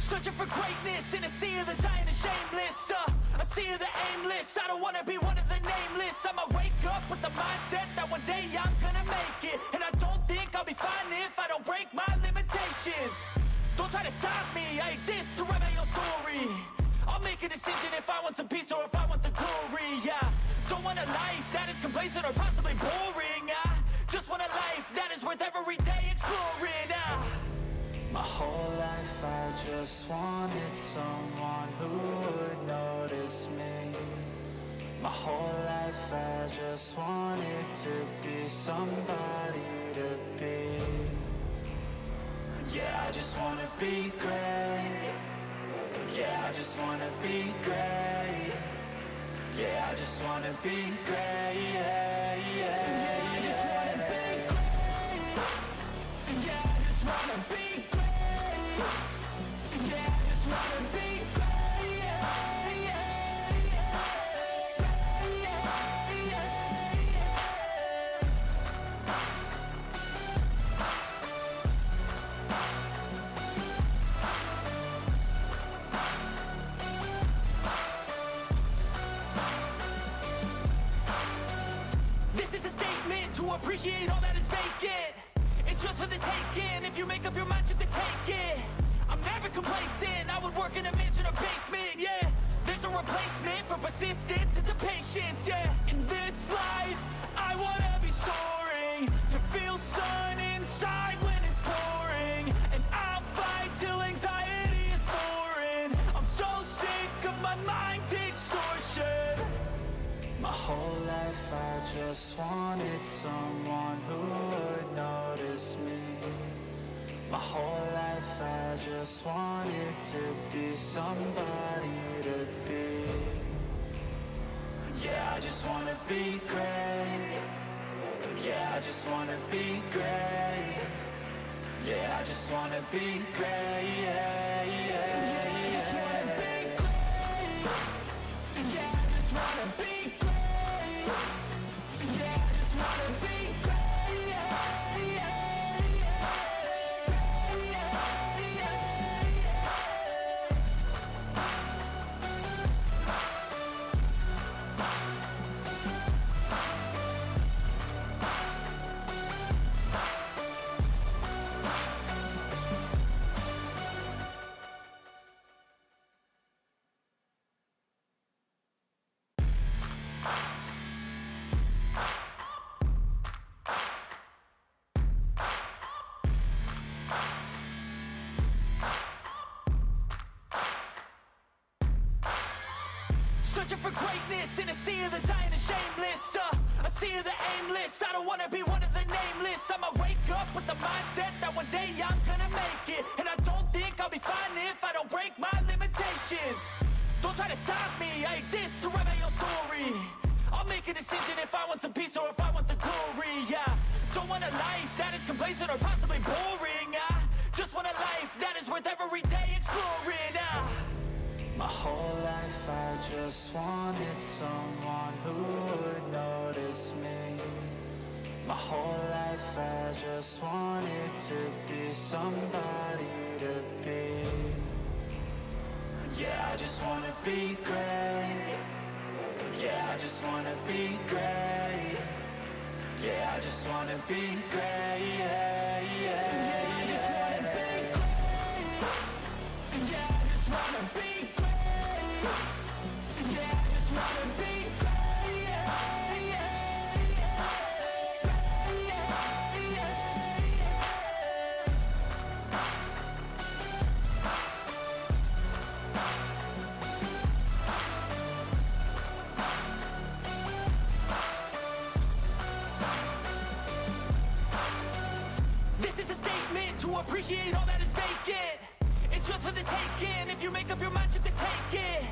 Searching for greatness in a sea of the dying and shameless, a sea of the aimless. I don't wanna be one of the nameless. I'ma wake up with the mindset that one day I'm gonna make it. And I don't think I'll be fine if I don't break my limitations. Don't try to stop me, I exist to write my own story. I'll make a decision if I want some peace or if I want the glory, yeah. Don't want a life that is complacent or possibly boring. I just want a life that is worth every day exploring. My whole life I just wanted someone who would notice me. My whole life I just wanted to be somebody to be. Yeah, I just wanna be great. Yeah, I just wanna be great. Yeah, I just wanna be great. Yeah, yeah, yeah, I just wanna be great. Yeah, I just wanna be great. Yeah, I just wanna be great. Yeah, yeah, yeah, yeah, yeah, yeah. This is a statement to appreciate all that is vacant. It's just for the taking. If you make up your mind, you can take it. I'm never complacent. I would work in a mansion or basement, yeah. There's no replacement for persistence, it's a patience, yeah. In this life, I wanna be soaring, to feel sun inside when it's pouring. And I'll fight till anxiety is foreign. I'm so sick of my mind's extortion. My whole life I just wanted someone who would notice me. My whole life I just wanted to be somebody to be. Yeah, I just wanna be great. Yeah, I just wanna be great. Yeah, I just wanna be great. Yeah, yeah, yeah, I just wanna be great. Yeah, I just wanna be great. Yeah, I just wanna be great. Yeah, yeah, yeah, yeah, yeah. Searching for greatness in a sea of the dying and shameless, a sea of the aimless. I don't wanna be one of the nameless. I'ma wake up with the mindset that one day I'm gonna make it. And I don't think I'll be fine if I don't break my limitations. Don't try to stop me, I exist to write my own story. I'll make a decision if I want some peace or if I want the glory, yeah. Don't want a life that is complacent or possibly boring. I just want a life that is worth every day exploring. My whole life I just wanted someone who would notice me. My whole life I just wanted to be somebody to be. Yeah, I just wanna be great. Yeah, I just wanna be great. Yeah, I just wanna be great. Yeah, yeah, yeah, I just wanna be great. Yeah, I just wanna be great. Yeah, I just wanna be great. Yeah, yeah, yeah, yeah, yeah. This is a statement to appreciate all that is vacant. It's just for the taking. If you make up your mind, you can take it.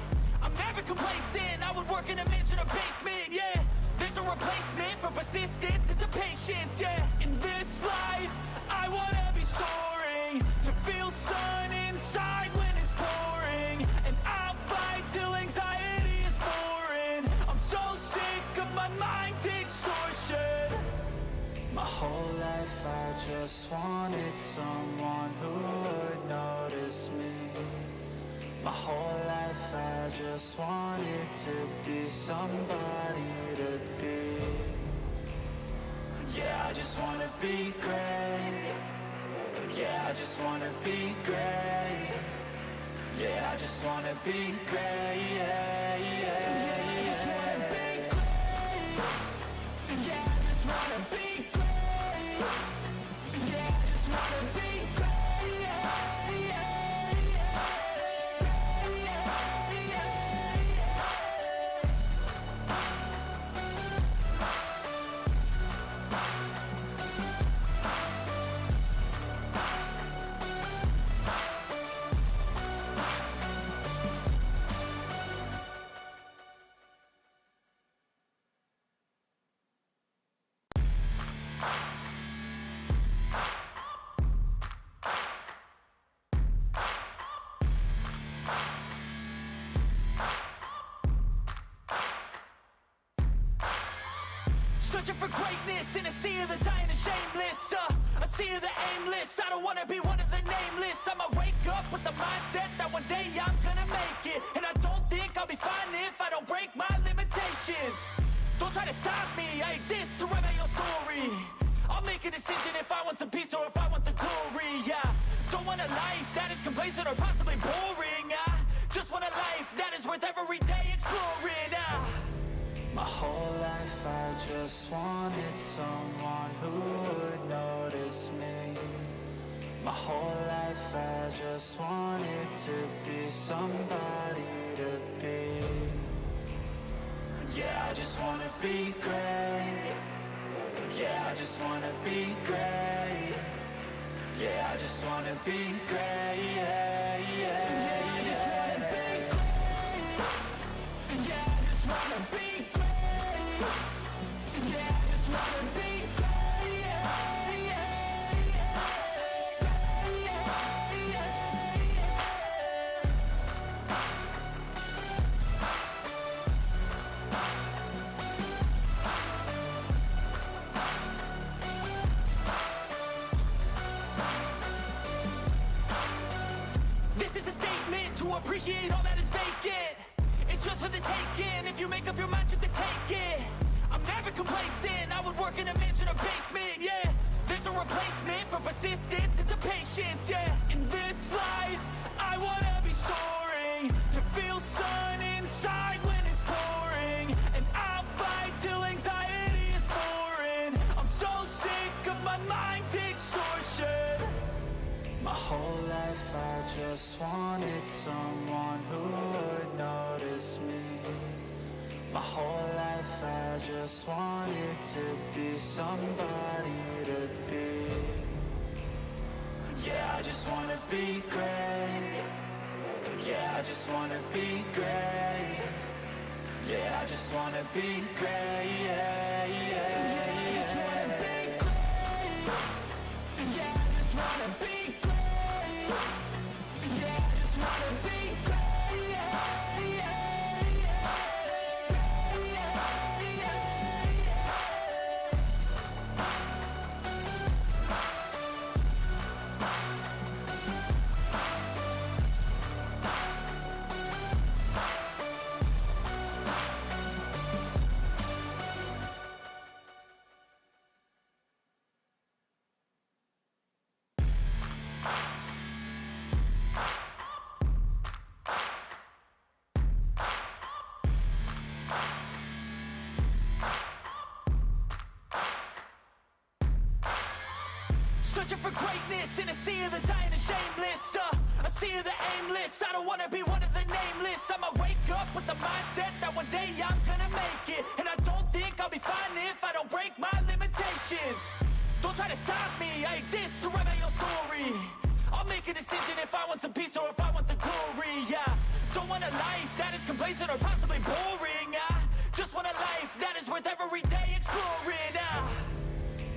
I'm never complacent. I would work in a mansion or basement, yeah. There's no replacement for persistence, it's a patience, yeah. In this life, I wanna be soaring, to feel sun inside when it's pouring. And I'll fight till anxiety is foreign. I'm so sick of my mind's extortion. My whole life I just wanted someone who would notice me. My whole life I just wanted to be somebody to be. Yeah, I just wanna be great. Yeah, I just wanna be great. Yeah, I just wanna be great. Yeah, yeah, yeah. I just wanna be great. Yeah, I just wanna be great. Yeah, I just wanna be great. Yeah, yeah, yeah. Searching for greatness in a sea of the dying and shameless, a sea of the aimless. I don't wanna be one of the nameless. I'ma wake up with the mindset that one day I'm gonna make it. And I don't think I'll be fine if I don't break my limitations. Don't try to stop me, I exist to write my own story. I'll make a decision if I want some peace or if I want the glory. Yeah, don't want a life that is complacent or possibly boring. I just want a life that is worth every day exploring. My whole life I just wanted someone who would notice me. My whole life I just wanted to be somebody to be. Yeah, I just wanna be great. Yeah, I just wanna be great. Yeah, I just wanna be great. Yeah, yeah, yeah. I just wanna be great. Yeah, I just wanna be great. Yeah, I just wanna be great. Yeah, yeah, This is a statement to appreciate all that is vacant. It's just for the taking. If you make up your mind, you can take it. I'm never complacent. I would work in a mansion or basement. Yeah, there's no replacement for persistence. It's a patience. Yeah, in this life, I wanna be soaring to feel sun inside when it's pouring, and I'll fight till anxiety is foreign. I'm so sick of my mind's extortion. My whole life I just wanted someone who would notice me. My whole life I just wanted to be somebody to be. Yeah, I just wanna be great. Yeah, I just wanna be great. Yeah, I just wanna be great. Yeah, yeah, yeah. I just wanna be great. Yeah, I just wanna be great. Yeah, I just wanna be great. Yeah, yeah, Searching for greatness in a sea of the dying and shameless, a sea of the aimless. I don't wanna be one of the nameless. I'ma wake up with the mindset that one day I'm gonna make it. And I don't think I'll be fine if I don't break my limitations. Don't try to stop me, I exist to write my own story. I'll make a decision if I want some peace or if I want the glory. Yeah, don't want a life that is complacent or possibly boring. I just want a life that is worth every day exploring.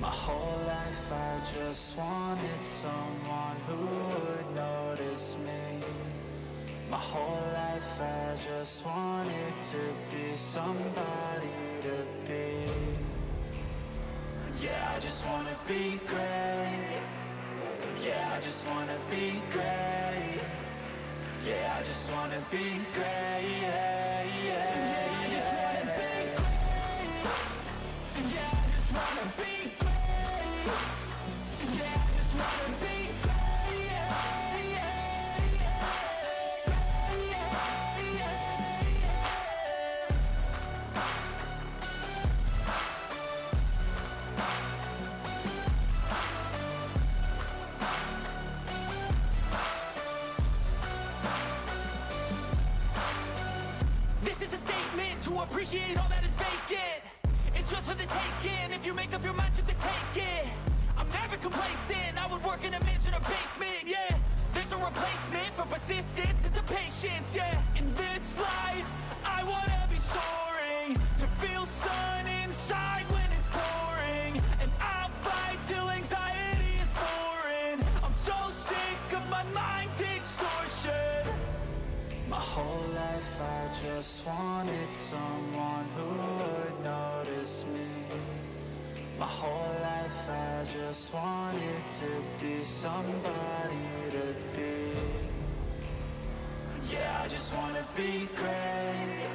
My whole life I just wanted someone who would notice me. My whole life I just wanted to be somebody to be. Yeah, I just wanna be great. Yeah, I just wanna be great. Yeah, I just wanna be great. Yeah, I just wanna be great. Yeah, I just wanna be great. Yeah, I just wanna be great. This is a statement to appreciate all that is vacant. It's yours for the taking. If you make up your mind, you can take it. I'm never complacent. I would work in a mansion or basement, yeah. There's no replacement for persistence, it's a patience, yeah. In this life, I wanna be soaring, to feel sun inside when it's pouring. And I'll fight till anxiety is foreign. I'm so sick of my mind's extortion. My whole life I just wanted someone who would notice me. My whole life I just wanted to be somebody to be. Yeah, I just wanna be great.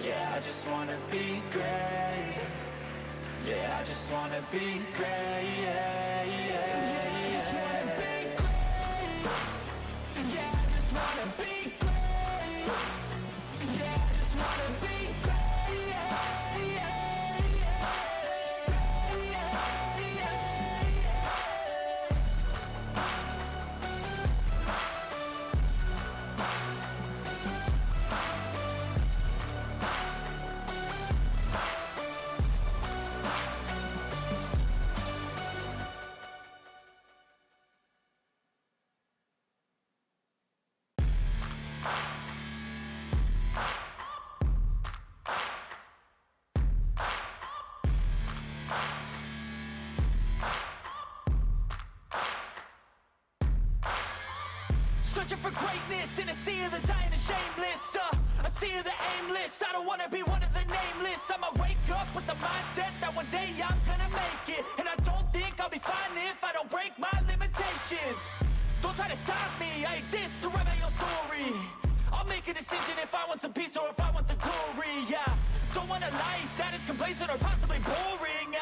Yeah, I just wanna be great. Yeah, I just wanna be great. Yeah, I just wanna be great. Yeah, I just wanna be great. Yeah, I just wanna be great. Searching for greatness in a sea of the dying and shameless, a sea of the aimless. I don't wanna be one of the nameless. I'ma wake up with the mindset that one day I'm gonna make it. And I don't think I'll be fine if I don't break my limitations. Don't try to stop me, I exist to write my own story. I'll make a decision if I want some peace or if I want the glory, yeah. Don't want a life that is complacent or possibly boring,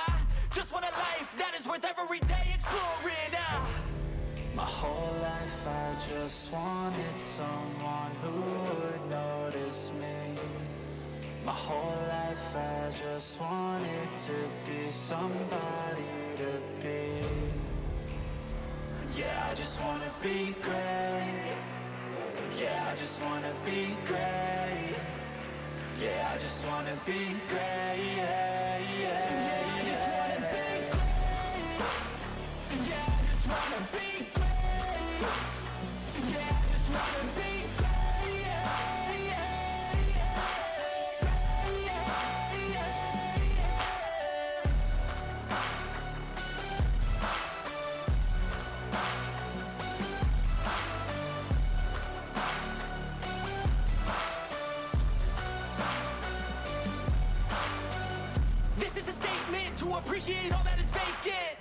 just want a life that is worth every day exploring, My whole life I just wanted someone who would notice me. My whole life I just wanted to be somebody to be. Yeah, I just wanna be great. Yeah, I just wanna be great. Yeah, I just wanna be great. Yeah, I just wanna be great. Yeah, I just wanna be great. Yeah, I just wanna be great. This is a statement to appreciate all that is vacant.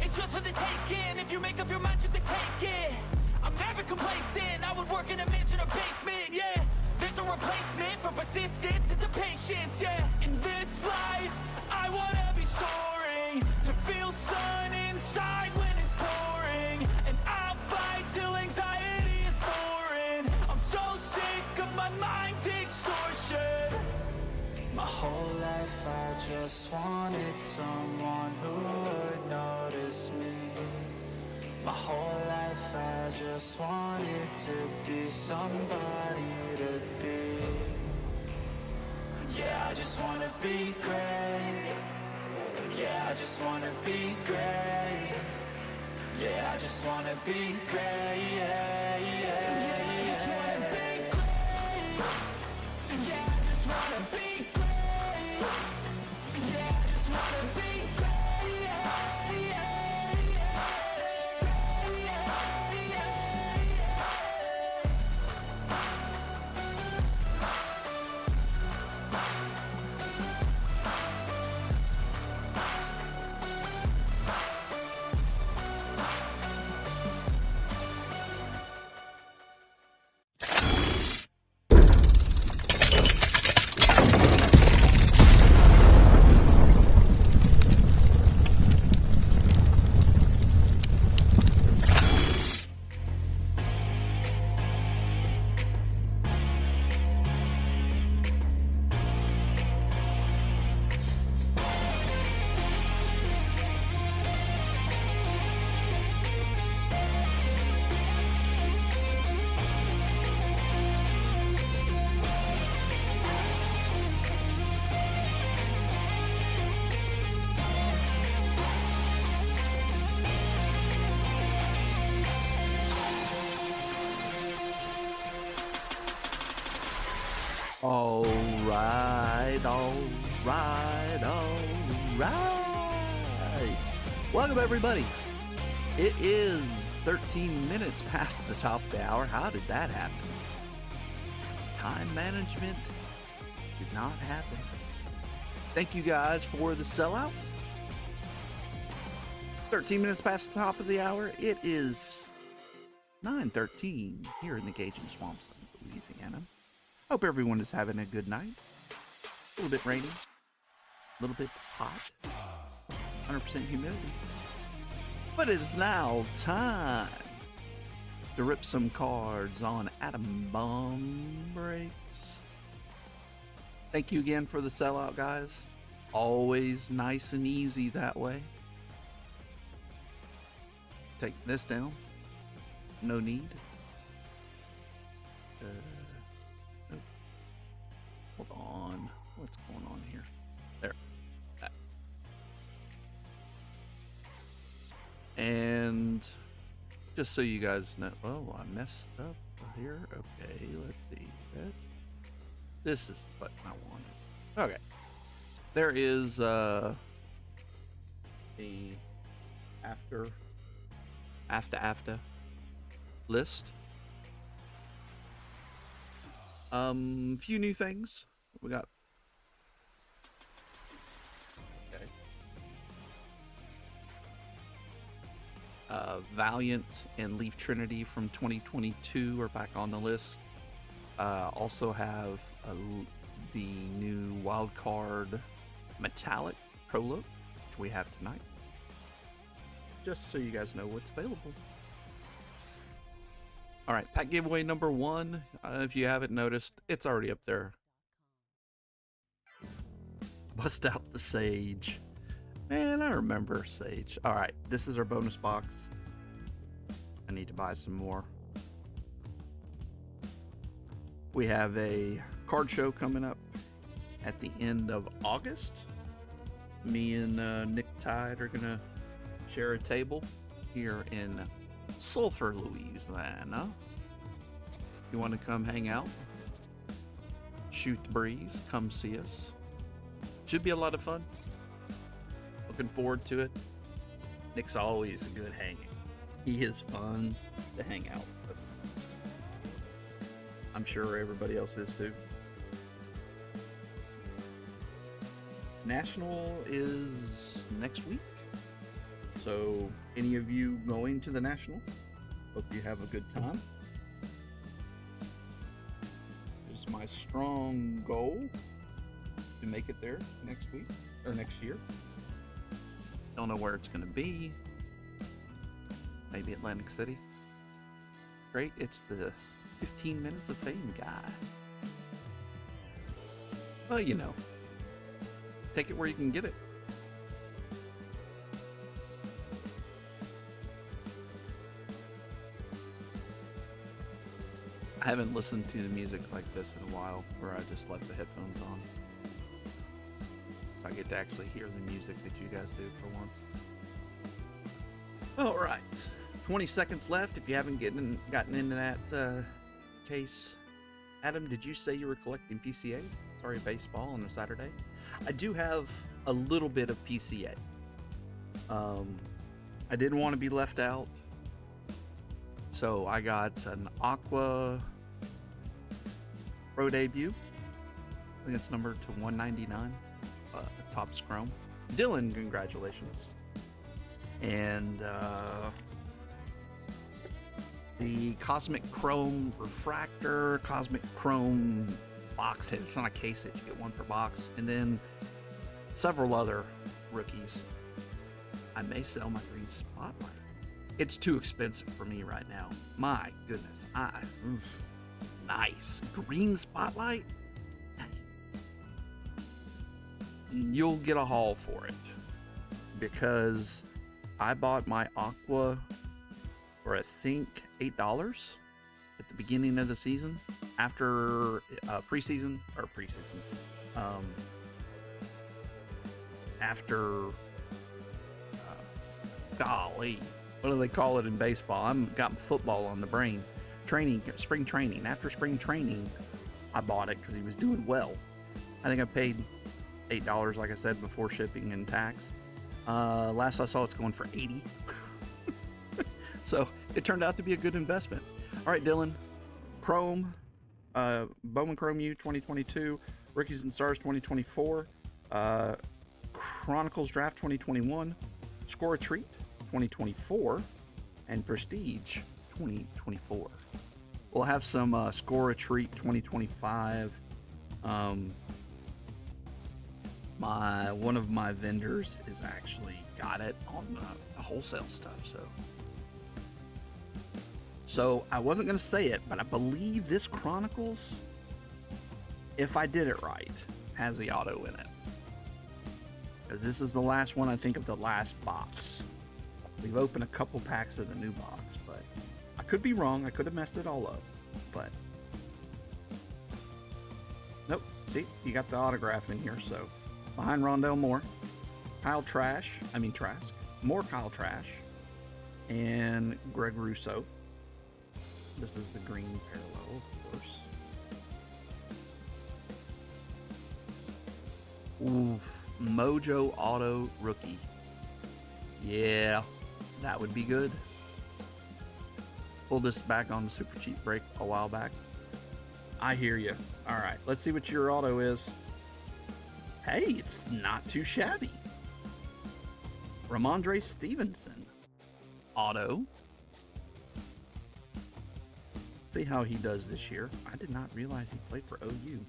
It's yours for the taking. If you make up your mind, you can take it. I'm never complacent. I would work in a mansion or basement, yeah. There's no replacement for persistence, it's a patience, yeah. In this life, I wanna be soaring, to feel sun inside when it's pouring. And I'll fight till anxiety is foreign. I'm so sick of my mind's extortion. My whole life I just wanted someone who would notice me. My whole life I just wanted to be somebody to be. Yeah, I just wanna be great. Yeah, I just wanna be great. Yeah, I just wanna be great. Yeah, I just wanna be great. Yeah, I just wanna be great. Yeah, I just wanna be great. All right, all right, all right. Welcome, everybody. It is 13 minutes past the top of the hour. How did that happen? Time management did not happen. Thank you guys for the sellout. 13 minutes past the top of the hour. It is 9:13 here in the Cajun Swamps of Louisiana. Hope everyone is having a good night. A little bit rainy, a little bit hot, 100% humidity. But it is now time to rip some cards on Atom Bomb Breaks. Thank you again for the sellout, guys. Always nice and easy that way. Take this down. No need. Nope. Hold on. What's going on here? There. That. And just so you guys know, oh, I messed up here. Okay, let's see. This is the button I wanted. Okay. There is the after list. Few new things. We got Valiant and Leaf Trinity from 2022 are back on the list. Also have the new wild card Metallic Prologue, which we have tonight. Just so you guys know what's available. All right, pack giveaway number 1. If you haven't noticed, it's already up there. Bust out the Sage. Man, I remember Sage. All right, this is our bonus box. I need to buy some more. We have a card show coming up at the end of August. Me and Nick Tide are gonna share a table here in Sulphur, Louisiana. You want to come hang out? Shoot the breeze, come see us. Should be a lot of fun. Looking forward to it. Nick's always a good hanging. He is fun to hang out with. I'm sure everybody else is too. National is next week. So, any of you going to the National, hope you have a good time. It's my strong goal to make it there next week, or next year. Don't know where it's going to be. Maybe Atlantic City. Great, it's the 15 Minutes of Fame guy. Well, you know, take it where you can get it. I haven't listened to the music like this in a while, where I just left the headphones on. I get to actually hear the music that you guys do for once. All right, 20 seconds left. If you haven't gotten into that case, Adam, did you say you were collecting PCA? Sorry, baseball on a Saturday. I do have a little bit of PCA. I didn't want to be left out. So I got an Aqua Pro Debut. I think it's numbered to 199. Top Chrome. Dylan, congratulations. And the Cosmic Chrome Refractor, Cosmic Chrome box hit. It's not a case hit, you get one per box. And then several other rookies. I may sell my green Spotlight. It's too expensive for me right now. My goodness. Nice. Green Spotlight? You'll get a haul for it. Because I bought my Aqua for I think $8 at the beginning of the season. After preseason. After golly, what do they call it in baseball? I'm got football on the brain. Spring training. After spring training, I bought it because he was doing well. I think I paid $8, like I said, before shipping and tax. Last I saw, it's going for $80. So it turned out to be a good investment. All right, Dylan. Chrome, Bowman Chrome U 2022, Rookies and Stars 2024, Chronicles Draft 2021, Score a Treat 2024, and Prestige 2024. We'll have some Score a Treat 2025. One of my vendors is actually got it on the wholesale stuff, so I wasn't going to say it, but I believe this Chronicles, if I did it right, has the auto in it. Because this is the last one, I think, of the last box. We've opened a couple packs of the new box, but I could be wrong. I could have messed it all up, but nope. See, you got the autograph in here. So behind Rondell Moore, Trask, more Kyle Trask, and Greg Russo. This is the green parallel, of course. Ooh, Mojo Auto Rookie. Yeah, that would be good. Pulled this back on the super cheap break a while back. I hear you. All right, let's see what your auto is. Hey, it's not too shabby. Ramondre Stevenson. Auto. See how he does this year. I did not realize he played for OU.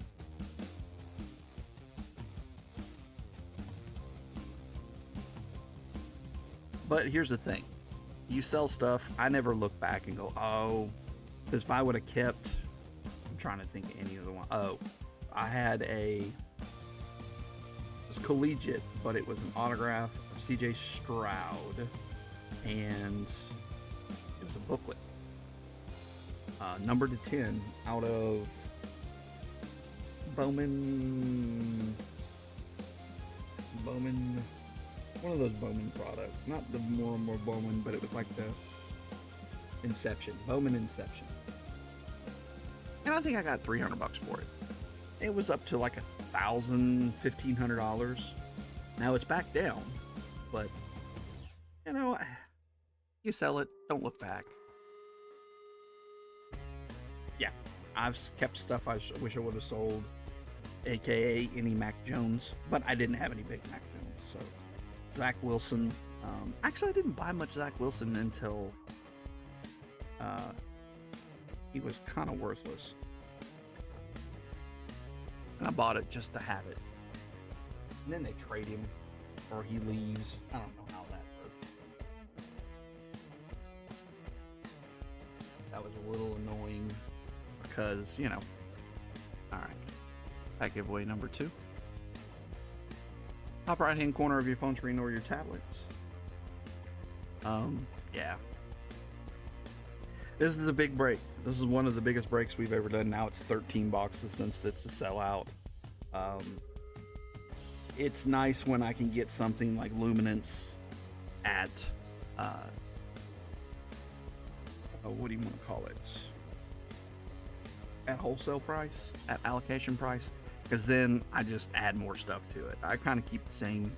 But here's the thing. You sell stuff, I never look back and go, oh, because if I would have kept, I'm trying to think of any other one. Oh, I had it was collegiate, but it was an autograph of CJ Stroud, and it was a booklet. Number to 10 out of Bowman, one of those Bowman products. Not the more Bowman, but it was like the Bowman Inception. And I think I got $300 for it. It was up to like $1,000, $1,500. Now it's back down, but you know, you sell it, don't look back. Yeah, I've kept stuff I wish I would have sold, aka any Mac Jones, but I didn't have any big Mac Jones. So Zach Wilson, actually I didn't buy much Zach Wilson until he was kind of worthless, and I bought it just to have it, and then they trade him or he leaves. I don't know how that worked. That was a little annoying. Because, you know, alright, pack giveaway number 2. Top right hand corner of your phone screen or your tablets. Yeah. This is the big break. This is one of the biggest breaks we've ever done. Now it's 13 boxes since it's a sellout. It's nice when I can get something like Luminance at, what do you want to call it? At wholesale price, at allocation price, because then I just add more stuff to it. I kind of keep the same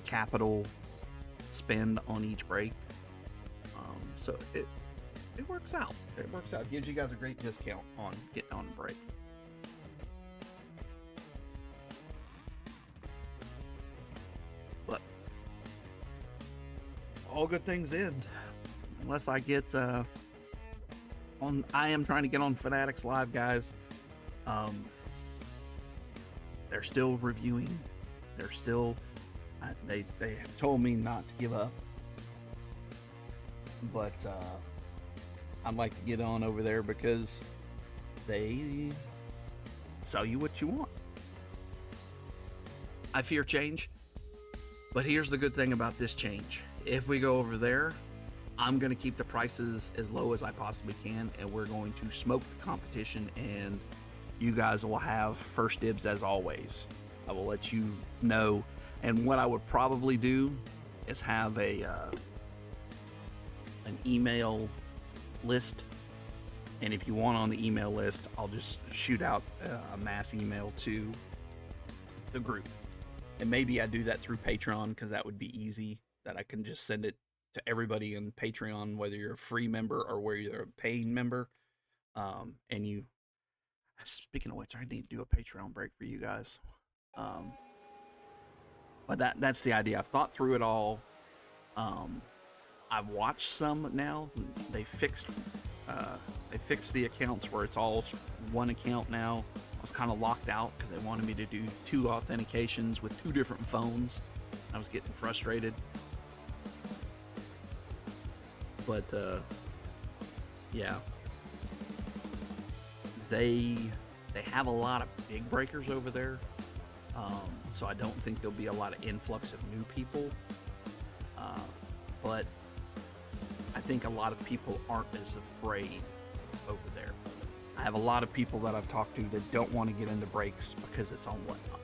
capital spend on each break, so it works out. It works out. It gives you guys a great discount on getting on a break. But all good things end, unless I get I am trying to get on Fanatics Live, guys. They're still reviewing. They're still. They have told me not to give up, but I'd like to get on over there because they sell you what you want. I fear change, but here's the good thing about this change. If we go over there, I'm going to keep the prices as low as I possibly can, and we're going to smoke the competition, and you guys will have first dibs as always. I will let you know, and what I would probably do is have an email list, And if you want on the email list, I'll just shoot out a mass email to the group. And maybe I do that through Patreon because that would be easy, that I can just send it to everybody in Patreon, whether you're a free member or whether you're a paying member. And you, speaking of which, I need to do a Patreon break for you guys. But that's the idea. I've thought through it all. I've watched some now. They fixed the accounts where it's all one account now. I was kind of locked out because they wanted me to do 2 authentications with 2 different phones. I was getting frustrated. But yeah, they have a lot of big breakers over there. So I don't think there'll be a lot of influx of new people. But I think a lot of people aren't as afraid over there. I have a lot of people that I've talked to that don't want to get into breaks because it's on Whatnot.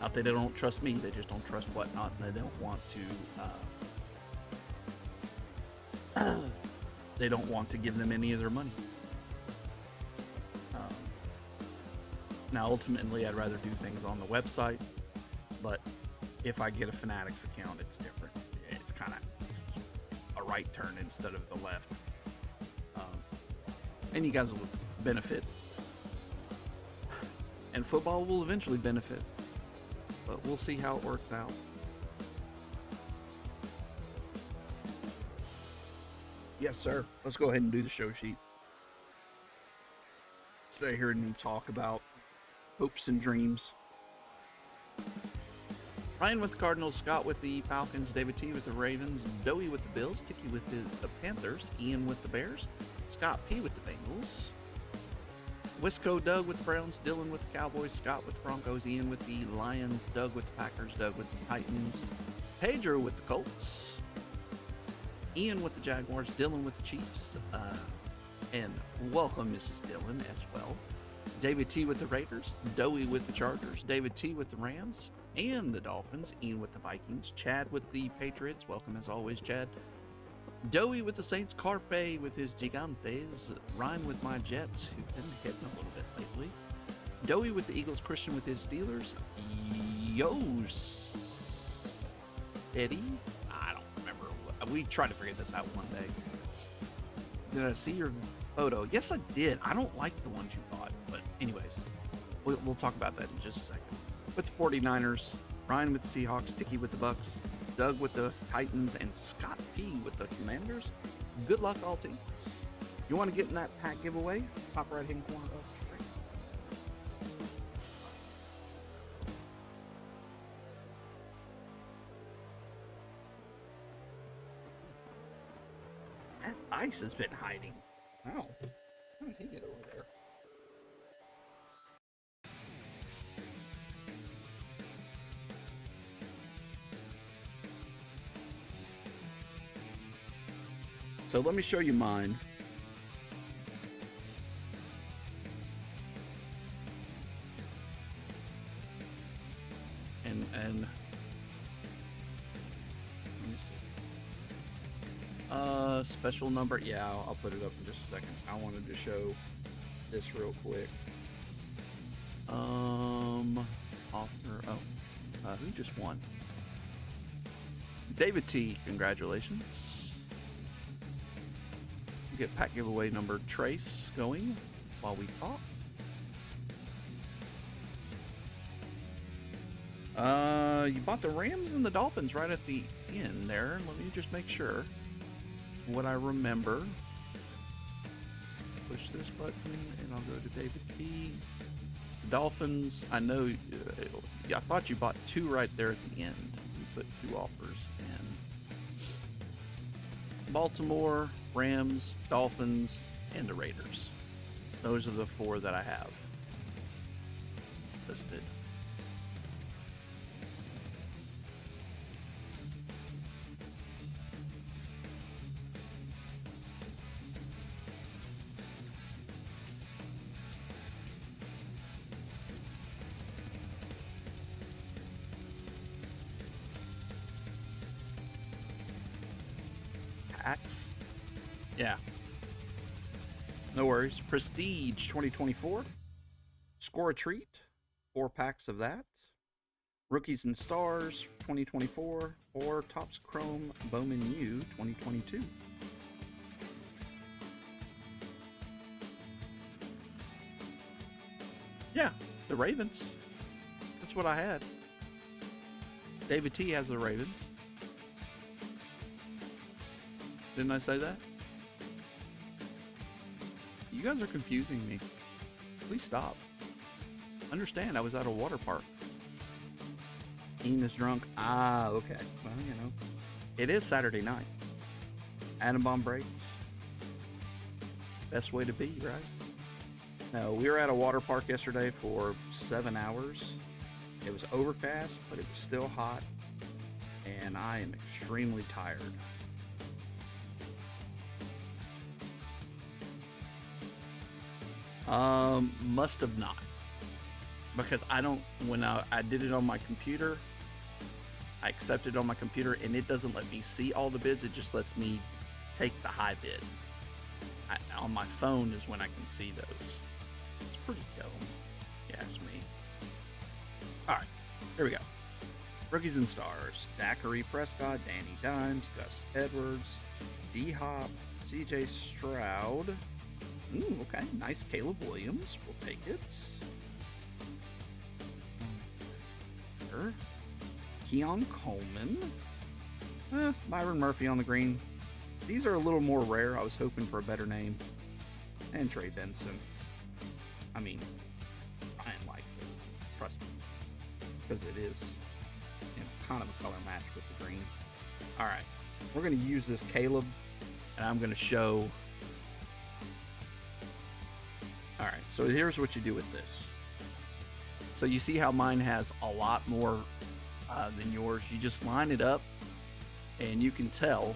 Not that they don't trust me, they just don't trust Whatnot, and they don't want to they don't want to give them any of their money. Now ultimately I'd rather do things on the website, but if I get a Fanatics account, it's different. It's kind of a right turn instead of the left. And you guys will benefit. And football will eventually benefit. But we'll see how it works out. Yes, sir. Let's go ahead and do the show sheet. Today, hearing me talk about hopes and dreams. Ryan with the Cardinals, Scott with the Falcons, David T with the Ravens, Doey with the Bills, Tiki with the Panthers, Ian with the Bears, Scott P with the Bengals, Wisco Doug with the Browns, Dylan with the Cowboys, Scott with the Broncos, Ian with the Lions, Doug with the Packers, Doug with the Titans, Pedro with the Colts, Ian with the Jaguars, Dylan with the Chiefs, and welcome Mrs. Dylan as well. David T with the Raiders, Doey with the Chargers, David T with the Rams and the Dolphins, Ian with the Vikings, Chad with the Patriots, welcome as always Chad, Doey with the Saints, Carpe with his Gigantes, Ryan with my Jets, who've been hitting a little bit lately, Doey with the Eagles, Christian with his Steelers, Eddie, I don't remember, we tried to figure this out one day. Did I see your photo? Yes, I did. I don't like the ones you bought, but anyways, we'll talk about that in just a second. With the 49ers, Ryan with the Seahawks, Tiki with the Bucks, Doug with the Titans, and Scott P with the Commanders. Good luck, all teams. You want to get in that pack giveaway? Top right-hand corner of the screen. That ice has been hiding. Wow. How did he get over there? So let me show you mine. And let me see. Special number. Yeah, I'll put it up in just a second. I wanted to show this real quick. Author. Who just won? David T. Congratulations. Get pack giveaway number Trace going while we talk. You bought the Rams and the Dolphins right at the end there. Let me just make sure what I remember. Push this button and I'll go to David P. Dolphins, I know, I thought you bought 2 right there at the end. You put 2 offers in. Baltimore, Rams, Dolphins, and the Raiders. Those are the 4 that I have listed. Packs? Yeah. No worries. Prestige 2024. Score a treat. 4 packs of that. Rookies and Stars 2024. Or Topps Chrome Bowman U 2022. Yeah, the Ravens. That's what I had. David T has the Ravens. Didn't I say that? You guys are confusing me. Please stop. Understand, I was at a water park. Ian is drunk. Ah, okay. Well, you know. It is Saturday night. Atom bomb breaks. Best way to be, right? No, we were at a water park yesterday for 7 hours. It was overcast, but it was still hot. And I am extremely tired. Must have not. Because I don't, when I did it on my computer, I accepted it on my computer, and it doesn't let me see all the bids. It just lets me take the high bid. On my phone is when I can see those. It's pretty dumb, if you ask me. Alright, here we go. Rookies and Stars. Daiquiri Prescott, Danny Dimes, Gus Edwards, D-Hop, CJ Stroud. Ooh, okay. Nice Caleb Williams. We'll take it. Keon Coleman. Byron Murphy on the green. These are a little more rare. I was hoping for a better name. And Trey Benson. I mean, Ryan likes it. Trust me. Because it is, you know, kind of a color match with the green. Alright. We're going to use this Caleb. And I'm going to show... Alright, so here's what you do with this. So you see how mine has a lot more than yours. You just line it up, and you can tell.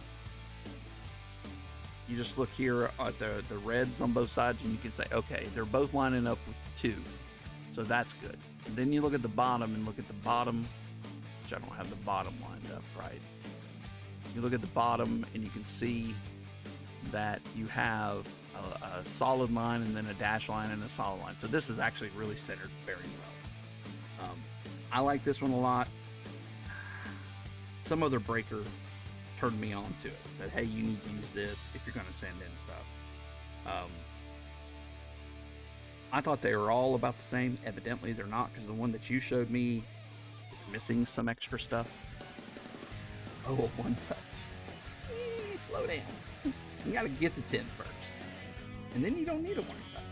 You just look here at the reds on both sides, and you can say, okay, they're both lining up with 2. So that's good. And then you look at the bottom, and look at the bottom, which I don't have the bottom lined up right. You look at the bottom, and you can see that you have a solid line, and then a dash line, and a solid line. So this is actually really centered very well. I like this one a lot. Some other breaker turned me on to it. Said, hey, you need to use this if you're going to send in stuff. I thought they were all about the same. Evidently, they're not, because the one that you showed me is missing some extra stuff. Oh, one touch. Slow down. You got to get the 10 first. And then you don't need a one touch.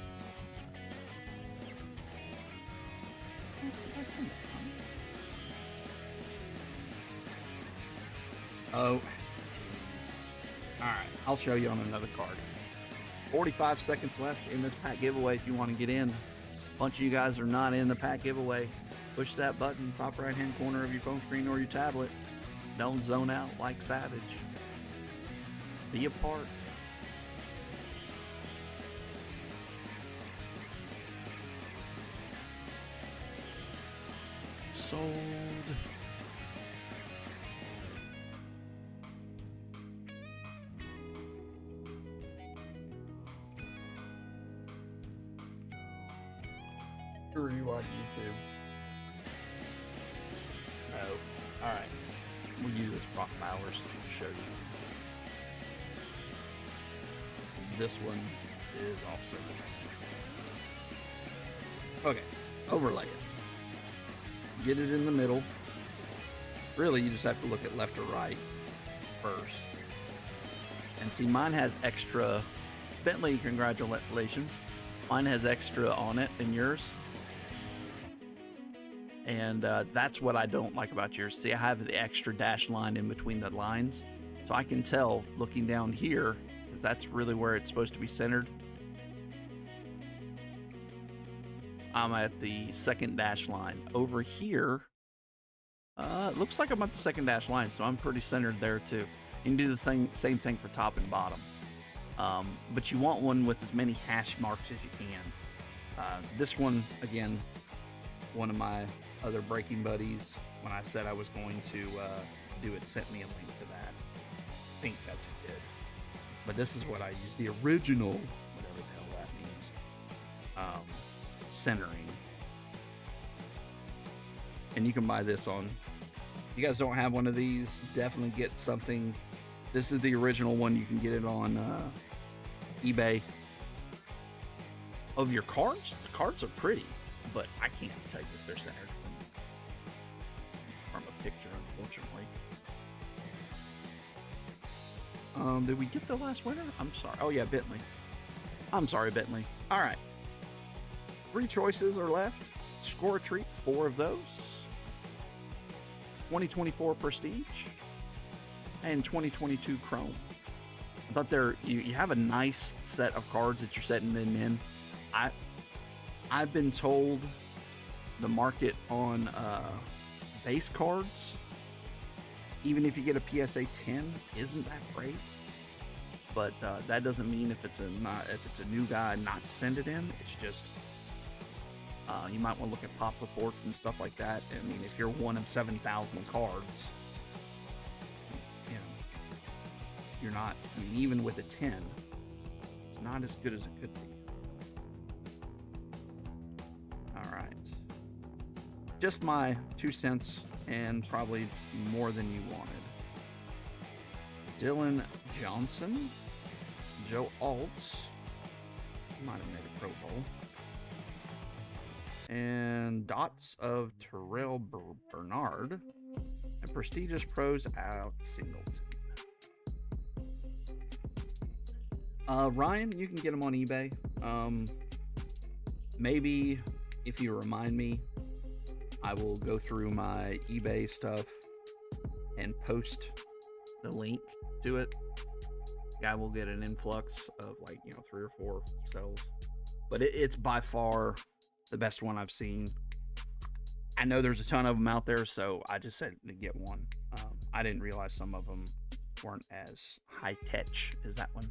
Oh, jeez. Alright, I'll show you on another card. 45 seconds left in this pack giveaway if you want to get in. A bunch of you guys are not in the pack giveaway. Push that button, top right hand corner of your phone screen or your tablet. Don't zone out like Savage. Be a part. Sold. Or you watch YouTube? No. Alright. We'll use this Brock Bowers to show you. This one is also. Okay. Overlay it. Get it in the middle. Really, you just have to look at left or right first. And see, mine has extra. Bentley, congratulations. Mine has extra on it than yours. And that's what I don't like about yours. See, I have the extra dash line in between the lines. So I can tell looking down here, because that's really where it's supposed to be centered. I'm at the second dash line. Over here, it looks like I'm at the second dash line, so I'm pretty centered there too. You can do the same thing for top and bottom. But you want one with as many hash marks as you can. This one, again, one of my other breaking buddies, when I said I was going to do it, sent me a link to that. I think that's what it did. But this is what I used, the original, whatever the hell centering. And you can buy this on, if you guys don't have one of these, definitely get something. This is the original one. You can get it on eBay. Of your cards, the cards are pretty, but I can't tell you if they're centered from a picture, unfortunately. Did we get the last winner? I'm sorry. Oh yeah, Bentley. I'm sorry, Bentley. All right. 3 choices are left. Score a treat, 4 of those. 2024 Prestige and 2022 Chrome. I thought you have a nice set of cards that you're setting them in. I've been told the market on base cards, even if you get a PSA 10, isn't that great. But that doesn't mean if it's a new guy not to send it in. It's just you might want to look at pop reports and stuff like that. I mean, if you're one of 7,000 cards, you know, you're not. I mean, even with a 10, it's not as good as it could be. All right, just my 2 cents, and probably more than you wanted. Dylan Johnson, Joe Alt, might have made a Pro Bowl, and dots of Terrell Bernard, and prestigious pros out Singleton. Ryan, you can get them on eBay. Maybe if you remind me, I will go through my eBay stuff and post the link to it. I will get an influx of 3 or 4 sales, but it's by far the best one I've seen. I know there's a ton of them out there, so I just said to get one. I didn't realize some of them weren't as high tech as that one.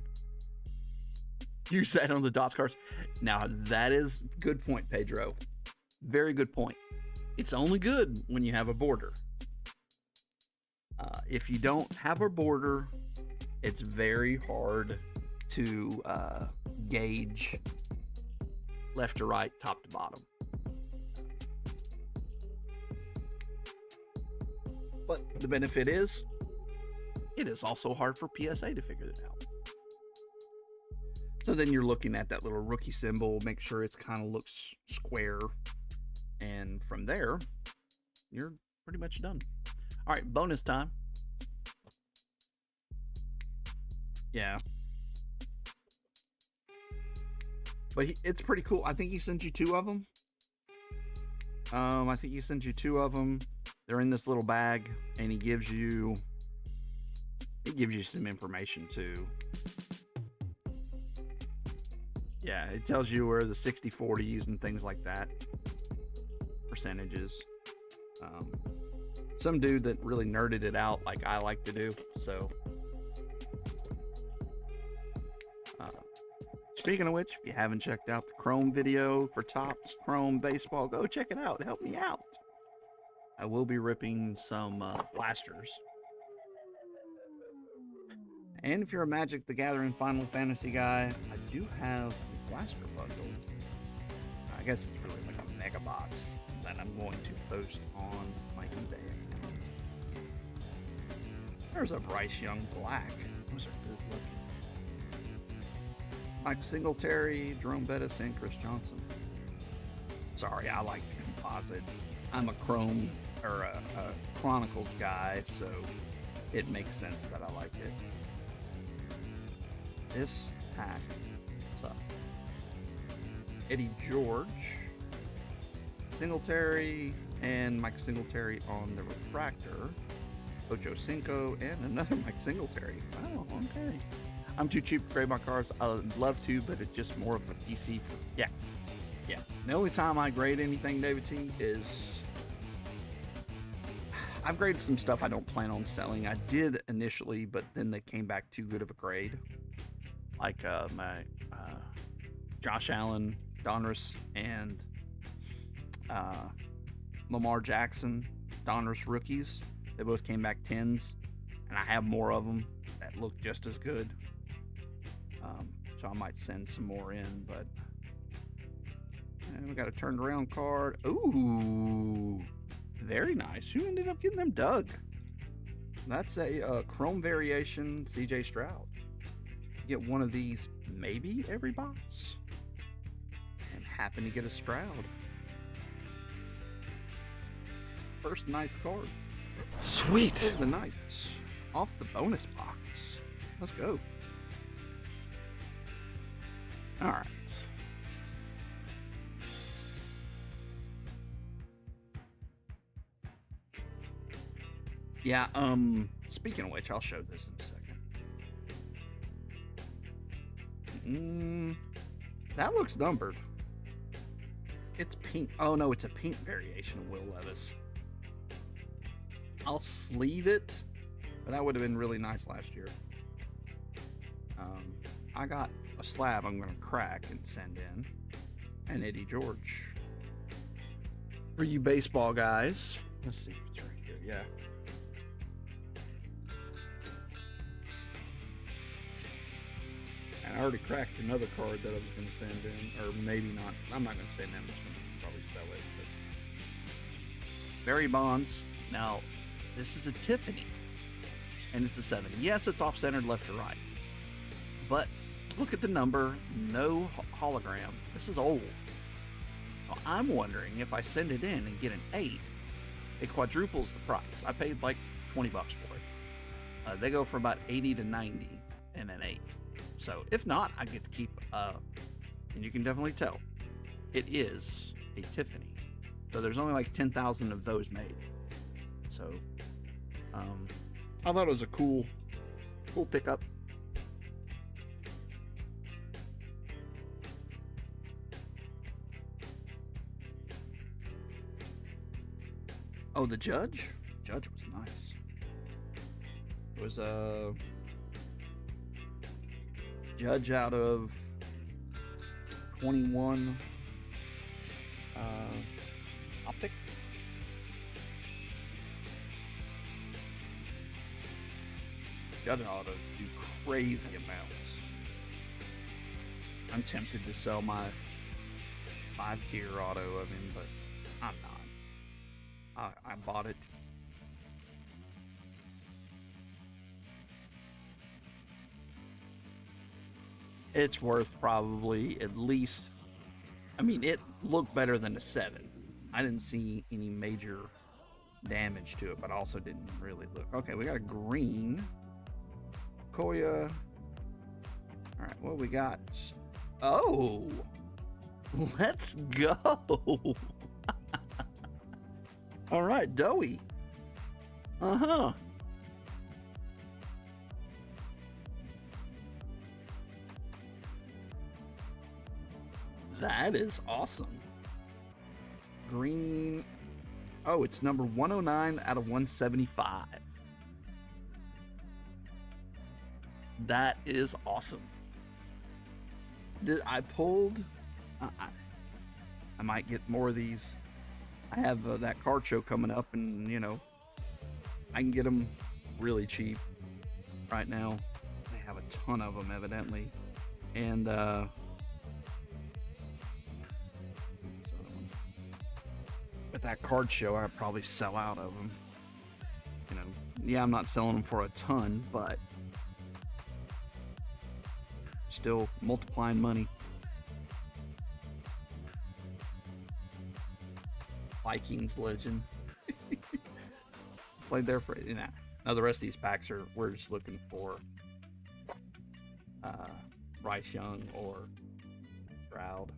Use that on the dots cards. Now that is good point, Pedro. Very good point. It's only good when you have a border. If you don't have a border, it's very hard to gauge left to right, top to bottom. But the benefit is, it is also hard for PSA to figure it out. So then you're looking at that little rookie symbol, make sure it's kind of looks square. And from there, you're pretty much done. All right, bonus time. Yeah. But it's pretty cool. I think he sent you 2 of them. I think he sent you 2 of them. They're in this little bag, and he gives you some information too. Yeah, it tells you where the 60/40s and things like that, percentages. Some dude that really nerded it out like I like to do. So speaking of which, if you haven't checked out the Chrome video for Topps Chrome Baseball, go check it out. Help me out. I will be ripping some blasters. And if you're a Magic the Gathering Final Fantasy guy, I do have a blaster bundle. I guess it's really like a mega box that I'm going to post on my eBay account. There's a Bryce Young Black. Those are good looking. Mike Singletary, Jerome Bettis, and Chris Johnson. Sorry, I like composite. I'm a Chrome or a Chronicles guy, so it makes sense that I like it. This pack sucks. Eddie George, Singletary, and Mike Singletary on the refractor. Ocho Cinco, and another Mike Singletary. Oh, okay. I'm too cheap to grade my cards. I would love to, but it's just more of a PC. Yeah. The only time I grade anything, David T, is I've graded some stuff I don't plan on selling. I did initially, but then they came back too good of a grade. Like my Josh Allen, Donruss, and Lamar Jackson, Donruss rookies. They both came back 10s, and I have more of them that look just as good. So I might send some more in, but And we got a turned around card. Ooh, very nice. Who ended up getting them? Doug. That's a chrome variation CJ Stroud. Get one of these maybe every box. And happen to get a Stroud. First nice card. Sweet. For the Knights. Off the bonus box. Let's go. Alright. Yeah, speaking of which, I'll show this in a second. That looks numbered. It's pink. Oh no, it's a pink variation of Will Levis. I'll sleeve it, but that would have been really nice last year. I got a slab I'm going to crack and send in. And Eddie George. For you baseball guys. Let's see if it's right here. Yeah. And I already cracked another card that I was going to send in. Or maybe not. I'm not going to send in. I'm just going to probably sell it. But Barry Bonds. Now, this is a Tiffany. And it's a 7. Yes, it's off-centered left to right. But look at the number. No hologram. This is old. So I'm wondering if I send it in and get an 8, it quadruples the price. I paid like 20 bucks for it. They go for about 80 to 90 and an 8. So if not, I get to keep, and you can definitely tell, it is a Tiffany. So there's only like 10,000 of those made. So, I thought it was a cool pickup. Oh, the Judge? Judge was nice. It was a Judge out of 21 optic. Judge ought to do crazy amounts. I'm tempted to sell my 5-tier auto of him, but I'm not. I bought it. It's worth probably at least, I mean, it looked better than a 7. I didn't see any major damage to it, but also didn't really look. Okay, we got a green. Koya. All right, what we got? Oh, let's go. All right, Doey. Uh-huh. That is awesome. Green. Oh, it's number 109 out of 175. That is awesome. I pulled. I might get more of these. I have that card show coming up, and you know, I can get them really cheap right now. They have a ton of them, evidently, and at that card show, I'd probably sell out of them. You know, yeah, I'm not selling them for a ton, but still multiplying money. Vikings legend. Played there for, you know. Now the rest of these packs are, we're just looking for Bryce Young or Stroud.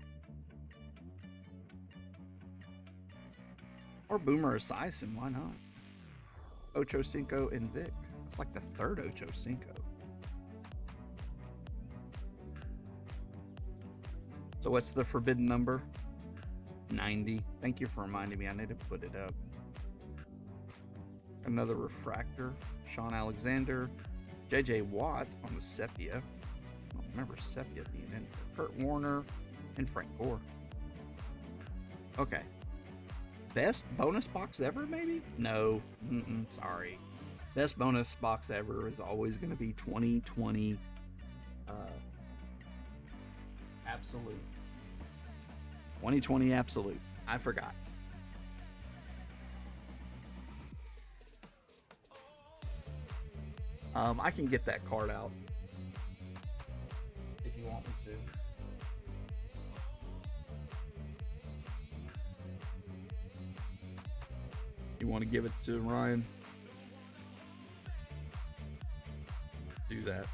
Or Boomer Esiason, why not? Ocho Cinco and Vic. It's like the third Ocho Cinco. So what's the forbidden number? 90. Thank you for reminding me. I need to put it up. Another refractor. Sean Alexander. JJ Watt on the Sepia. I don't remember Sepia being in. Kurt Warner and Frank Gore. Okay. Best bonus box ever, maybe? No. Sorry. Best bonus box ever is always going to be 2020. Absolute. 2020 Absolute. I forgot. I can get that card out if you want me to. You want to give it to Ryan? Do that.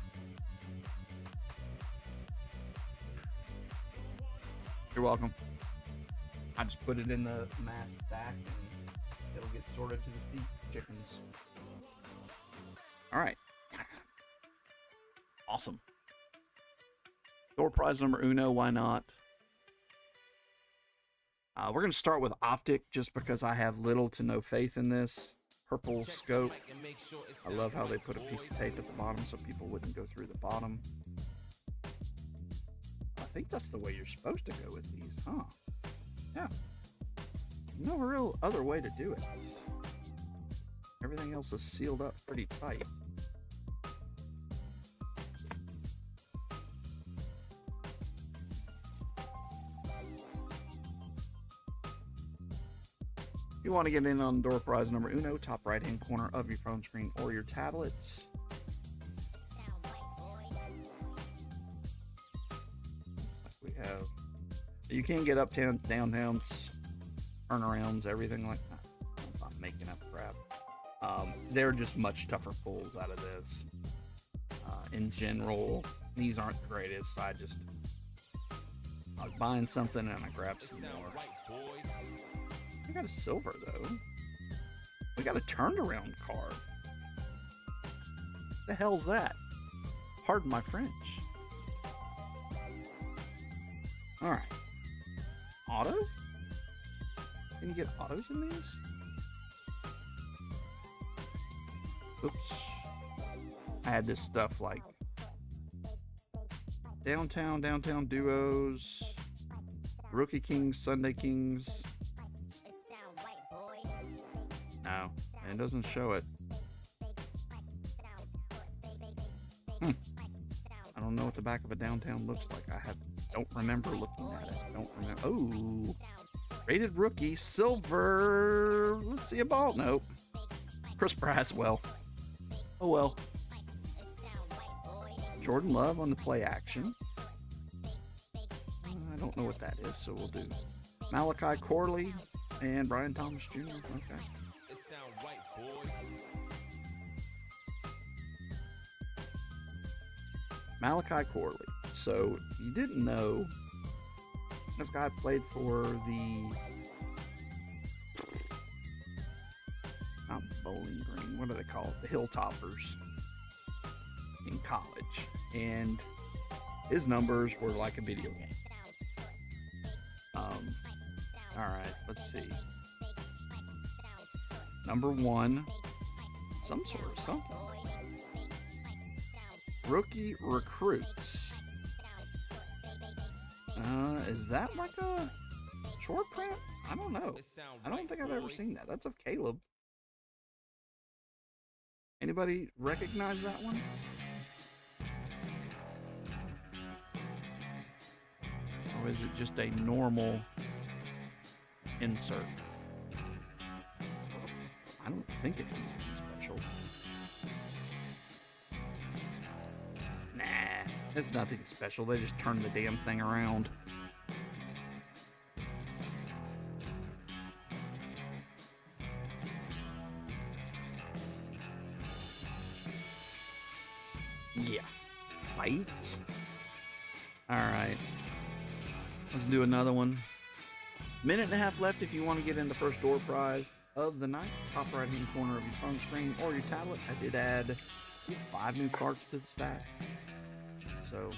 You're welcome. I just put it in the mass stack and it'll get sorted to the sea chickens. All right. Awesome. Door prize number uno, why not? We're going to start with Optic just because I have little to no faith in this. Purple scope. I love how they put a piece of tape at the bottom so people wouldn't go through the bottom. I think that's the way you're supposed to go with these, huh? Yeah. No real other way to do it. Everything else is sealed up pretty tight. If you want to get in on door prize number uno, top right hand corner of your phone screen or your tablets. We have, you can get uptown, downtowns, turnarounds, everything like that. I'm not making up crap. They're just much tougher pulls out of this. In general, these aren't the greatest. I was buying something and I grabbed some more. We got a silver though. We got a turned around card. The hell's that? Pardon my French. Alright. Auto? Can you get autos in these? Oops. I had this stuff like Downtown Duos, Rookie Kings, Sunday Kings. No, it doesn't show it. I don't know what the back of a Downtown looks like. Don't remember looking at it. Don't remember. Oh, rated rookie, silver. Let's see a ball. Nope. Chris Braswell. Oh well. Jordan Love on the play action. I don't know what that is, so we'll do Malachi Corley and Brian Thomas Jr. Okay. Malachi Corley. So you didn't know this guy played for the not Bowling Green. What do they call it? The Hilltoppers in college, and his numbers were like a video game. All right, let's see. Number 1, some sort of something. Rookie recruits. Is that like a short print? I don't know. I don't think I've ever seen that. That's of Caleb. Anybody recognize that one? Or is it just a normal insert? I don't think it's anything special. Nah, it's nothing special. They just turned the damn thing around. Yeah. Sight? Alright. Let's do another one. Minute and a half left if you want to get in the first door prize of the night. Top right hand corner of your phone screen or your tablet. I did add 5 new cards to the stack. So.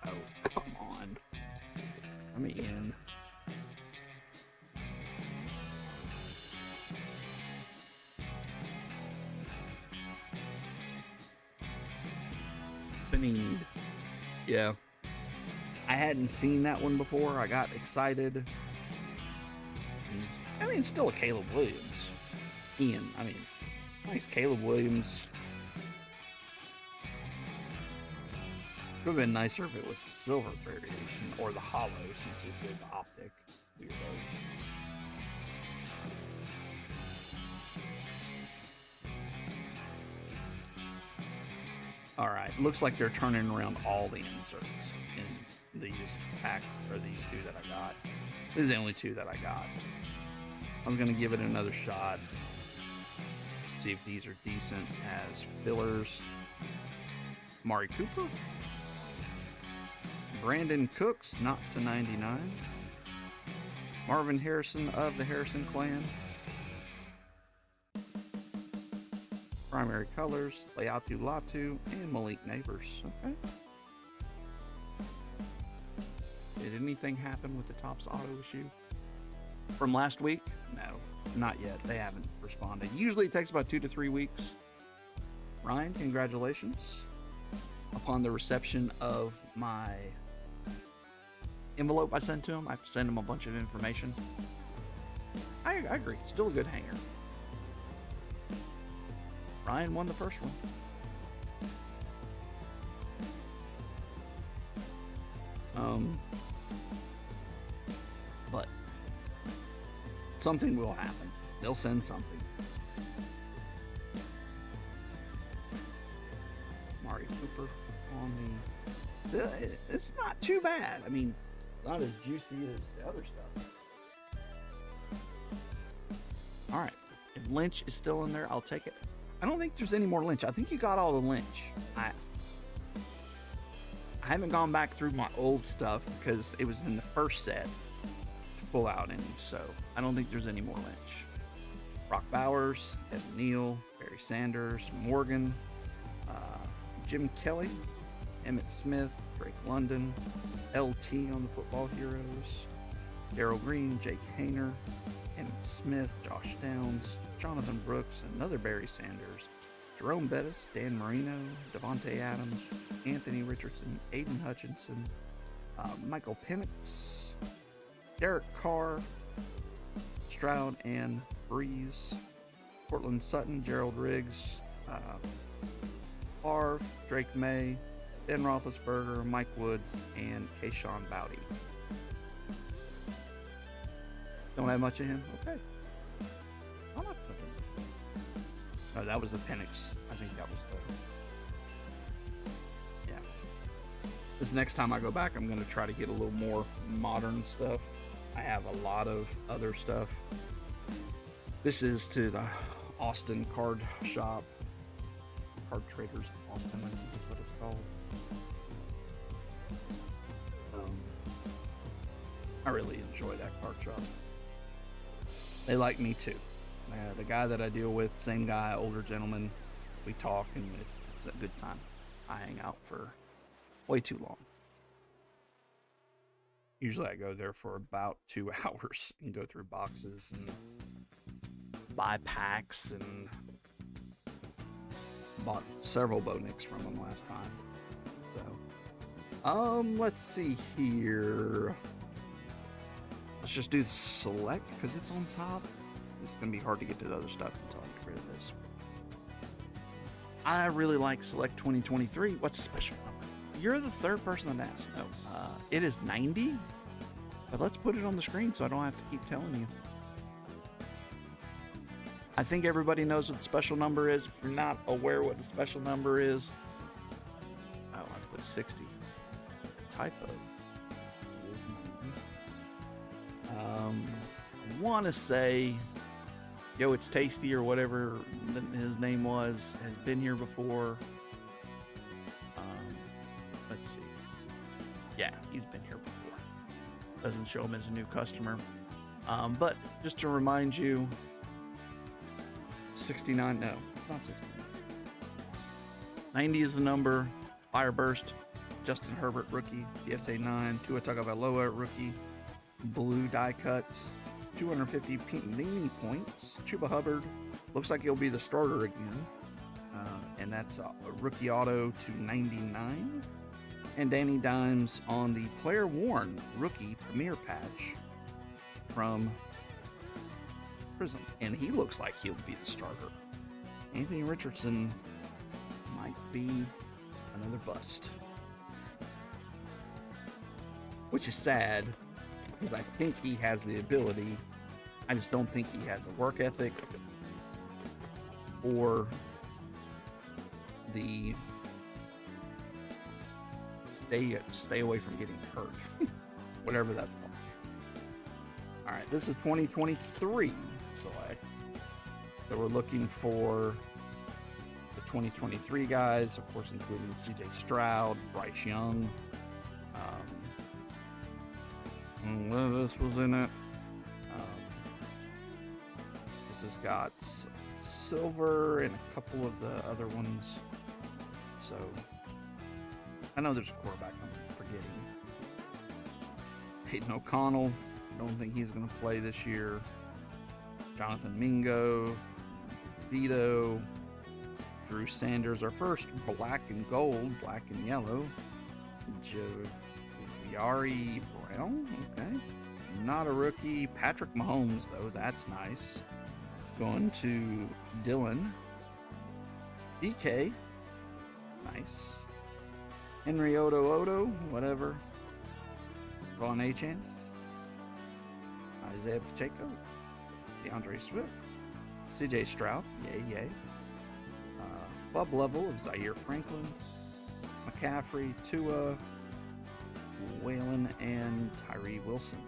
Oh, come on. Let me in. Panini. Yeah. I hadn't seen that one before. I got excited. I mean, it's still a Caleb Williams. Ian, I mean, nice Caleb Williams. Would have been nicer if it was the silver variation or the hollow, since it's an optic. Weirdos. Alright, looks like they're turning around all the inserts in these packs, or these two that I got. These are the only two that I got. I'm going to give it another shot. See if these are decent as fillers. Mari Cooper. Brandon Cooks, not to 99. Marvin Harrison of the Harrison clan. Primary colors, Leatu Latu, and Malik Neighbors. Okay. Did anything happen with the Topps auto issue from last week? No, not yet. They haven't responded. Usually it takes about 2 to 3 weeks. Ryan, congratulations upon the reception of my envelope I sent to him. I have to send him a bunch of information. I agree. Still a good hanger. Ryan won the first one. But something will happen. They'll send something. Mari Cooper on the... It's not too bad. I mean, not as juicy as the other stuff. Alright. If Lynch is still in there, I'll take it. I don't think there's any more Lynch. I think you got all the Lynch. I haven't gone back through my old stuff because it was in the first set to pull out any, so I don't think there's any more Lynch. Brock Bowers, Evan Neal, Barry Sanders, Morgan, Jim Kelly, Emmett Smith, Drake London, LT on the Football Heroes, Darryl Green, Jake Hayner, Emmett Smith, Josh Downs, Jonathan Brooks, another Barry Sanders, Jerome Bettis, Dan Marino, Devontae Adams, Anthony Richardson, Aiden Hutchinson, Michael Penix, Derek Carr, Stroud and Breeze, Cortland Sutton, Gerald Riggs, Favre, Drake May, Ben Roethlisberger, Mike Woods, and Kayshawn Bowdy. Don't have much of him? Okay. I'm not putting. Oh, that was the Penix. I think that was the... Yeah. This next time I go back, I'm going to try to get a little more modern stuff. I have a lot of other stuff. This is to the Austin Card Shop. Card Traders Austin, I think that's what it's called. I really enjoy that card shop. They like me too. The guy that I deal with, same guy, older gentleman. We talk and it's a good time. I hang out for way too long. Usually I go there for about 2 hours and go through boxes and buy packs, and bought several Bo-Nicks from him last time. So, let's see here. Let's just do select because it's on top. It's going to be hard to get to the other stuff until I get rid of this. I really like Select 2023. What's the special number? You're the third person that asked. No, it is 90. But let's put it on the screen so I don't have to keep telling you. I think everybody knows what the special number is. If you're not aware what the special number is, oh, I put 60. Typo. It is 90. I want to say, Yo, It's Tasty or whatever his name was, has been here before. Let's see. Yeah, he's been here before. Doesn't show him as a new customer. But just to remind you, 69, no, it's not 69. 90 is the number. Fireburst, Justin Herbert, rookie. PSA 9, Tua Tagovailoa, rookie. Blue die cut, 250 Panini points. Chuba Hubbard, looks like he'll be the starter again. And that's a rookie auto to 99. And Danny Dimes on the player worn rookie premier patch from Prism. And he looks like he'll be the starter. Anthony Richardson might be another bust. which is sad because I think he has the ability. I just don't think he has the work ethic or the stay away from getting hurt. Whatever that's called. Alright, this is 2023 select. So we're looking for the 2023 guys, of course, including CJ Stroud, Bryce Young. This was in it. This has got Silver and a couple of the other ones. So I know there's a quarterback I'm forgetting. Hayden O'Connell. Don't think he's going to play this year. Jonathan Mingo. Vito. Drew Sanders. Our first black and gold. Black and yellow. Jari Brown. Okay. Not a rookie. Patrick Mahomes, though. That's nice. Going to Dylan. DK. Nice. Henry Odo, whatever. Von Achan. Isaiah Pacheco. DeAndre Swift. CJ Stroud. Yay. Club level of Zaire Franklin. McCaffrey. Tua. Whalen and Tyree Wilson.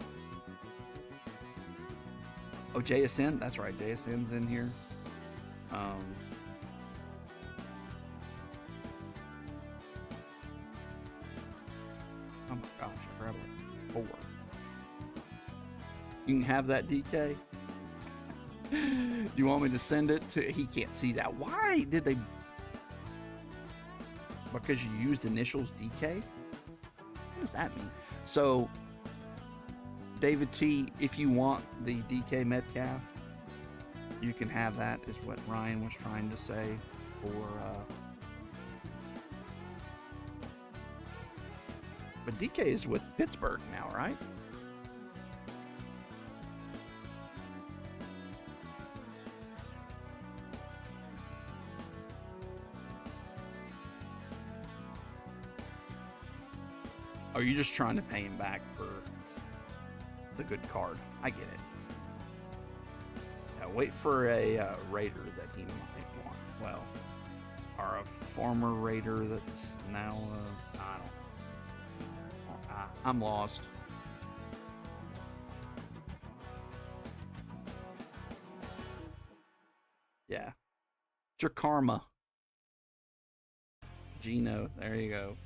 Oh, JSN. That's right. JSN's in here. Oh my gosh, I grabbed like 4. You can have that, DK. You want me to send it to... He can't see that. Why did they... Because you used initials DK? What does that mean? So, David T, if you want the DK Metcalf, you can have that, is what Ryan was trying to say. But DK is with Pittsburgh now, right? Or are you just trying to pay him back for the good card? I get it. Yeah, wait for a Raider that he might want. Well, or a former Raider that's now, I don't know. I'm lost. Yeah. It's your karma. Gino, there you go.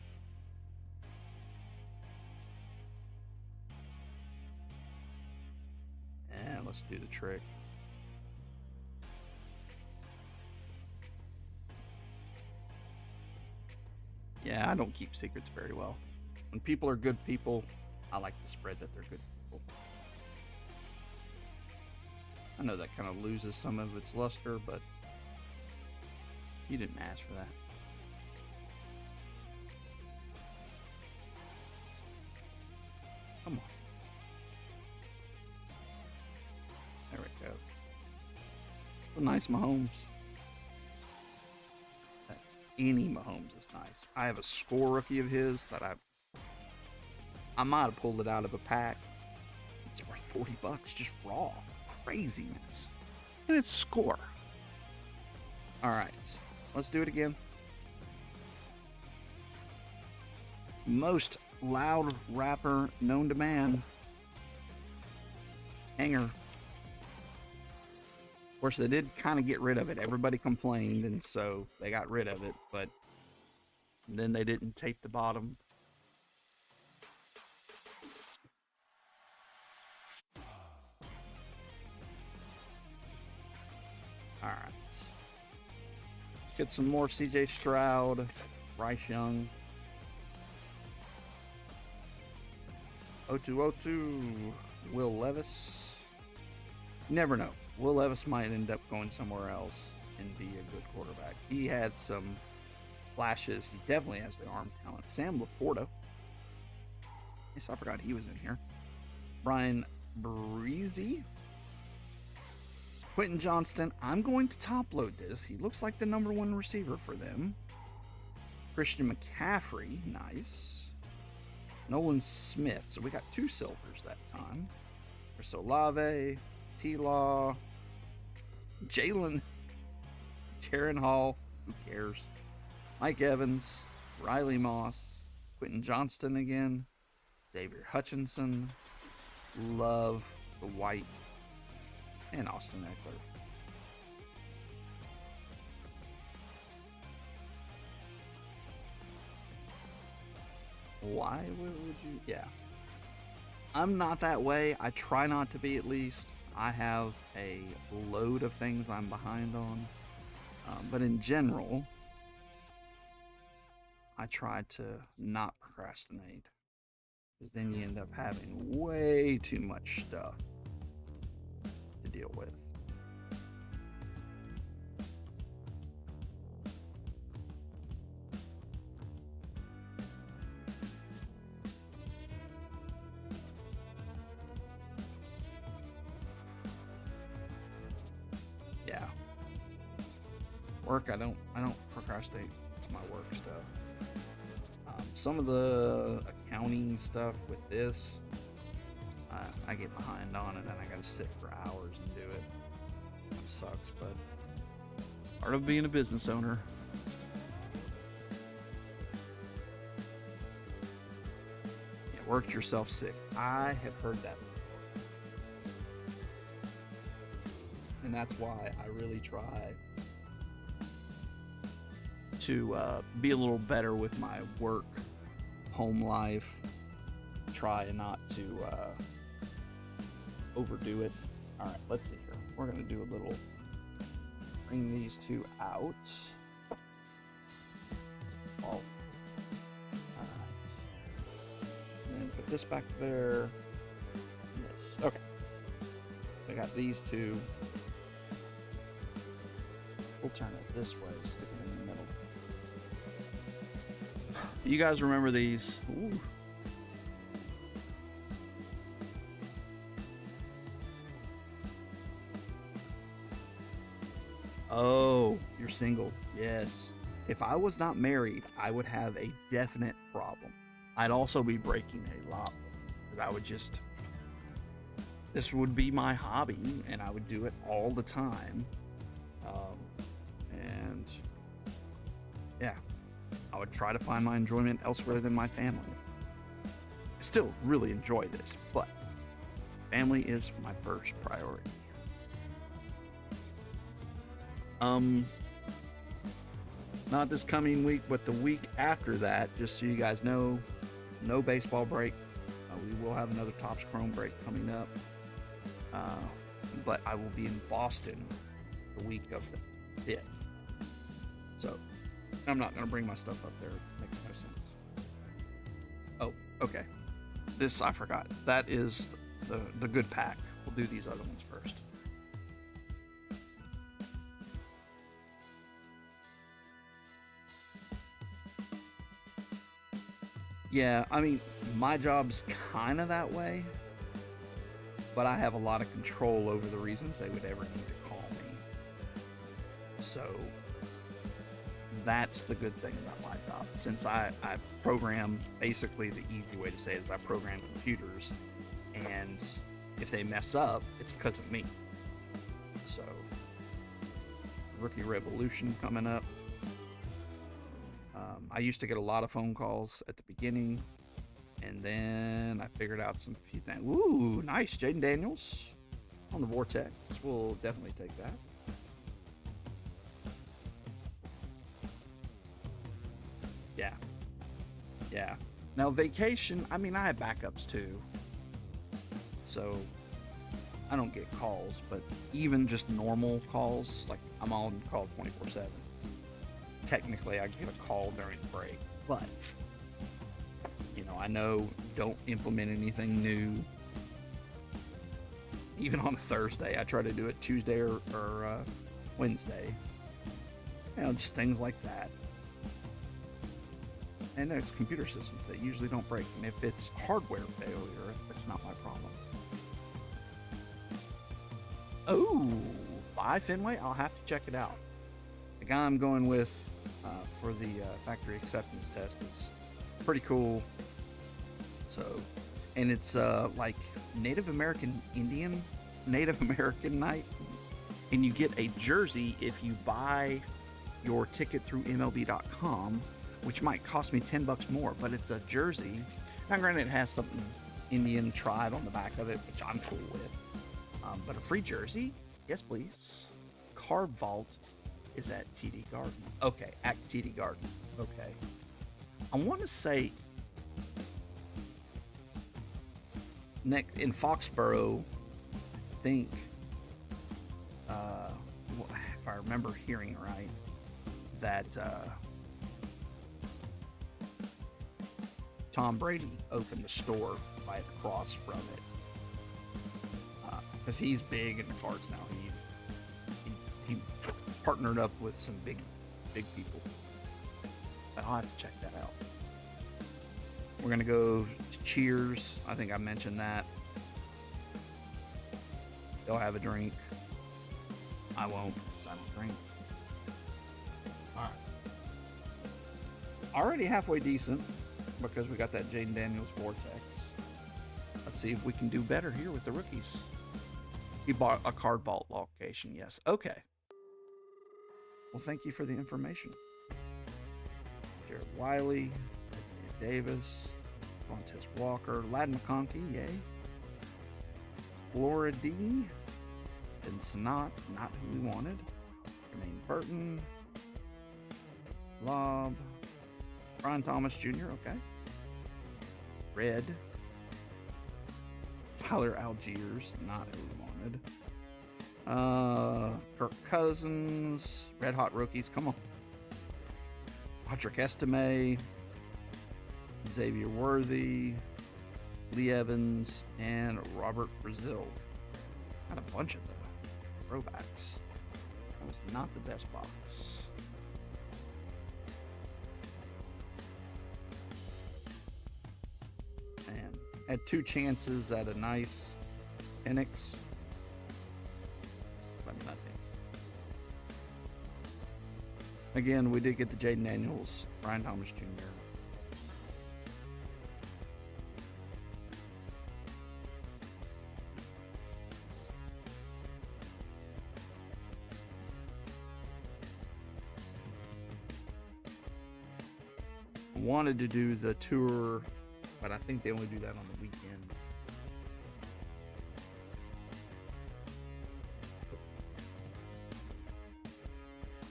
And let's do the trick. Yeah, I don't keep secrets very well. When people are good people, I like to spread that they're good people. I know that kind of loses some of its luster, but you didn't ask for that. Come on. There we go. A nice Mahomes. Any Mahomes is nice. I have a score rookie of his that I might have pulled it out of a pack. It's worth $40 just raw. Craziness. And it's score. Alright. Let's do it again. Most loud rapper known to man. Hanger. Of course, they did kind of get rid of it. Everybody complained, and so they got rid of it, but then they didn't tape the bottom. Alright. Let's get some more CJ Stroud, Bryce Young. 0202, Will Levis. You never know. Will Levis might end up going somewhere else and be a good quarterback. He had some flashes. He definitely has the arm talent. Sam Laporta. Yes, I forgot he was in here. Brian Breezy. Quentin Johnston. I'm going to top load this. He looks like the #1 receiver for them. Christian McCaffrey. Nice. Nolan Smith. So we got 2 silvers that time. Chris Olave, T-Law, Jalen, Jaron Hall, who cares? Mike Evans, Riley Moss, Quentin Johnston again, Xavier Hutchinson, love the White, and Austin Eckler. Why would you? Yeah. I'm not that way. I try not to be, at least. I have a load of things I'm behind on. But in general, I try to not procrastinate. Because then you end up having way too much stuff to deal with. Yeah. Work, I don't procrastinate with my work stuff. Some of the accounting stuff with this, I get behind on it and I gotta sit for hours and do it. It sucks, but part of being a business owner. Yeah, work yourself sick. I have heard that before. And that's why I really try to be a little better with my work, home life, try not to overdo it. All right, let's see here. We're gonna do a little, bring these 2 out. All right. And then put this back there. Yes, okay. I got these 2. We'll turn it this way, stick it in the middle. You guys remember these? Ooh. Oh, you're single. Yes. If I was not married, I would have a definite problem. I'd also be breaking a lot because I would just, this would be my hobby and I would do it all the time. And yeah, I would try to find my enjoyment elsewhere than my family. I still really enjoy this, but family is my first priority. Not this coming week, but the week after that, just so you guys know, no baseball break. We will have another Topps Chrome break coming up. But I will be in Boston the week of the 5th. So I'm not going to bring my stuff up there. It makes no sense. Oh, okay. This I forgot. That is the good pack. We'll do these other ones first. Yeah, I mean, my job's kind of that way, but I have a lot of control over the reasons they would ever need to call me. So that's the good thing about my job. Since I program, basically the easy way to say it is I program computers, and if they mess up, it's because of me. So, Rookie Revolution coming up. I used to get a lot of phone calls at the beginning, and then I figured out some few things. Ooh, nice, Jaden Daniels on the Vortex. We'll definitely take that. Yeah. Now vacation, I mean, I have backups too, so I don't get calls, but even just normal calls, like I'm on call 24/7. Technically, I get a call during the break, but you know, I know don't implement anything new. Even on a Thursday, I try to do it Tuesday or Wednesday. You know, just things like that. And it's computer systems that usually don't break. And if it's hardware failure, that's not my problem. Oh, by Fenway, I'll have to check it out. The guy I'm going with for the factory acceptance test is pretty cool. So, and it's like Native American night, and you get a jersey if you buy your ticket through MLB.com, which might cost me $10 more, but it's a jersey. Now, granted, it has something Indian tribe on the back of it, which I'm cool with. But a free jersey? Yes, please. Card Vault is at TD Garden. Okay, at TD Garden. Okay. I want to say next in Foxborough, I think, if I remember hearing right, that Tom Brady opened a store right across from it. Because he's big in the cards now. He partnered up with some big people. But I'll have to check that out. We're gonna go to Cheers. I think I mentioned that. They'll have a drink. I won't, because I don't drink. All right. Already halfway decent, because we got that Jaden Daniels Vortex. Let's see if we can do better here with the rookies. He bought a card vault location, yes. Okay. Well, thank you for the information. Jared Wiley, Isaiah Davis, Montez Walker, Ladd McConkey, yay. Laura D, Ben Snot, not who we wanted. Jermaine Burton, Lob, Brian Thomas Jr., okay. Red, Tyler Algiers, not who we wanted. Kirk Cousins, Red Hot Rookies, come on. Patrick Estime, Xavier Worthy, Lee Evans, and Robert Brazil. Got a bunch of the throwbacks. That was not the best box. And had 2 chances at a nice Penix, but nothing. Again, we did get the Jaden Daniels, Brian Thomas Jr. Wanted to do the tour, but I think they only do that on the weekend.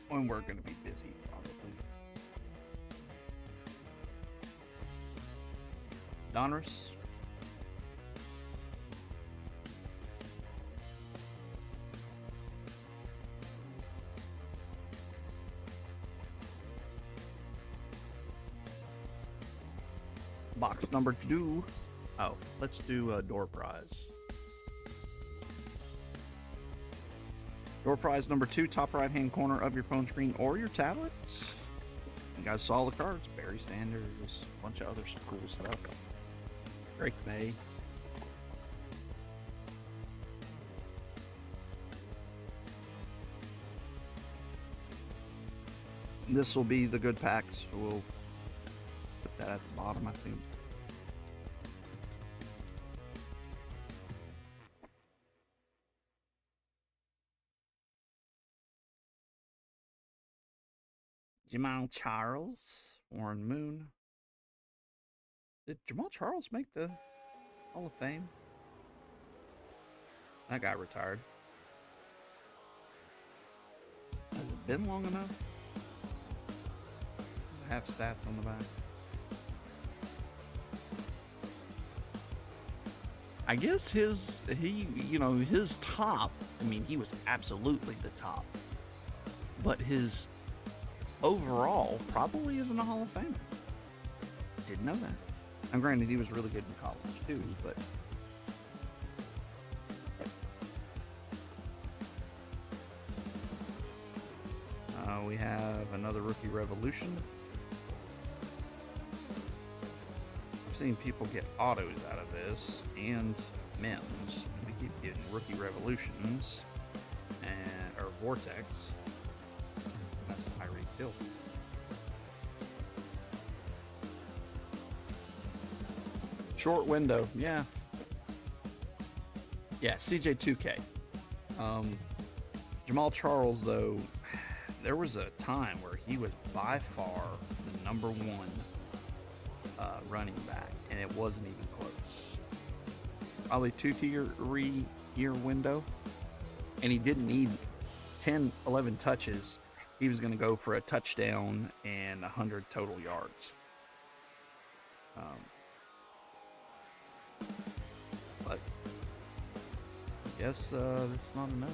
When we're going to be busy, probably. Donruss. Box number 2. Oh, let's do a door prize. Door prize number 2, top right hand corner of your phone screen or your tablet. You guys saw the cards. Barry Sanders, a bunch of other cool stuff. Drake May. This will be the good packs. We'll put that at the bottom, I think. Jamal Charles, Warren Moon. Did Jamal Charles make the Hall of Fame? That guy retired. Has it been long enough? Have stats on the back. I guess his top, I mean, he was absolutely the top. But his overall probably isn't a Hall of Famer. Didn't know that. And granted, he was really good in college too, but we have another Rookie Revolution. I've seen people get autos out of this and Mims. We keep getting Rookie Revolutions or Vortex. That's Tyreek Hill. Short window, yeah. Yeah, CJ2K. Jamal Charles, though, there was a time where he was by far the number one running back, and it wasn't even close. Probably 2-3 year window, and he didn't need 10, 11 touches. He was going to go for a touchdown and 100 total yards. But I guess that's not enough.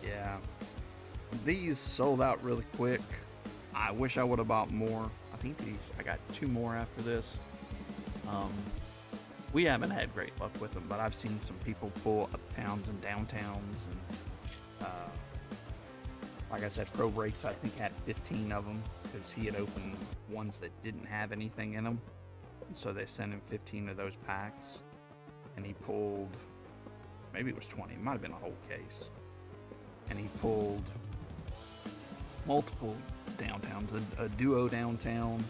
Yeah, these sold out really quick. I wish I would have bought more. I think I got 2 more after this. We haven't had great luck with them, but I've seen some people pull uptowns and downtowns, and like I said, Pro Breaks I think had 15 of them because he had opened ones that didn't have anything in them, so they sent him 15 of those packs, and he pulled, maybe it was 20, it might have been a whole case, and he pulled multiple downtowns, a duo downtown,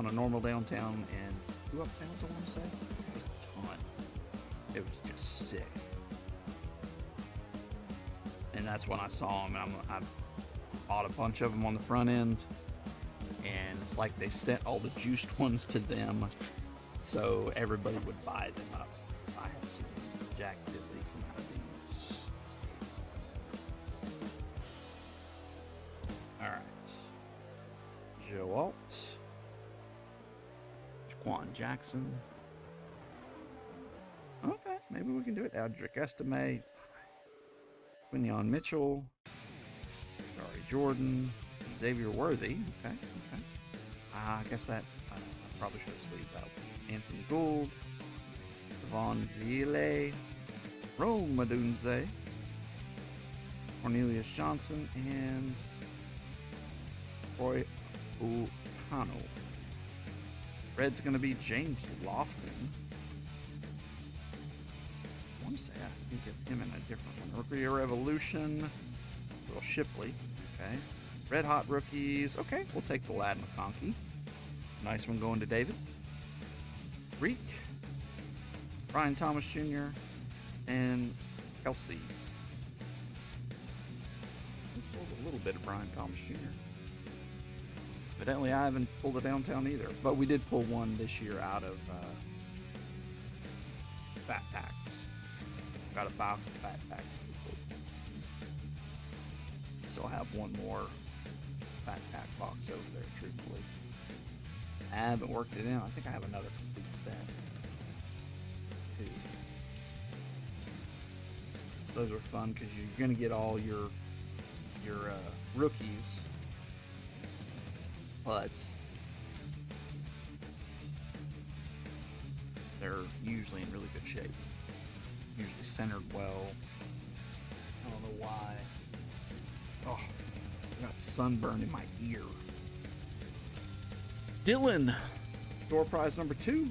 a normal downtown, and 2 uptowns, I want to say. It was a ton. It was just sick. And that's when I saw them, and I bought a bunch of them on the front end, and it's like they sent all the juiced ones to them so everybody would buy them up. I have seen Jack Diddley come out of these. Alright. Joe Alt. Jaquan Jackson. Okay, maybe we can do it. Aldrich Estime. Quinion Mitchell. Sorry, Jordan. Xavier Worthy. Okay. I guess that I probably should have sleeved out. Anthony Gould. Devon Ville. Rome Madunze. Cornelius Johnson. And Troy Utano. Red's going to be James Lofton. I want to say I can get him in a different one. Rookie Revolution. Will Shipley. Okay. Red Hot Rookies. Okay, we'll take the Lad McConkey. Nice one going to David. Reek. Brian Thomas Jr. And Kelsey. We pulled a little bit of Brian Thomas Jr. Evidently, I haven't pulled a downtown either, but we did pull one this year out of Fat Packs. Got a box of Fat Packs. Still have one more Fat Pack box over there, truthfully. I haven't worked it in. I think I have another complete set. Too. Those are fun because you're going to get all your rookies. But they're usually in really good shape. Usually centered well. I don't know why. Oh, I got sunburn in my ear. Dylan, door prize number 2.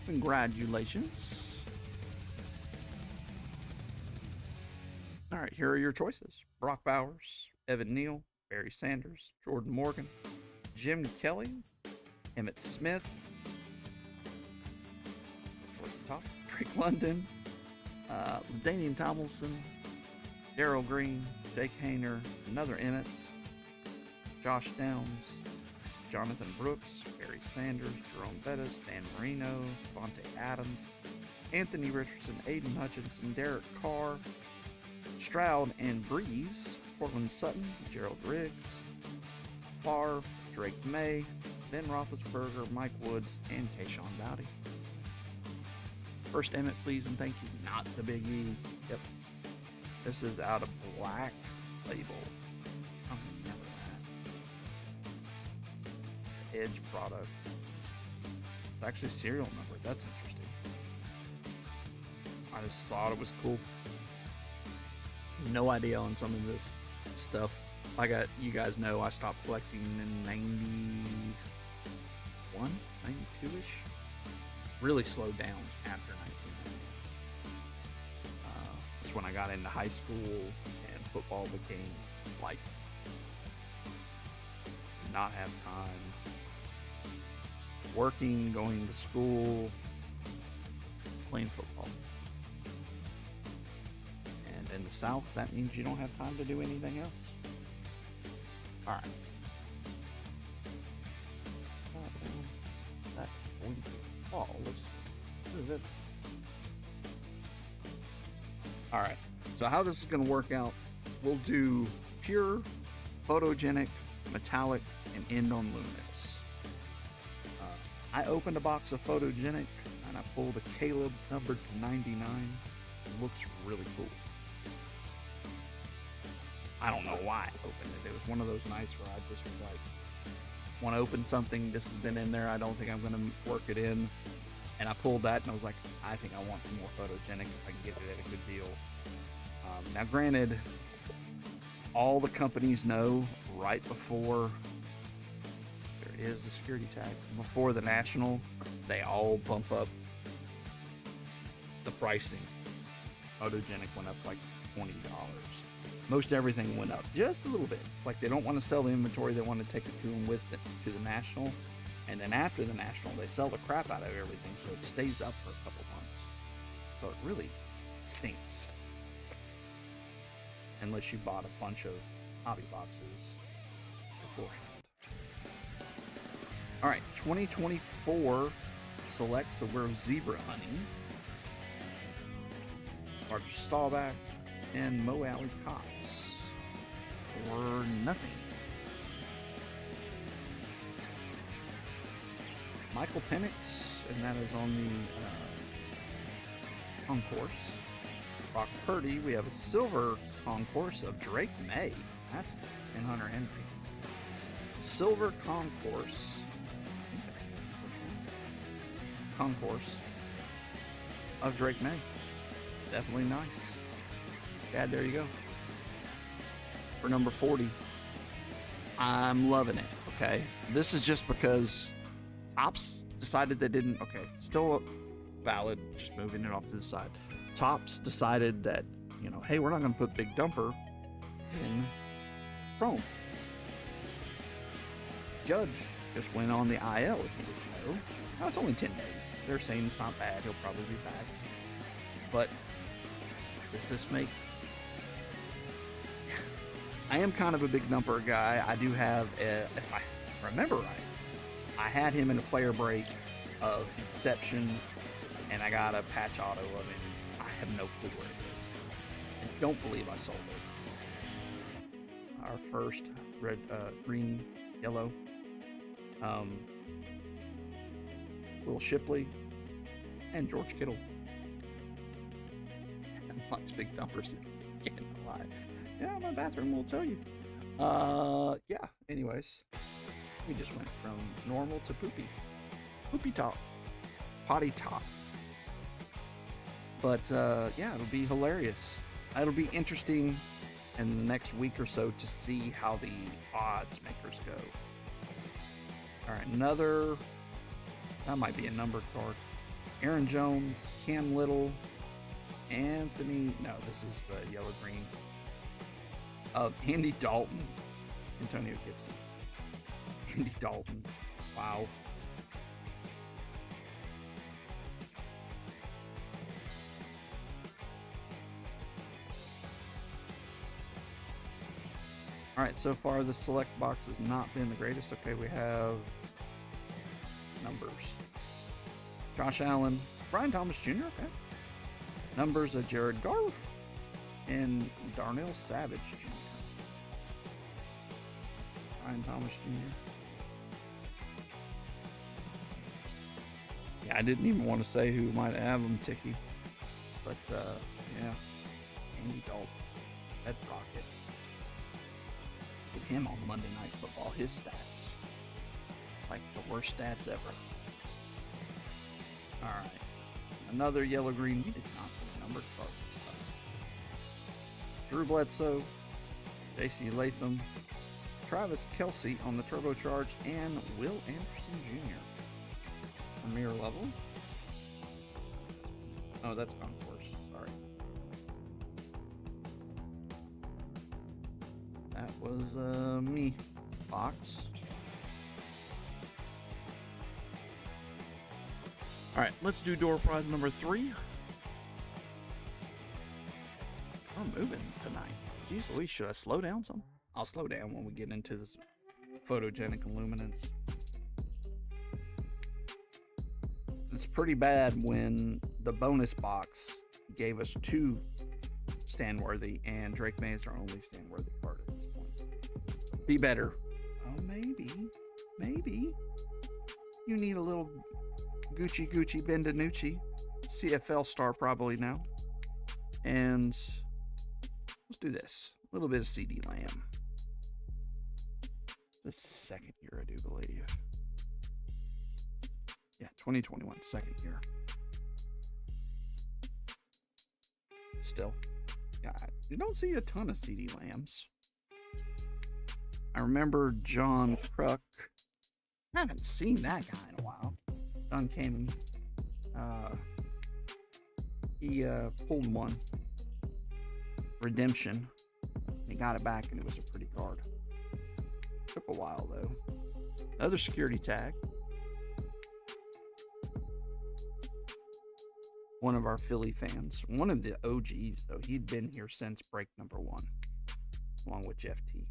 Congratulations. All right, here are your choices. Brock Bowers, Evan Neal, Barry Sanders, Jordan Morgan, Jim Kelly, Emmett Smith, towards the top, Drake London, Danian Tomlinson, Darrell Green, Jake Hayner, another Emmett, Josh Downs, Jonathan Brooks, Barry Sanders, Jerome Bettis, Dan Marino, Devontae Adams, Anthony Richardson, Aiden Hutchinson, Derek Carr, Stroud and Breeze, Portland Sutton, Gerald Riggs, Favre, Drake May, Ben Roethlisberger, Mike Woods, and Kayshawn Dowdy. First Emmett, please, and thank you. Not the Big E. Yep. This is out of Black Label. I remember that. Edge product. It's actually serial number. That's interesting. I just thought it was cool. No idea on some of this stuff. You guys know, I stopped collecting in 91, 92-ish. Really slowed down after 1990. That's when I got into high school and football became like not have time. Working, going to school, playing football. And in the South, that means you don't have time to do anything else. All right. That's going to fall. What is it? All right. So how this is going to work out, we'll do pure, photogenic, metallic, and end on luminance. I opened a box of photogenic and I pulled a Caleb numbered to 99. It looks really cool. I don't know why I opened it. It was one of those nights where I just was like, want to open something. This has been in there. I don't think I'm going to work it in. And I pulled that and I was like, I think I want some more photogenic if I can get it at a good deal. Now, granted, all the companies know right before there is a security tag, before the national, they all bump up the pricing. Photogenic went up like $20. Most everything went up just a little bit. It's like they don't want to sell the inventory, they want to take it to them with it to the national, and then after the national they sell the crap out of everything, so it stays up for a couple months. So it really stinks unless you bought a bunch of hobby boxes beforehand. All right, 2024 selects, so we're zebra hunting, Archer Stallback, and Mo Alley Cox for nothing. Michael Penix, and that is on the concourse. Brock Purdy, we have a silver concourse of Drake May. That's 10 Hunter Henry. Silver concourse. Concourse of Drake May. Definitely nice. Dad, there you go. For number 40. I'm loving it, okay? This is just because Ops decided they didn't, okay, still valid, just moving it off to the side. Topps decided that, you know, hey, we're not going to put Big Dumper in Chrome. Judge just went on the IL, if you didn't know. Now, it's only 10 days. They're saying it's not bad. He'll probably be back. But does this make... I am kind of a Big Dumper guy. I do have, if I remember right, I had him in a player break of Inception, and I got a patch auto of him. I have no clue where it is. I don't believe I sold it. Our first red, green, yellow. Will Shipley and George Kittle. And lots of Big Dumpers. Can't lie. Yeah, my bathroom will tell you. Yeah. Anyways, we just went from normal to poopy. Poopy top. Potty top. But yeah, it'll be hilarious. It'll be interesting in the next week or so to see how the odds makers go. All right, another. That might be a numbered card. Aaron Jones, Cam Little, Anthony. No, this is the yellow green. Andy Dalton, Antonio Gibson. Andy Dalton. Wow. All right, so far the select box has not been the greatest. Okay, we have numbers. Josh Allen, Brian Thomas Jr., okay. Numbers of Jared Goff and Darnell Savage Jr. Brian Thomas Jr. Yeah, I didn't even want to say who might have him, Ticky. But, yeah. Andy Dalton. Ed Crockett. With him on Monday Night Football, his stats. Like the worst stats ever. Alright. Another yellow-green. We did not put a numbered card this time. Drew Bledsoe. J.C. Latham. Travis Kelce on the turbocharged, and Will Anderson Jr. Premier level. Oh, that's concourse. Sorry. That was me. Box. All right, let's do door prize number 3. We're moving tonight. Jeez Louise, should I slow down some? I'll slow down when we get into this photogenic luminance. It's pretty bad when the bonus box gave us 2 stand-worthy and Drake May is our only stand-worthy card at this point. Be better. Oh, maybe. You need a little Gucci Bendanucci. CFL star probably now. And let's do this. A little bit of CD Lamb. The second year, I do believe. Yeah, 2021, second year. Still. Yeah, you don't see a ton of CD Lambs. I remember John Kruk. I haven't seen that guy in a while. John came. He pulled one. Redemption. He got it back and it was a pretty card. Took a while though. Another security tag. One of our Philly fans. One of the OGs though. He'd been here since break number 1. Along with Jeff T.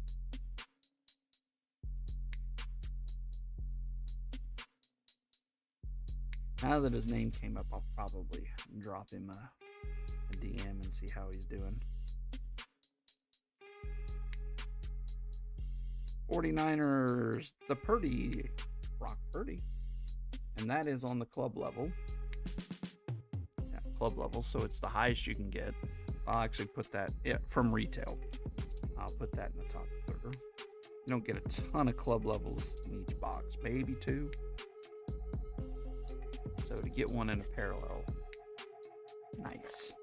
Now that his name came up, I'll probably drop him a DM and see how he's doing. 49ers, the Purdy, Brock Purdy. And that is on the club level. Yeah, club level, so it's the highest you can get. I'll actually put that, from retail. I'll put that in the top third. You don't get a ton of club levels in each box, maybe 2. So to get one in a parallel, nice.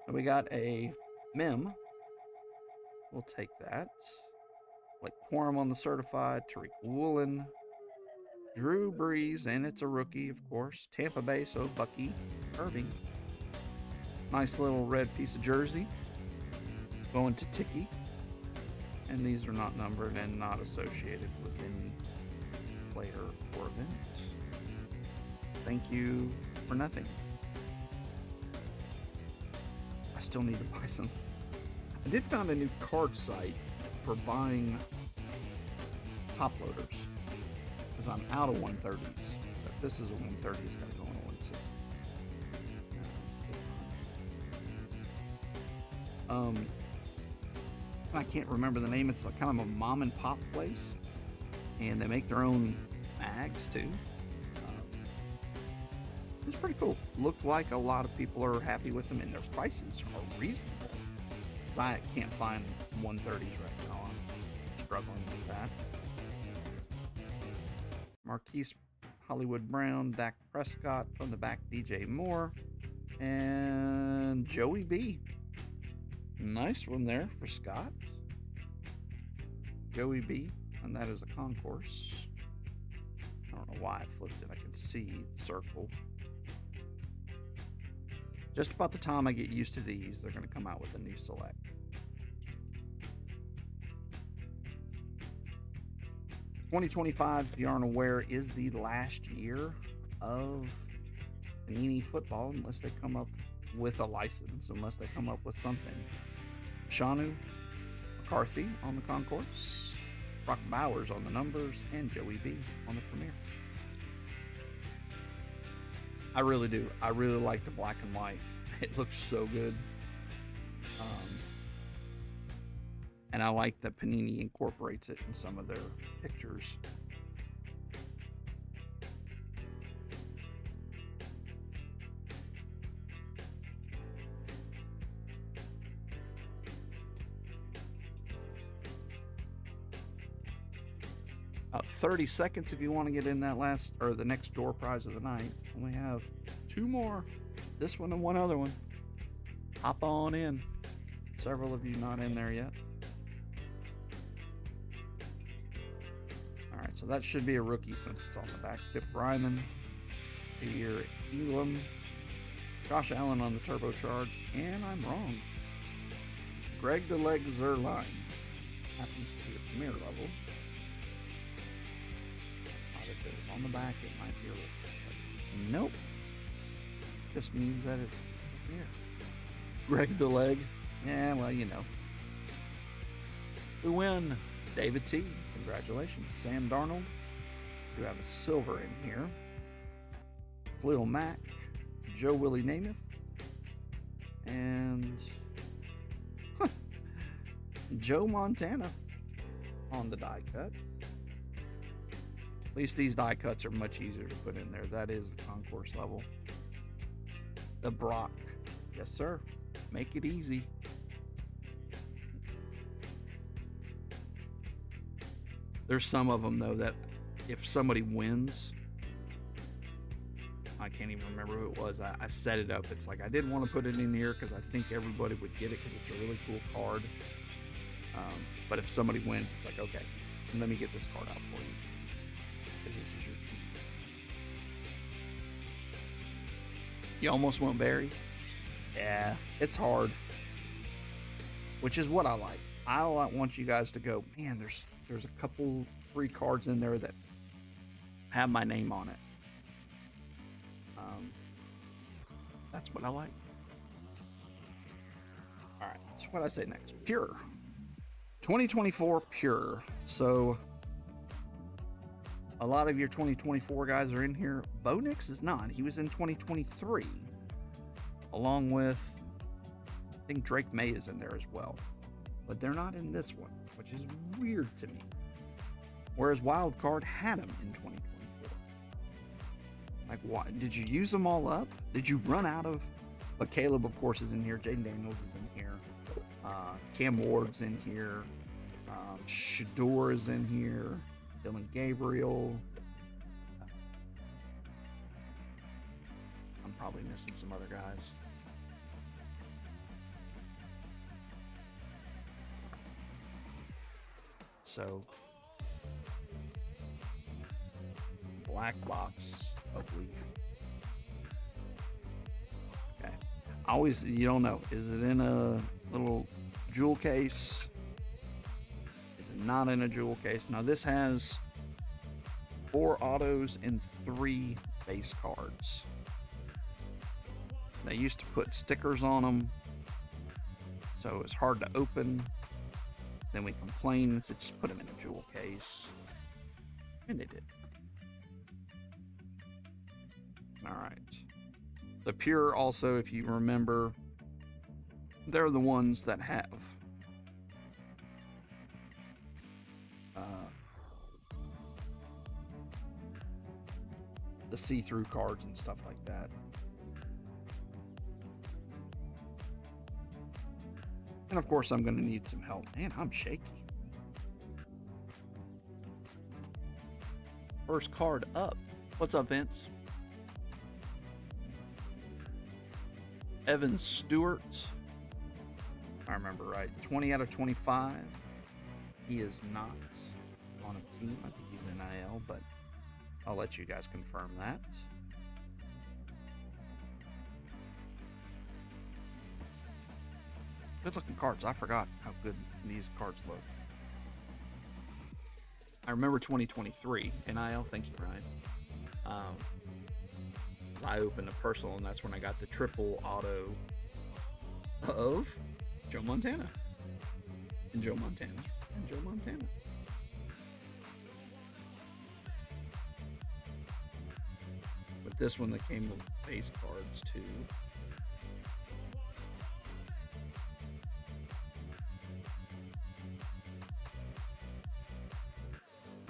And we got a Mem. We'll take that. Like Quorum on the certified, Tariq Woolen, Drew Brees, and it's a rookie, of course. Tampa Bay, so Bucky Irving. Nice little red piece of jersey. Going to Tiki. And these are not numbered and not associated with any player or event. Thank you for nothing. I still need to buy some. I did find a new card site for buying top loaders because I'm out of 130s. But this is a 130s, got to go on a 160. I can't remember the name. It's like kind of a mom and pop place, and they make their own mags too. It's pretty cool. Looked like a lot of people are happy with them, and their prices are reasonable. Because I can't find 130s right now. I'm struggling with that. Marquise Hollywood Brown, Dak Prescott from the back, DJ Moore, and Joey B. Nice one there for Scott. Joey B, and that is a concourse. I don't know why I flipped it. I could see the circle. Just about the time I get used to these, they're going to come out with a new select. '25, if you aren't aware, is the last year of Panini football, unless they come up with a license, unless they come up with something. Shanu McCarthy on the concourse, Brock Bowers on the numbers, and Joey B on the premiere. I really do. I really like the black and white. It looks so good. And I like that Panini incorporates it in some of their pictures. About 30 seconds if you want to get in that last or the next door prize of the night. Only have 2 more. This one and one other one. Hop on in. Several of you not in there yet. Alright, so that should be a rookie since it's on the back. Tip Ryman. Here, Elam. Josh Allen on the turbocharge. And I'm wrong. Greg the Leg Zerline. Happens to be a premier level. On the back, it might be a little Nope. Just means that it's here. Greg the leg. Yeah, well, you know. We win. David T. Congratulations. Sam Darnold. You have a silver in here. Khalil Mack. Joe Willie Namath. And Joe Montana on the die cut. At least these die cuts are much easier to put in there. That is the concourse level. The Brock. Yes, sir. Make it easy. There's some of them, though, that if somebody wins, I can't even remember who it was. I set it up. It's like I didn't want to put it in here because I think everybody would get it because it's a really cool card. But if somebody wins, it's like, okay, let me get this card out for you. Because this is your team. You almost went Barry? Yeah, it's hard. Which is what I like. I want you guys to go, man, there's a couple, 3 cards in there that have my name on it. That's what I like. All right, so what I say next? Pure. 2024 Pure. So a lot of your 2024 guys are in here. Bo Nix is not. He was in 2023. Along with, I think Drake May is in there as well. But they're not in this one, which is weird to me. Whereas Wildcard had him in 2024. Like, why? Did you use them all up? Did you run out of? But Caleb, of course, is in here. Jaden Daniels is in here. Cam Ward's in here. Shador is in here. Dylan Gabriel. I'm probably missing some other guys. So, black box of leaf. Okay. Always, you don't know. Is it in a little jewel case? Is it not in a jewel case? Now, this has 4 autos and 3 base cards. They used to put stickers on them, so it's hard to open. Then we complained, so just put them in a jewel case. And they did. Alright. The Pure also, if you remember, they're the ones that have the see-through cards and stuff like that. And of course, I'm going to need some help. Man, I'm shaky. First card up. What's up, Vince? Evan Stewart. I remember right. 20 out of 25. He is not on a team. I think he's NIL, but I'll let you guys confirm that. Good looking cards. I forgot how good these cards look. I remember 2023 NIL. Thank you, Ryan. I opened a personal, and that's when I got the triple auto of Joe Montana. And Joe Montana. And Joe Montana. But this one that came with base cards too.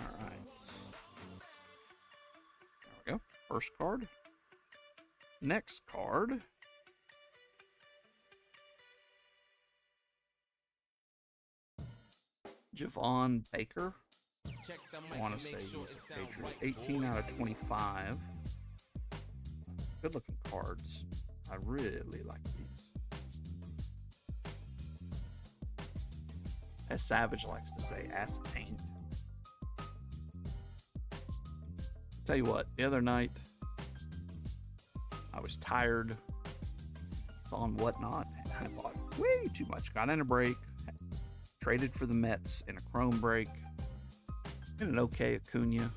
Alright. There we go. First card. Next card. Javon Baker. I want to say he's a Patriot. 18 out of 25. Good looking cards. I really like these. As Savage likes to say, ascertained. Tell you what, the other night, I was tired. It's on Whatnot. I bought way too much. Got in a break. Traded for the Mets in a chrome break. And an okay Acuna.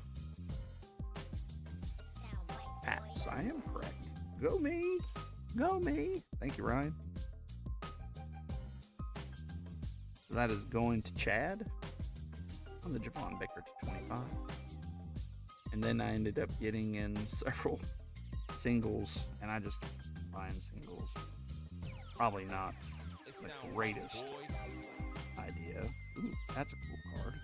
Pats. Yes, I am correct. Go me. Go me. Thank you, Ryan. So that is going to Chad on the Javon Baker to 25. And then I ended up getting in several singles, and I just buying singles. Probably not the greatest idea. Ooh, that's a cool card.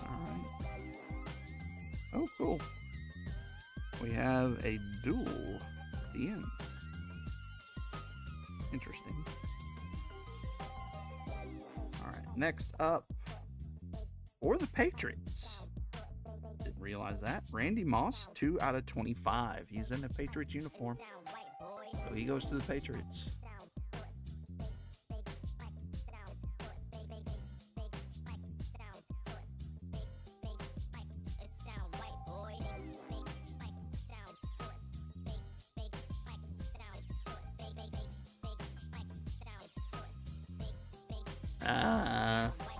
Alright. Oh, cool. We have a duel at the end. Interesting. Alright, next up, for the Patriots. Didn't realize that. Randy Moss, 2 out of 25. He's in a Patriots uniform. So he goes to the Patriots.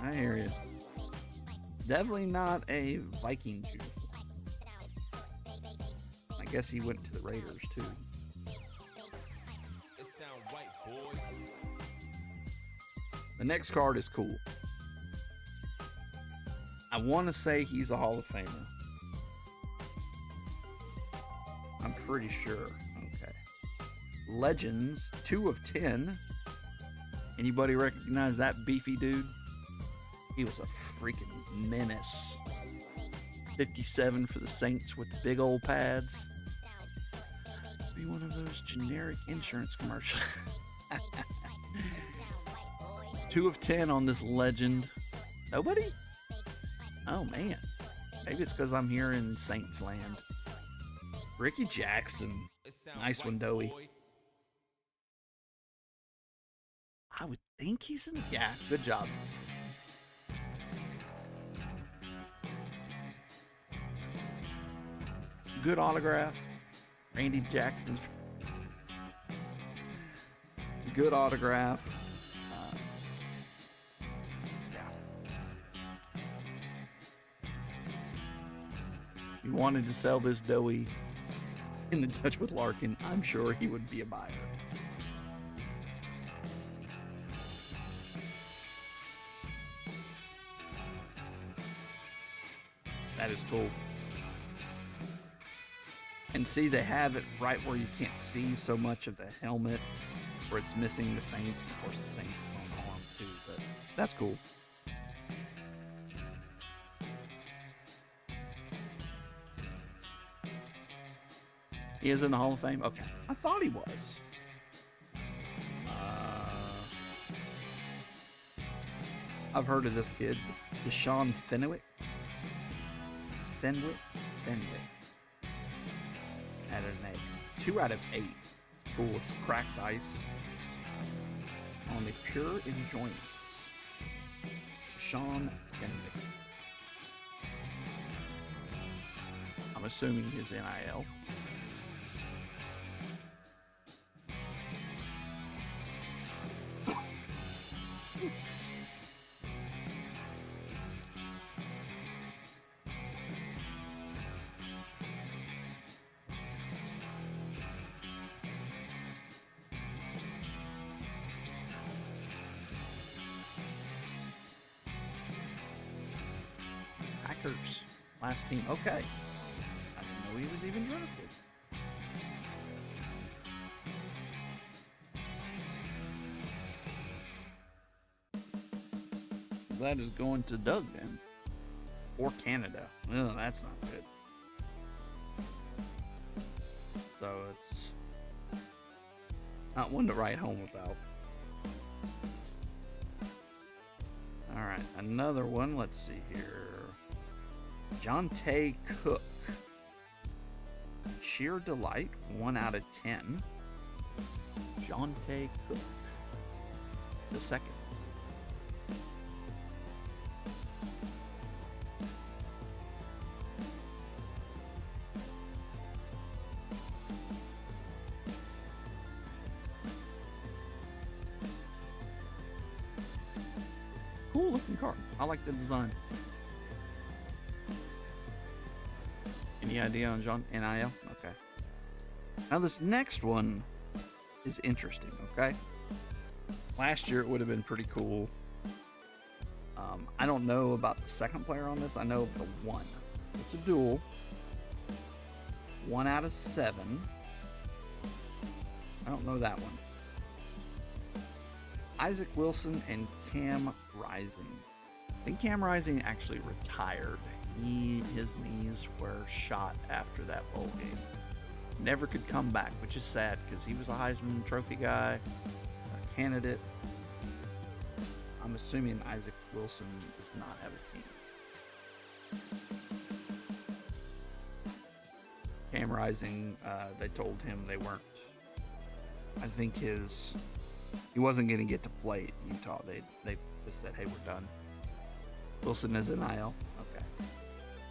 I hear you. Definitely not a Vikings uniform. I guess he went to the Raiders too. The next card is cool. I want to say he's a Hall of Famer. I'm pretty sure. Okay. Legends, 2 of 10. Anybody recognize that beefy dude? He was a freaking menace. 57 for the Saints with the big old pads. Be one of those generic insurance commercials. 2 of 10 on this legend. Nobody? Oh man. Maybe it's because I'm here in Saints land. Ricky Jackson. Nice one, Doey. I would think he's in. Yeah, good job. Good autograph. Randy Jackson's. Good autograph. If you wanted to sell this Doey in touch with Larkin, I'm sure he would be a buyer. That is cool. And see, they have it right where you can't see so much of the helmet, where it's missing the Saints, and of course the Saints are on arm too, but that's cool. He is in the Hall of Fame? Okay. I thought he was. I've heard of this kid, Deshaun Fenwick. Fenwick. Added an 8. 2 out of 8. Cool. It's cracked ice. On the pure enjoyment. Deshaun Fenwick. I'm assuming his NIL. Last team. Okay. I didn't know he was even drafted. That is going to Doug then. For Canada. Oh, that's not good. So it's not one to write home about. Alright, another one. Let's see here. Jonte Cook. Sheer Delight, 1 out of 10. Jonte Cook. The second. cool looking card. I like the design. Any idea on John NIL? Okay. Now this next one is interesting, okay? Last year it would have been pretty cool. I don't know about the second player on this. I know of the one. It's a duel. 1 out of 7. I don't know that one. Isaac Wilson and Cam Rising. I think Cam Rising actually retired. His knees were shot after that bowl game. Never could come back, which is sad because he was a Heisman Trophy guy, a candidate. I'm assuming Isaac Wilson does not have a team. Cam Rising, they told him they weren't. I think he wasn't going to get to play at Utah. They just said, hey, we're done. Wilson is NIL. Okay.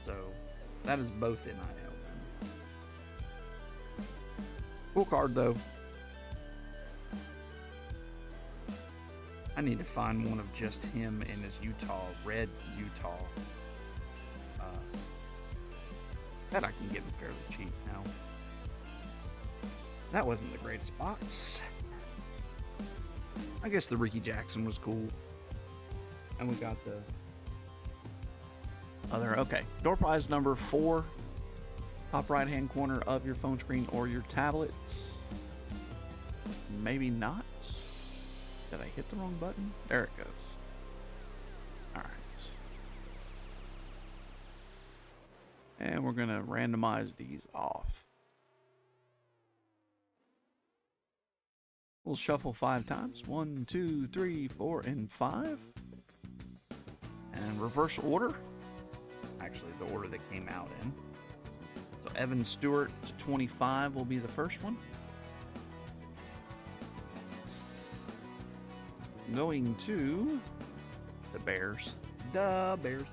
So that is both NIL. Cool card though. I need to find one of just him in his Utah, red Utah. That I can get him fairly cheap now. That wasn't the greatest box. I guess the Ricky Jackson was cool. And we got the other, okay. Door prize number 4. Top right hand corner of your phone screen or your tablet. Maybe not. Did I hit the wrong button? There it goes. Alright. And we're going to randomize these off. We'll shuffle 5 times. 1, 2, 3, 4, and 5. And reverse order. Actually, the order that came out in. So Evan Stewart to 25 will be the first one. Going to the Bears. The Bears.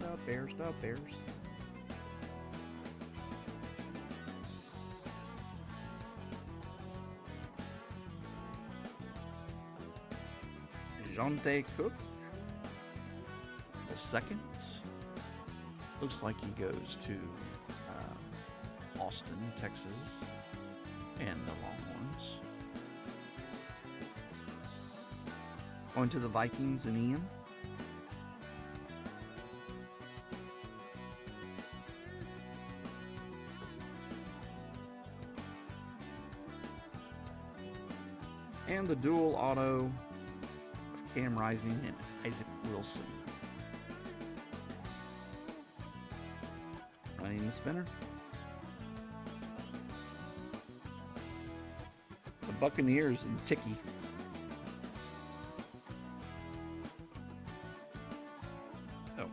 Jonte Cook. The second. Looks like he goes to Austin, Texas, and the Longhorns. Going to the Vikings and Ian. And the dual auto of Cam Rising and Isaac Wilson. Running the spinner. The Buccaneers and Tiki. Oh.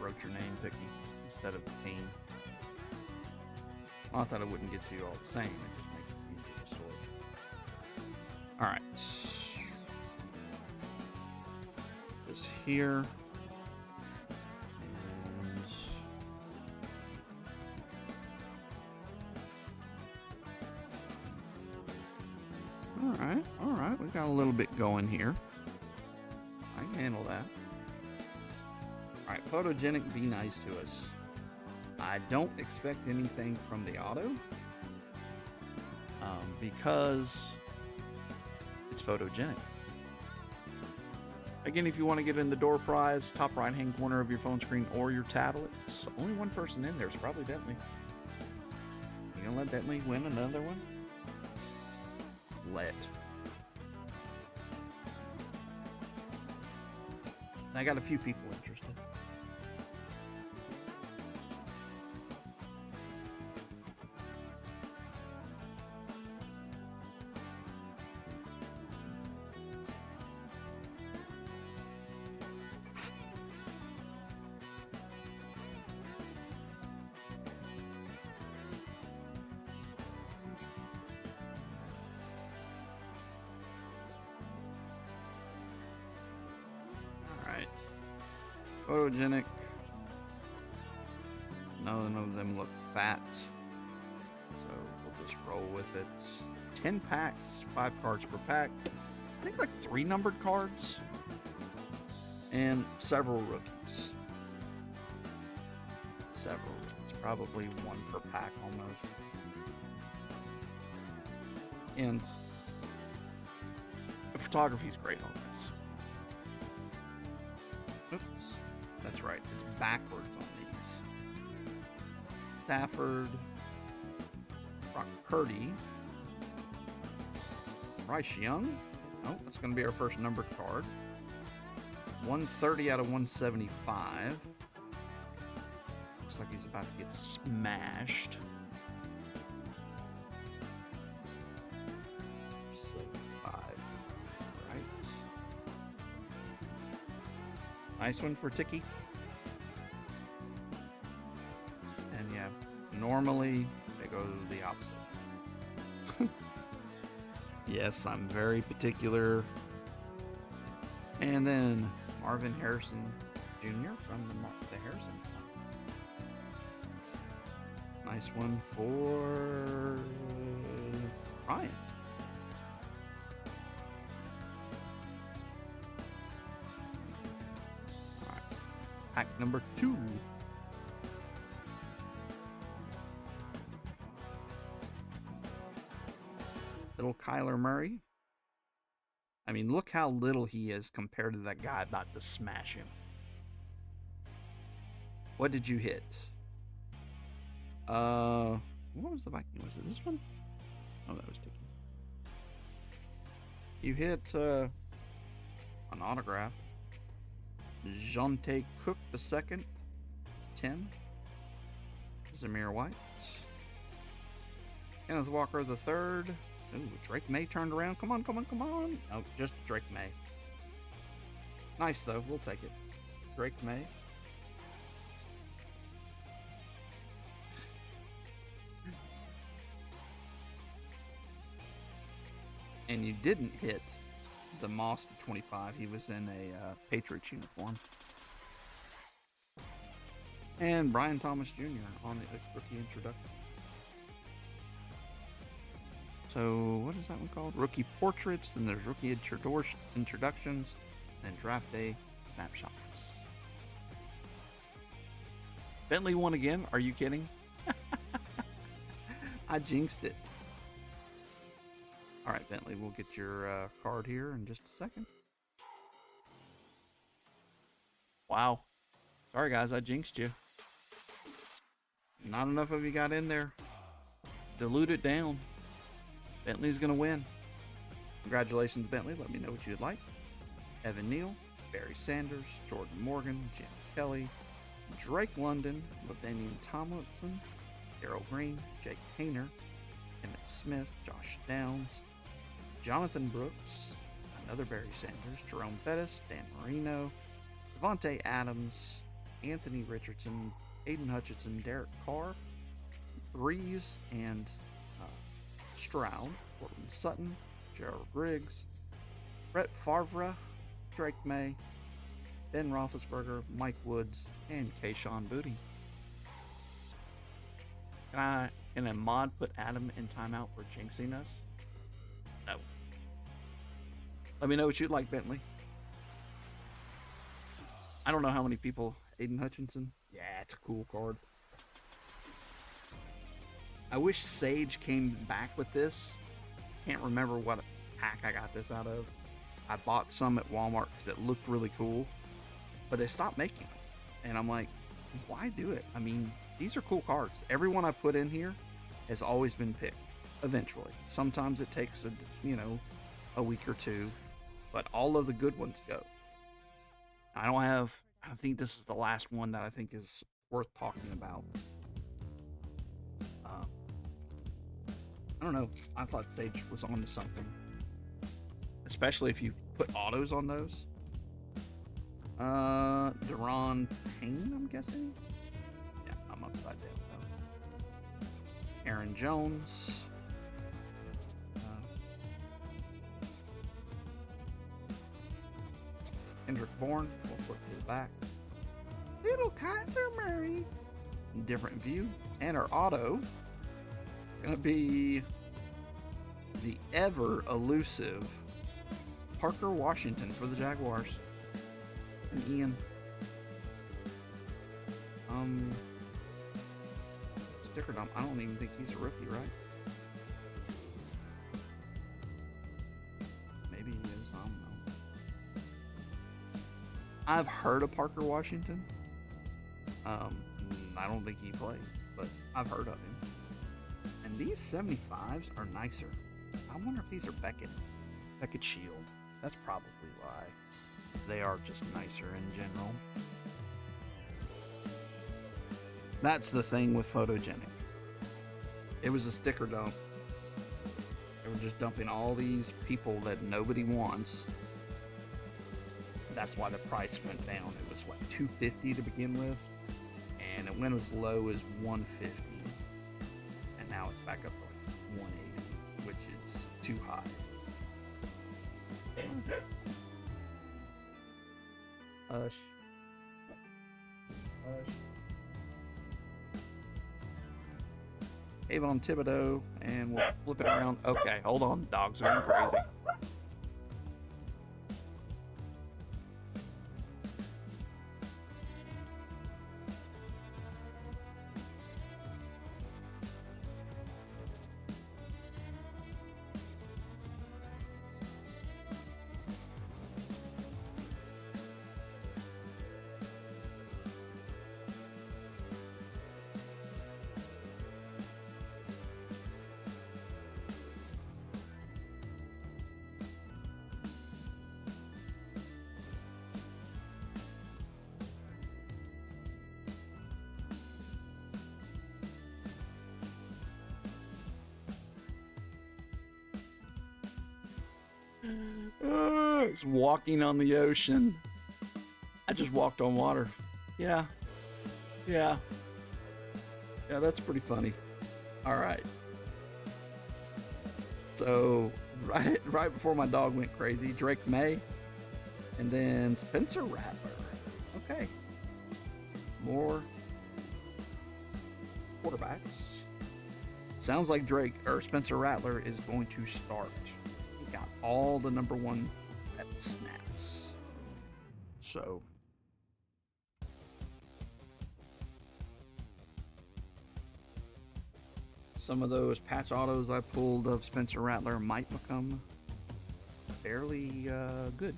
Wrote your name, Tiki, instead of Kane. Well, I thought I wouldn't get to you all the same. It just makes it easier to sort. Alright. This here. Alright, we got a little bit going here. I can handle that. Alright, photogenic, be nice to us. I don't expect anything from the auto. Because it's photogenic. Again, if you want to get in the door prize, top right hand corner of your phone screen or your tablet, only one person in there is probably Bentley. You gonna let Bentley win another one? Let. I got a few people interested. Photogenic. None of them look fat. So we'll just roll with it. 10 packs, 5 cards per pack. I think like 3 numbered cards and several rookies. Several rookies, probably 1 per pack almost. And the photography is great on this. Oops, that's right, it's backwards on these. Stafford, Brock Purdy, Bryce Young. Oh, that's going to be our first numbered card. 130 out of 175. Looks like he's about to get smashed. 75. Right. Nice one for Tiki. And yeah, normally they go the opposite. Yes, I'm very particular. And then Marvin Harrison Jr. from the Harrison. Nice one for Ryan. All right. Pack number 2. Little Kyler Murray. I mean, look how little he is compared to that guy about to smash him. What did you hit? What was the Viking? Was it this one? Oh, that was Tiki. You hit an autograph. Jonte Cook II, 10. Zamir White. Kenneth Walker III. Ooh, Drake May turned around. Come on, come on, come on. Oh, just Drake May. Nice, though. We'll take it. Drake May. And you didn't hit the Moss to 25. He was in a Patriots uniform. And Brian Thomas Jr. on the rookie introduction. So, what is that one called? Rookie Portraits, then there's Rookie Introductions, and Draft Day Snapshots. Bentley won again? Are you kidding? I jinxed it. Alright, Bentley, we'll get your card here in just a second. Wow. Sorry, guys, I jinxed you. Not enough of you got in there. Dilute it down. Bentley's going to win. Congratulations, Bentley. Let me know what you'd like. Evan Neal, Barry Sanders, Jordan Morgan, Jim Kelly, Drake London, LaDainian Tomlinson, Darrell Green, Jake Hayner, Emmett Smith, Josh Downs, Jonathan Brooks, another Barry Sanders, Jerome Bettis, Dan Marino, Devontae Adams, Anthony Richardson, Aiden Hutchinson, Derek Carr, Breeze, and Stroud, Portland Sutton, Gerald Griggs, Brett Favre, Drake May, Ben Roethlisberger, Mike Woods, and Kayshon Boutte. Can a mod put Adam in timeout for jinxing us? No. Let me know what you'd like, Bentley. I don't know how many people. Aiden Hutchinson. Yeah, it's a cool card. I wish Sage came back with this. Can't remember what pack I got this out of. I bought some at Walmart because it looked really cool, but they stopped making them. And I'm like, why do it? I mean, these are cool cards. Everyone I put in here has always been picked eventually. Sometimes it takes a week or two, but all of the good ones go. I think this is the last one that I think is worth talking about. I don't know. I thought Sage was onto something, especially if you put autos on those. Deron Payne, I'm guessing. Yeah, I'm upside down though. Aaron Jones. Kendrick Bourne. We'll flip to the back. Little Kyler Murray. Different view. And our auto gonna be the ever elusive Parker Washington for the Jaguars. And Ian. Sticker dump. I don't even think he's a rookie, right? Maybe he is. I don't know. I've heard of Parker Washington. I don't think he played, but I've heard of him. And these 75s are nicer. I wonder if these are Beckett Shield. That's probably why. They are just nicer in general. That's the thing with Photogenic. It was a sticker dump. They were just dumping all these people that nobody wants. That's why the price went down. It was what, $250 to begin with, and it went as low as $150, and now it's back up to like $180, which is too high. Hush. Hush. Avon Thibodeau, and we'll flip it around. Okay, hold on. Dogs are going crazy. It's walking on the ocean. I just walked on water. Yeah. That's pretty funny. All right. So right before my dog went crazy, Drake May, and then Spencer Rattler. Okay. More quarterbacks. Sounds like Spencer Rattler is going to start. He got all the number one at snaps. So some of those patch autos I pulled of Spencer Rattler might become fairly good.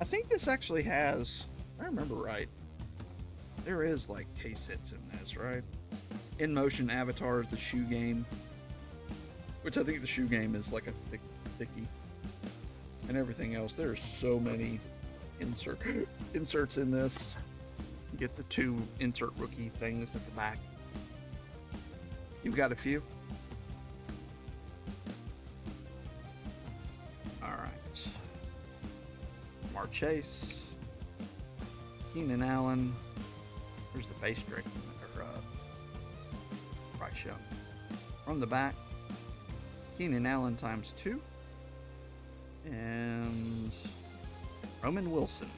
I think this actually has, if I remember right, there is like case hits in this, right? In Motion Avatars, the shoe game, which I think the shoe game is like a thickie, and everything else. There's so many inserts in this. You get the two insert rookie things at the back. You've got a few. All right. Mar Chase, Keenan Allen. There's the base trick or price show. From the back, Keenan Allen ×2, and Roman Wilson.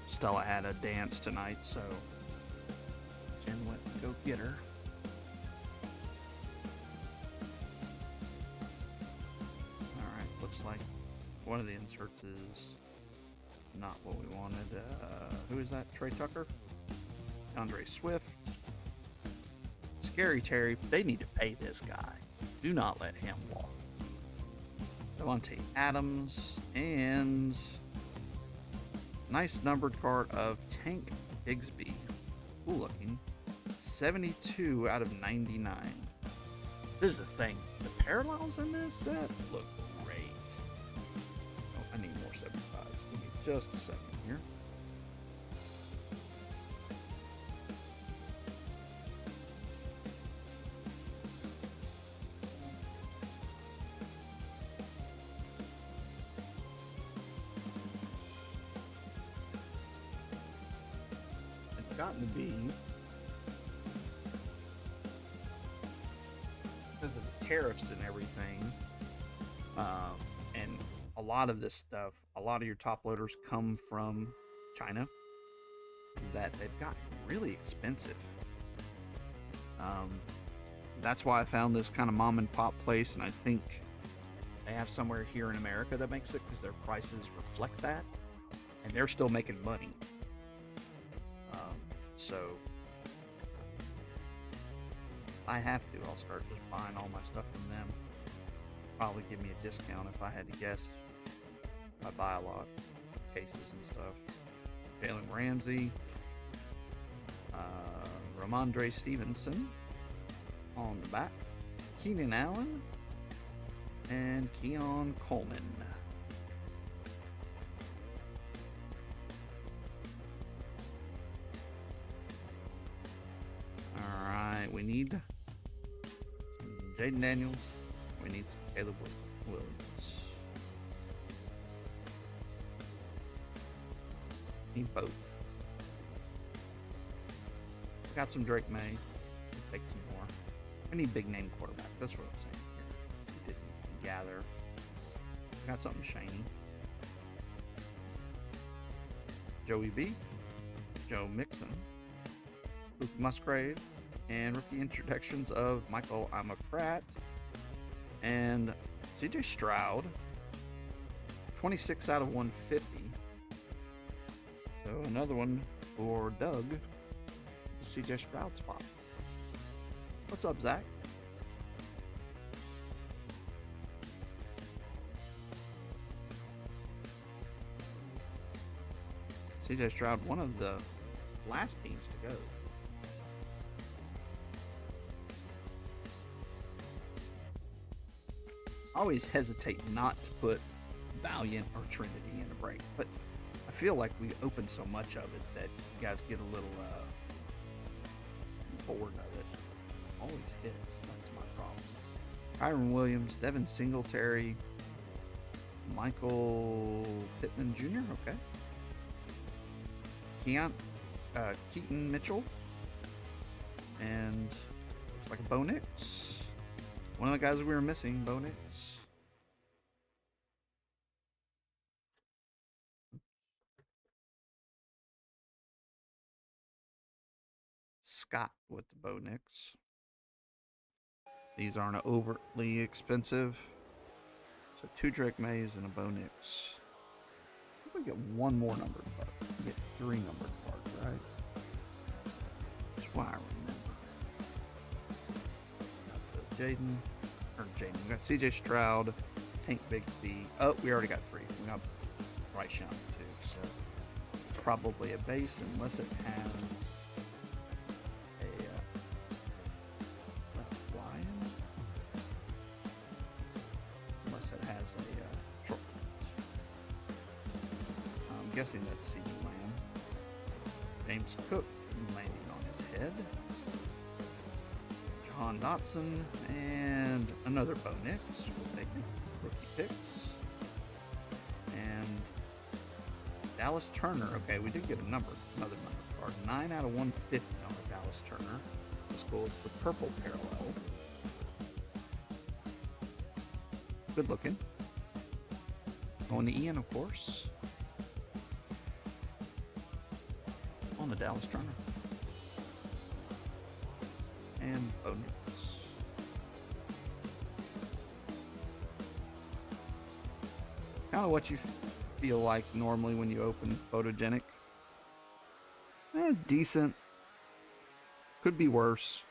Stella had a dance tonight, so Jen went to go get her. Alright, looks like one of the inserts is not what we wanted. Who is that? Trey Tucker? Andre Swift? Scary Terry. They need to pay this guy. Do not let him walk. Devontae Adams, and nice numbered card of Tank Bigsby. Cool looking. 72 out of 99. This is the thing. The parallels in this set look great. Oh, I need more 75s. Give me just a second here. Gotten to be because of the tariffs and everything, and a lot of this stuff, a lot of your top loaders come from China, that they've gotten really expensive. That's why I found this kind of mom and pop place, and I think they have somewhere here in America that makes it because their prices reflect that, and they're still making money. So I have to. I'll start just buying all my stuff from them. Probably give me a discount if I had to guess. I buy a lot, cases and stuff. Jalen Ramsey, Ramondre Stevenson on the back, Keenan Allen, and Keon Coleman. Alright, we need some Jaden Daniels. We need some Caleb Williams. Need both. Got some Drake May. We'll take some more. We need big name quarterback. That's what I'm saying here. We didn't gather. Got something shiny. Joey B. Joe Mixon. Luke Musgrave. And rookie introductions of Michael Amacrat and CJ Stroud. 26 out of 150. So another one for Doug. CJ Stroud spot. What's up, Zach? CJ Stroud, one of the last teams to go. I always hesitate not to put Valiant or Trinity in a break, but I feel like we open so much of it that you guys get a little bored of it. Always hits. That's my problem. Kyron Williams, Devin Singletary, Michael Pittman Jr. Okay. Keaton Mitchell, and looks like a Bo Nix. One of the guys we were missing, Bo Nix. Scott with the Bo Nix. These aren't overtly expensive. So 2 Drake Mays and a Bo Nix. I think we get one more numbered card. We get 3 numbered cards, right? That's what I remember. Jaden. We got CJ Stroud, Tank Bigsby. Oh, we already got 3. We got Bryce Young too. So it's probably a base unless it has guessing that's CeeDee Lamb. James Cook landing on his head. Jahan Dotson and another Bo Nix. We'll take it. Rookie picks. And Dallas Turner. Okay, we did get another number card. 9 out of 150 on the Dallas Turner. This goes the purple parallel. Good looking. Going to Ian, of course. On the Dallas Turner. And Bo Nix. Kind of what you feel like normally when you open Photogenic. It's decent. Could be worse.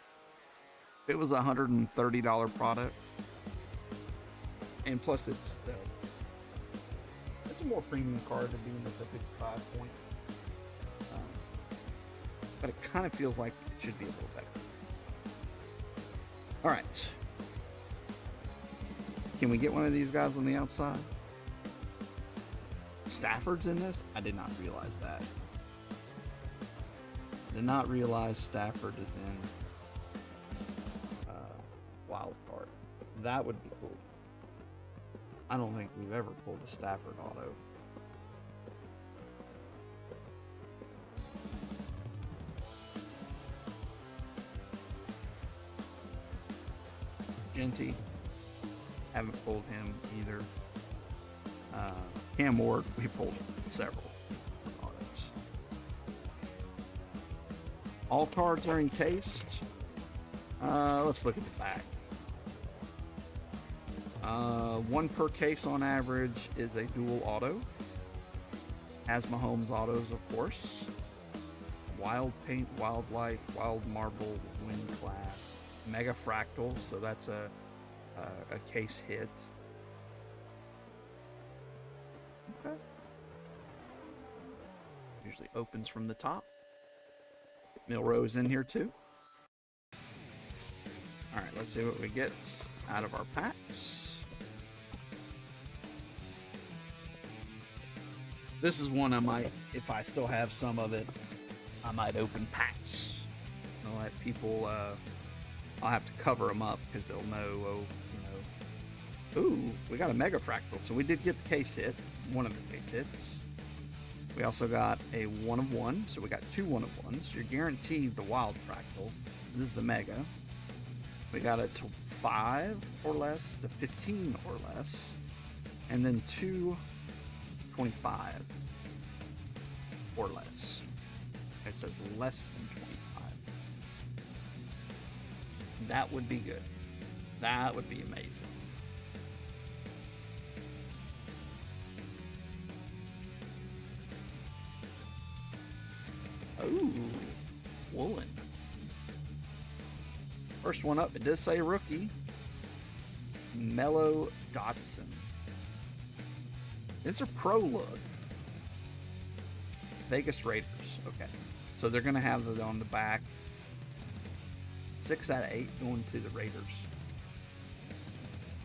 If it was a $130 product. And plus it's a more premium card to be in the 55 point. But it kind of feels like it should be a little better. All right. Can we get one of these guys on the outside? Stafford's in this? I did not realize that. Did not realize Stafford is in wild card. That would be cool. I don't think we've ever pulled a Stafford auto. Genty, haven't pulled him either. Cam Ward, we pulled several autos. All cards are encased. Let's look at the back. One per case on average is a dual auto. Has Mahomes autos, of course. Wild Paint, Wildlife, Wild Marble, Wind Class, Mega Fractal, so that's a case hit. Okay. Usually opens from the top. Milrose in here too. Alright, let's see what we get out of our packs. This is one I might, if I still have some of it, I might open packs. I'll let people, I'll have to cover them up because they'll know, ooh, we got a Mega Fractal. So we did get the case hit, one of the case hits. We also got a 1 of 1, so we got 2 1 of 1s. You're guaranteed the Wild Fractal. This is the Mega. We got it to 5 or less, to 15 or less, and then 2 25 or less. It says less than 25. That would be good. That would be amazing. Ooh, woolen. First one up, it does say rookie. Mellow Dotson. It's a pro look. Vegas Raiders. Okay. So they're going to have it on the back. 6 out of 8 going to the Raiders.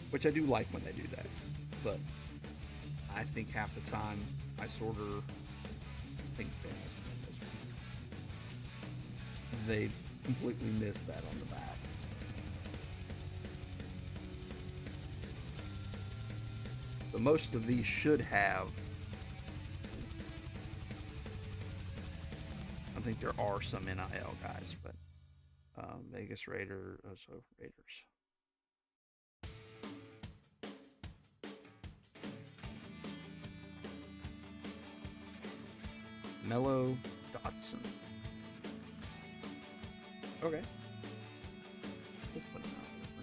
Which I do like when they do that. But I think half the time I sort of think this one. They completely missed that on the back. So most of these should have. I think there are some NIL guys, but Vegas Raiders. Mellow Dotson. Okay. We'll put him out there for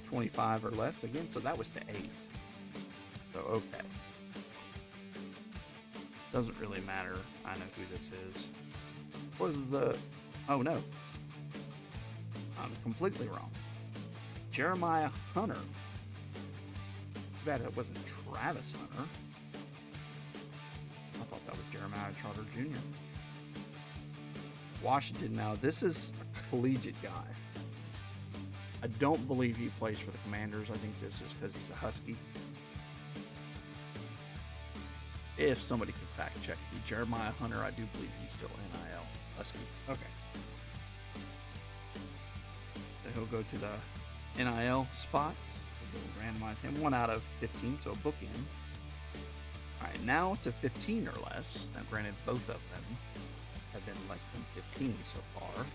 now. 25 or less again, so that was to 8. So okay. Doesn't really matter. I know who this is. What is the... Oh no. I'm completely wrong. Jeremiah Hunter. Too bad it wasn't Travis Hunter. I thought that was Jeremiah Trotter Jr. Washington. Now, this is a collegiate guy. I don't believe he plays for the Commanders. I think this is because he's a Husky. If somebody can fact check me. Jeremiah Hunter, I do believe he's still NIL Husky. Okay. So he'll go to the NIL spot. We'll randomize him. 1 out of 15, so a bookend. Alright, now to 15 or less. Now, granted, both of them have been less than 15 so far.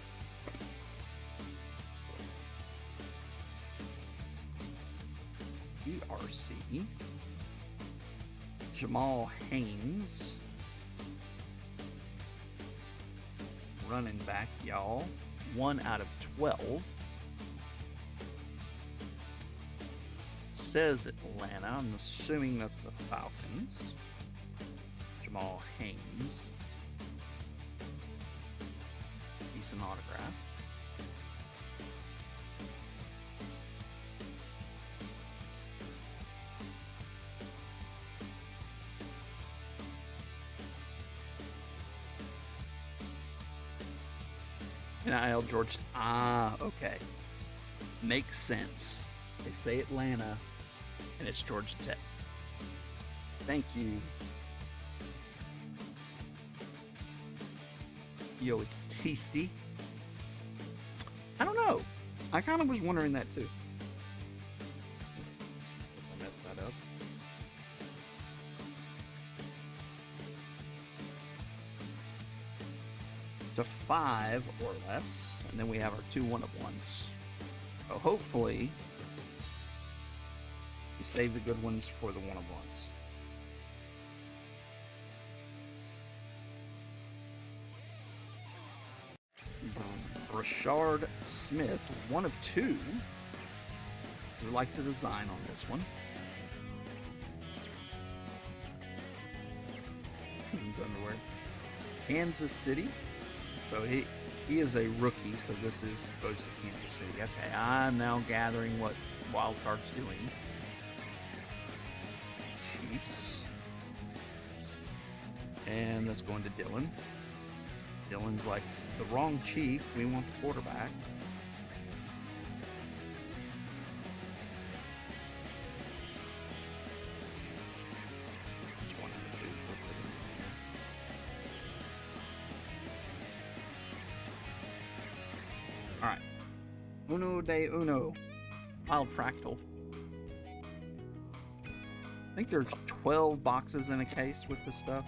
BRC. Jamal Haynes. Running back, y'all. 1 out of 12. Says Atlanta. I'm assuming that's the Falcons. Jamal Haynes. Decent autograph. NIL George. Okay. Makes sense. They say Atlanta, and it's Georgia Tech. Thank you. Yo, it's tasty. I don't know. I kind of was wondering that too. If I messed that up. To 5 or less, and then we have our 2 1 of 1s. So hopefully, you save the good ones for the 1 of 1s. Rashard Smith, one of two. We like the design on this one. His underwear. Kansas City. So he is a rookie, so this is supposed to Kansas City. Okay, I'm now gathering what Wildcard's doing. Chiefs. And that's going to Dylan. Dylan's like, the wrong chief. We want the quarterback. Which one of the two? All right. Uno de uno. Wild fractal. I think there's 12 boxes in a case with this stuff.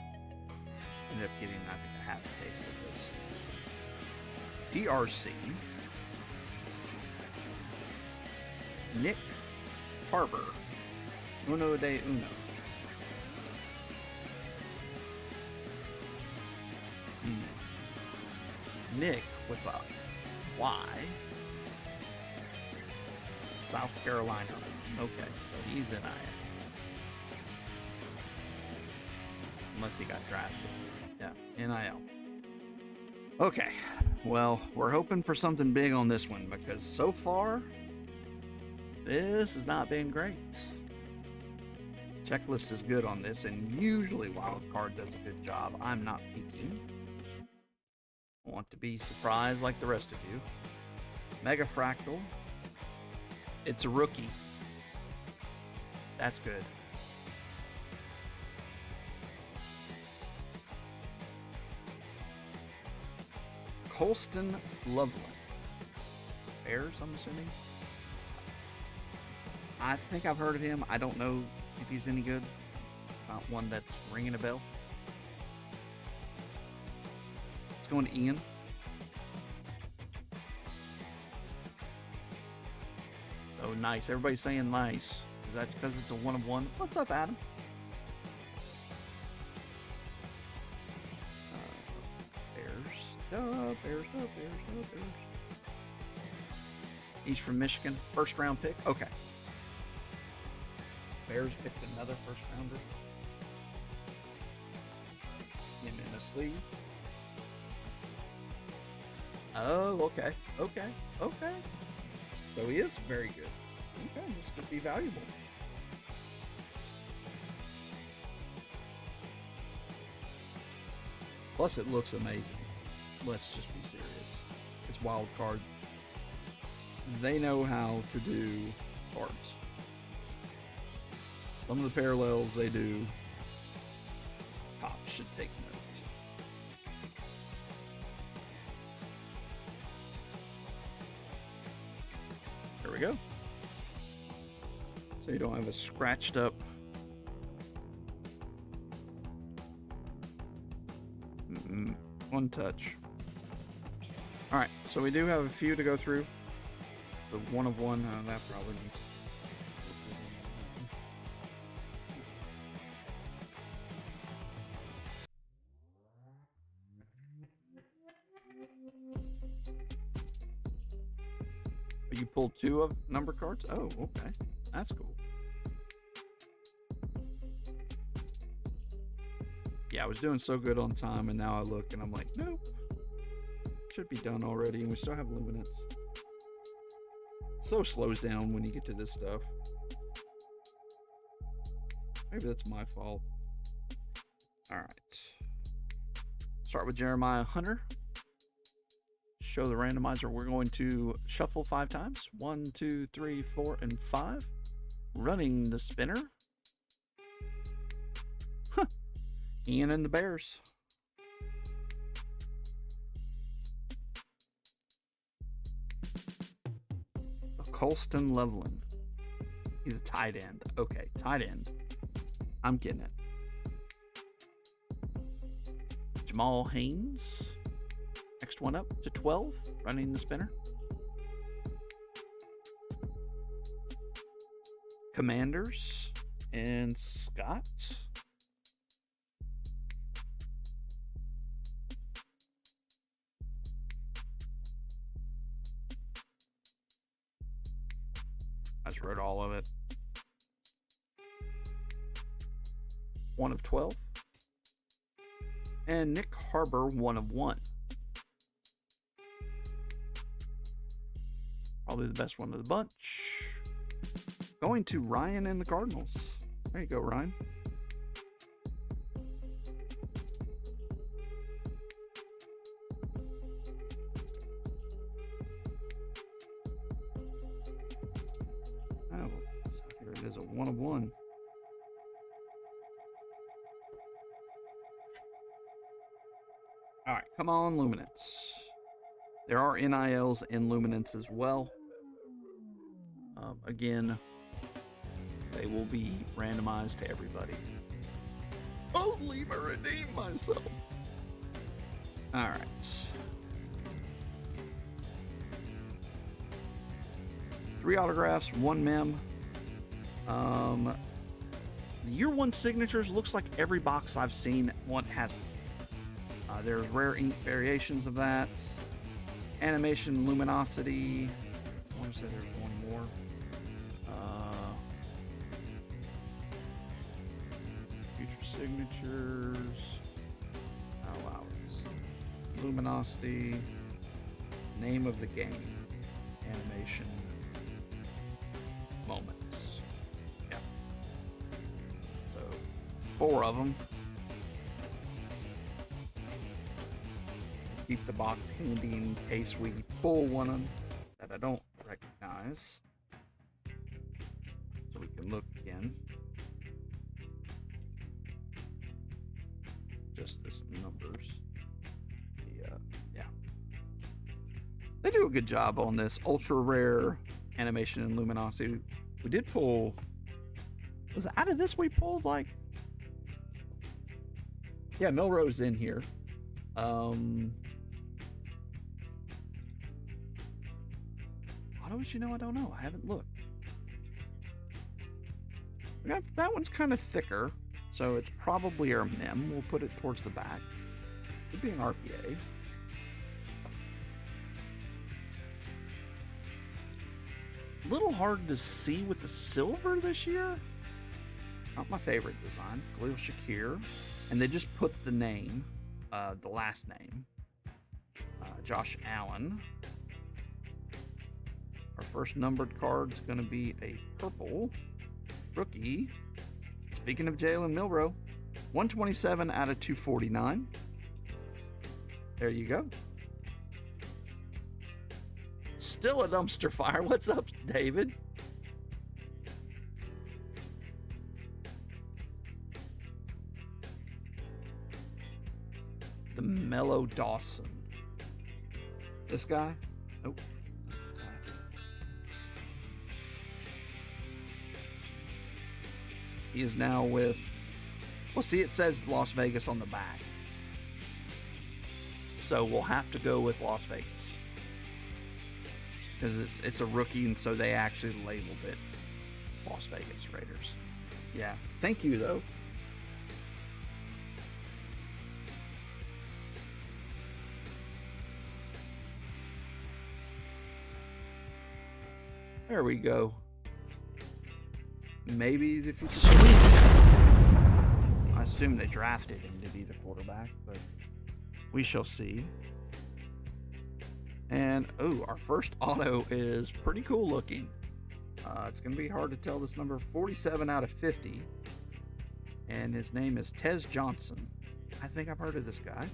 Ended up getting, I think, a half a case of this. DRC. Nick Harbor. Uno de uno. Nick with a Y. South Carolina. Okay, so he's in IA. Unless he got drafted. Yeah, NIL. Okay, well, we're hoping for something big on this one because so far, this has not been great. Checklist is good on this, and usually Wildcard does a good job. I'm not peeking. I want to be surprised like the rest of you. Mega Fractal. It's a rookie. That's good. Colston Loveland. Bears, I'm assuming. I think I've heard of him. I don't know if he's any good. Not one that's ringing a bell. It's going to Ian. Oh, nice. Everybody's saying nice. Is that because it's a one of one? What's up, Adam? Bears. He's from Michigan. First round pick. Okay. Bears picked another first rounder. Him in a sleeve. Oh, okay. So he is very good. Okay, this could be valuable. Plus, it looks amazing. Let's just be serious. It's Wildcard. They know how to do cards. Some of the parallels they do, cops should take note. There we go. So you don't have a scratched up one touch. All right, so we do have a few to go through. The one of one, that probably needs. You pulled two of number cards? Oh, okay. That's cool. Yeah, I was doing so good on time, and now I look and I'm like, nope. Should be done already, and we still have Luminance. So slows down when you get to this stuff. Maybe that's my fault. Alright. Start with Jeremiah Hunter. Show the randomizer. We're going to shuffle 5 times. 1, 2, 3, 4, and 5. Running the spinner. Huh. Ian and the Bears. Colston Loveland. He's a tight end. Okay, tight end. I'm getting it. Jamal Haynes. Next one up to 12. Running the spinner. Commanders and Scott. I just wrote all of it. 1 of 12. And Nick Harbor, 1 of 1. Probably the best one of the bunch. Going to Ryan and the Cardinals. There you go, Ryan. Oh, here it is, a 1 of 1. All right, come on, Luminance. There are NILs in Luminance as well. Again, they will be randomized to everybody. Holy, I redeemed myself. All right. Three autographs, 1 mem. The year 1 signatures looks like every box I've seen one has. There's rare ink variations of that. Animation luminosity. I want to say there's one more. Future signatures. Oh wow. It's luminosity. Name of the game. Animation. Moments. Yep. So 4 of them. Keep the box handy in case we pull one that I don't recognize. So we can look again. Just this numbers. Yeah. They do a good job on this ultra rare animation and luminosity. We did pull. Was it out of this we pulled like? Yeah, Milrose in here. Autos, I don't know. I haven't looked. That one's kind of thicker, so it's probably our mem. We'll put it towards the back. Could be an RPA. A little hard to see with the silver this year. Not my favorite design. Khalil Shakir. And they just put the name, the last name. Josh Allen. Our first numbered card is going to be a purple rookie. Speaking of Jalen Milroe, 127 out of 249. There you go. Still a dumpster fire. What's up, David? The Mellow Dawson. This guy? Nope. He is now with, well, see, it says Las Vegas on the back. So we'll have to go with Las Vegas. Because it's a rookie, and so they actually labeled it Las Vegas Raiders. Yeah. Thank you, though. There we go. Maybe if you could. Sweet. I assume they drafted him to be the quarterback, but we shall see. And oh, our first auto is pretty cool looking. It's going to be hard to tell this number. 47 out of 50. And his name is Tez Johnson. I think I've heard of this guy.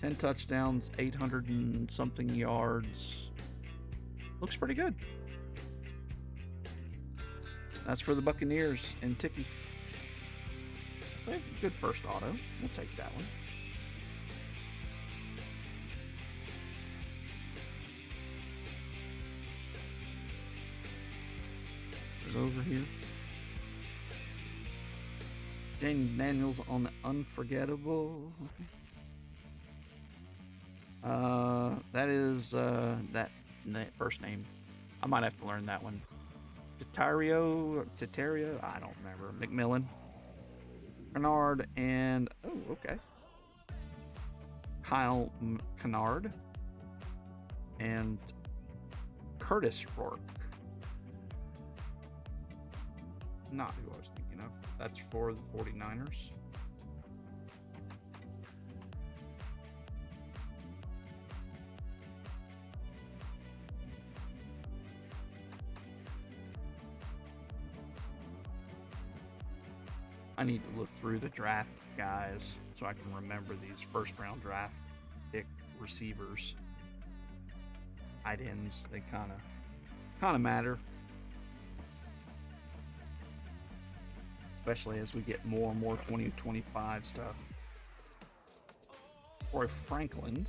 10 touchdowns, 800 and something yards. Looks pretty good. That's for the Buccaneers and Tiki. So good first auto. We'll take that one. Put it over here. James Daniels on the unforgettable. That is that first name. I might have to learn that one. Tatario, I don't remember. McMillan, Kennard, and oh, okay. Kyle Kennard and Curtis Rourke. Not who I was thinking of. That's for the 49ers. I need to look through the draft guys so I can remember these first round draft pick receivers. Tight ends, they kind of matter, especially as we get more and more 2025 stuff. Troy Franklin,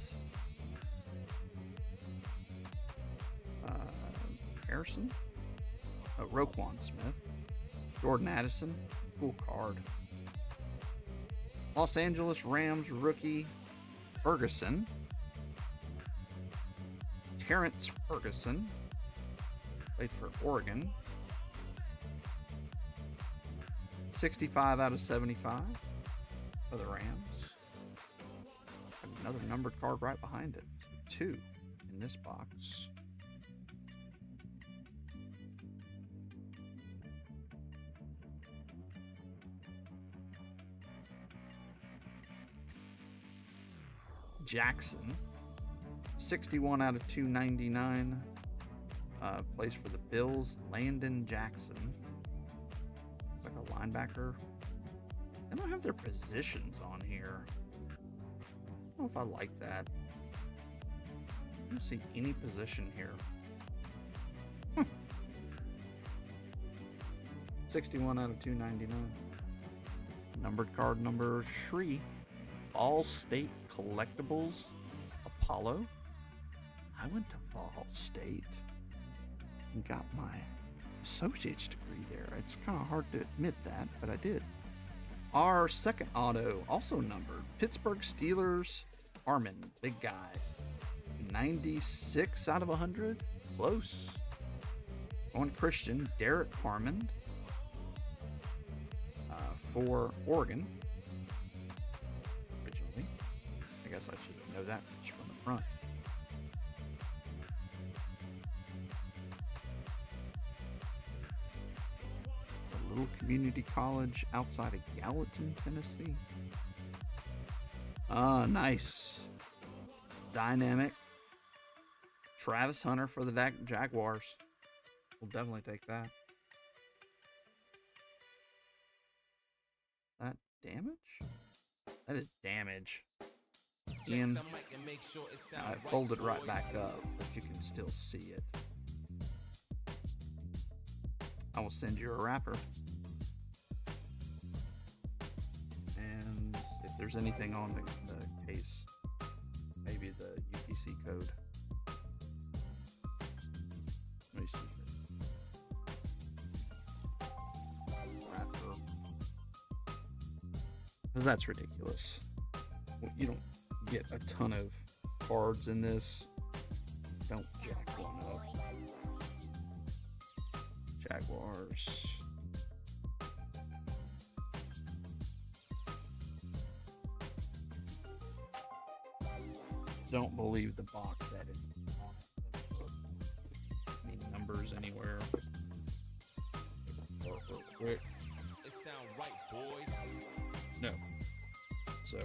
Harrison, Roquan Smith, Jordan Addison, cool card. Los Angeles Rams rookie Ferguson, Terrence Ferguson, played for Oregon. 65 out of 75 for the Rams. Another numbered card right behind it. 2 in this box. Jackson, 61 out of 299. Plays for the Bills. Landon Jackson. It's like a linebacker. They don't have their positions on here. I don't know if I like that. I don't see any position here. 61 out of 299. Numbered card number 3. All State Collectibles, Apollo. I went to Fall State and got my associate's degree there. It's kind of hard to admit that, but I did. Our second auto, also numbered, Pittsburgh Steelers, Harmon, big guy. 96 out of 100, close. Going Christian, Derek Harmon for Oregon. I guess I should know that much from the front. A little community college outside of Gallatin, Tennessee. Nice. Dynamic. Travis Hunter for the Jaguars. We'll definitely take that. That damage? That is damage. And it folded right back up, but you can still see it. I will send you a wrapper. And if there's anything on the case, maybe the UPC code. Let me see. Wrapper. Because that's ridiculous. You don't get a ton of cards in this. Don't jack one up. Jaguars. Don't believe the box that it any numbers anywhere. Real quick. It sound right, boys. No. So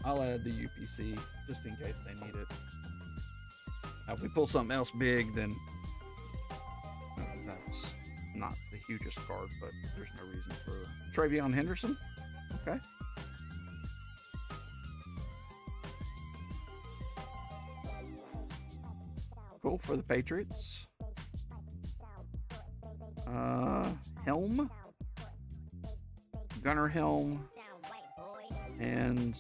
I'll add the UPC just in case they need it. Now, if we pull something else big, then that's not the hugest card, but there's no reason for Travion Henderson. Okay. Cool for the Patriots. Helm. Gunnar Helm. And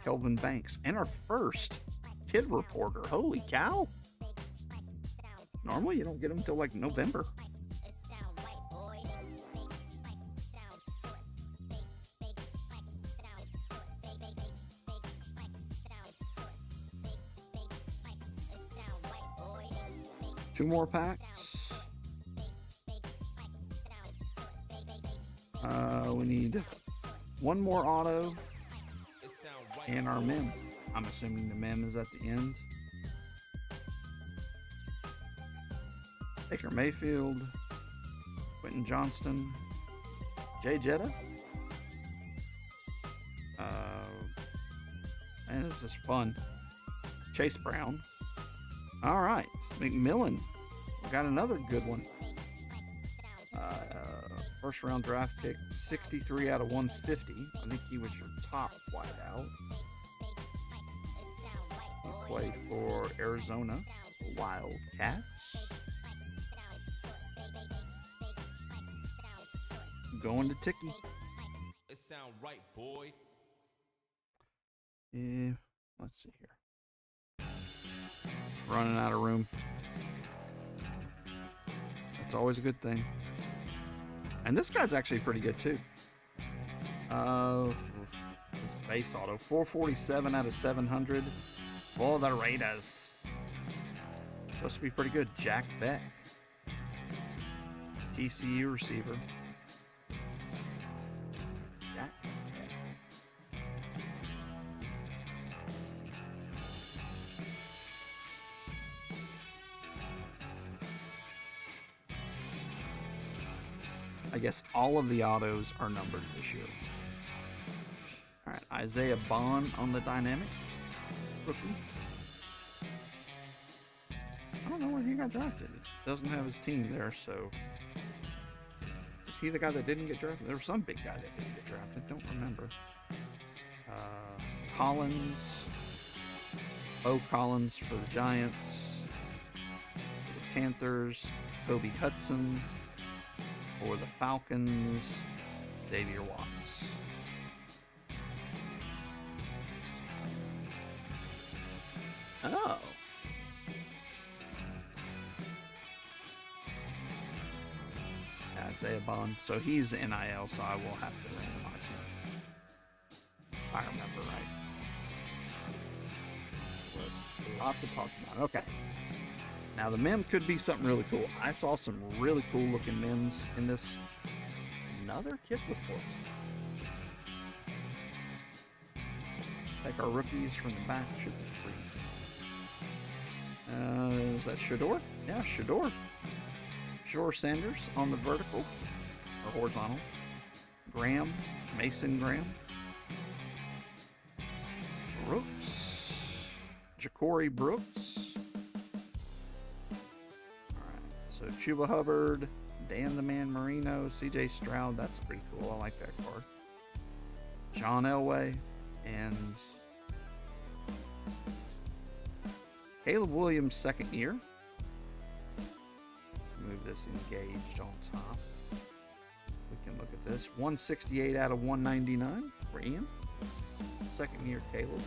Kelvin Banks. And our first kid reporter. Holy cow. Normally you don't get them until like November. Two more packs. We need one more auto and our mem. I'm assuming the mem is at the end. Baker Mayfield, Quentin Johnston, Jay Jetta. Man, this is fun. Chase Brown. All right, McMillan. We got another good one. First round draft pick, 63 out of 150. I think he was your top wideout. He played for Arizona Wildcats. Going to Ticky. It sound right, boy. Yeah, let's see here. Running out of room. That's always a good thing. And this guy's actually pretty good too. Base auto, 447 out of 700. For the Raiders. Supposed to be pretty good. Jack Beck. TCU receiver. Jack Beck. I guess all of the autos are numbered this year. All right, Isaiah Bond on the dynamic rookie. I don't know where he got drafted. It doesn't have his team there, so is he the guy that didn't get drafted? There was some big guy that didn't get drafted. Don't remember. Collins, Bo Collins for the Giants, for the Panthers, Kobe Hudson. For the Falcons, Xavier Watts. Oh. Isaiah Bond. So he's NIL, so I will have to randomize him. If I remember right. Was a lot to talk about. Okay. Now the mem could be something really cool. I saw some really cool looking mems in this. Another kit report. Take our rookies from the back. Should be free. Is that Shador? Yeah, Shador. Shore Sanders on the vertical or horizontal. Graham, Mason Graham. Brooks. Ja'Cory Brooks. So Chuba Hubbard, Dan the Man Marino, CJ Stroud, that's pretty cool. I like that card. John Elway, and Caleb Williams, second year. Move this engaged on top. We can look at this. 168 out of 199 for Ian. Second year Caleb.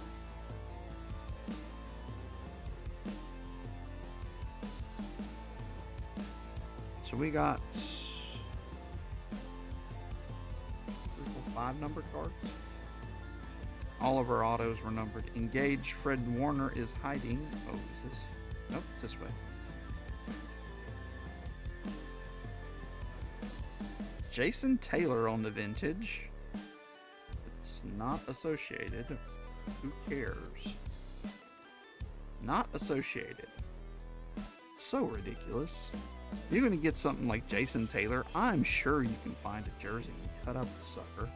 So we got 5 numbered cards. All of our autos were numbered. Engage. Fred Warner is hiding. Oh, is this? Nope, it's this way. Jason Taylor on the vintage. It's not associated. Who cares? Not associated. So ridiculous. You're going to get something like Jason Taylor. I'm sure you can find a jersey and cut up the sucker.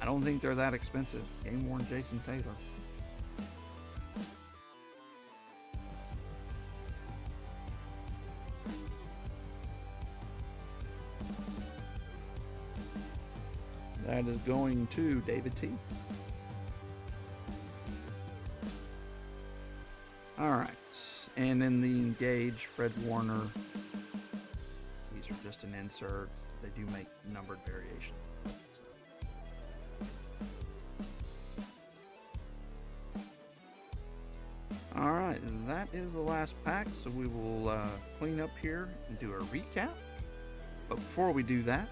I don't think they're that expensive. Game worn Jason Taylor. That is going to David T. All right. And in the engage, Fred Warner, these are just an insert. They do make numbered variations. All right, and that is the last pack. So we will clean up here and do a recap. But before we do that,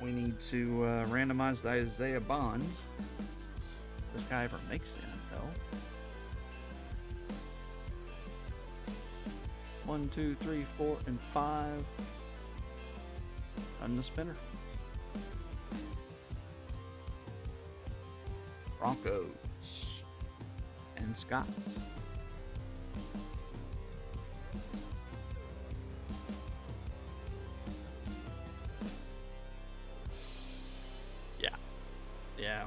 we need to randomize the Isaiah Bond. This guy ever makes the NFL. 1, 2, 3, 4, and 5 on the spinner. Broncos and Scott. Yeah.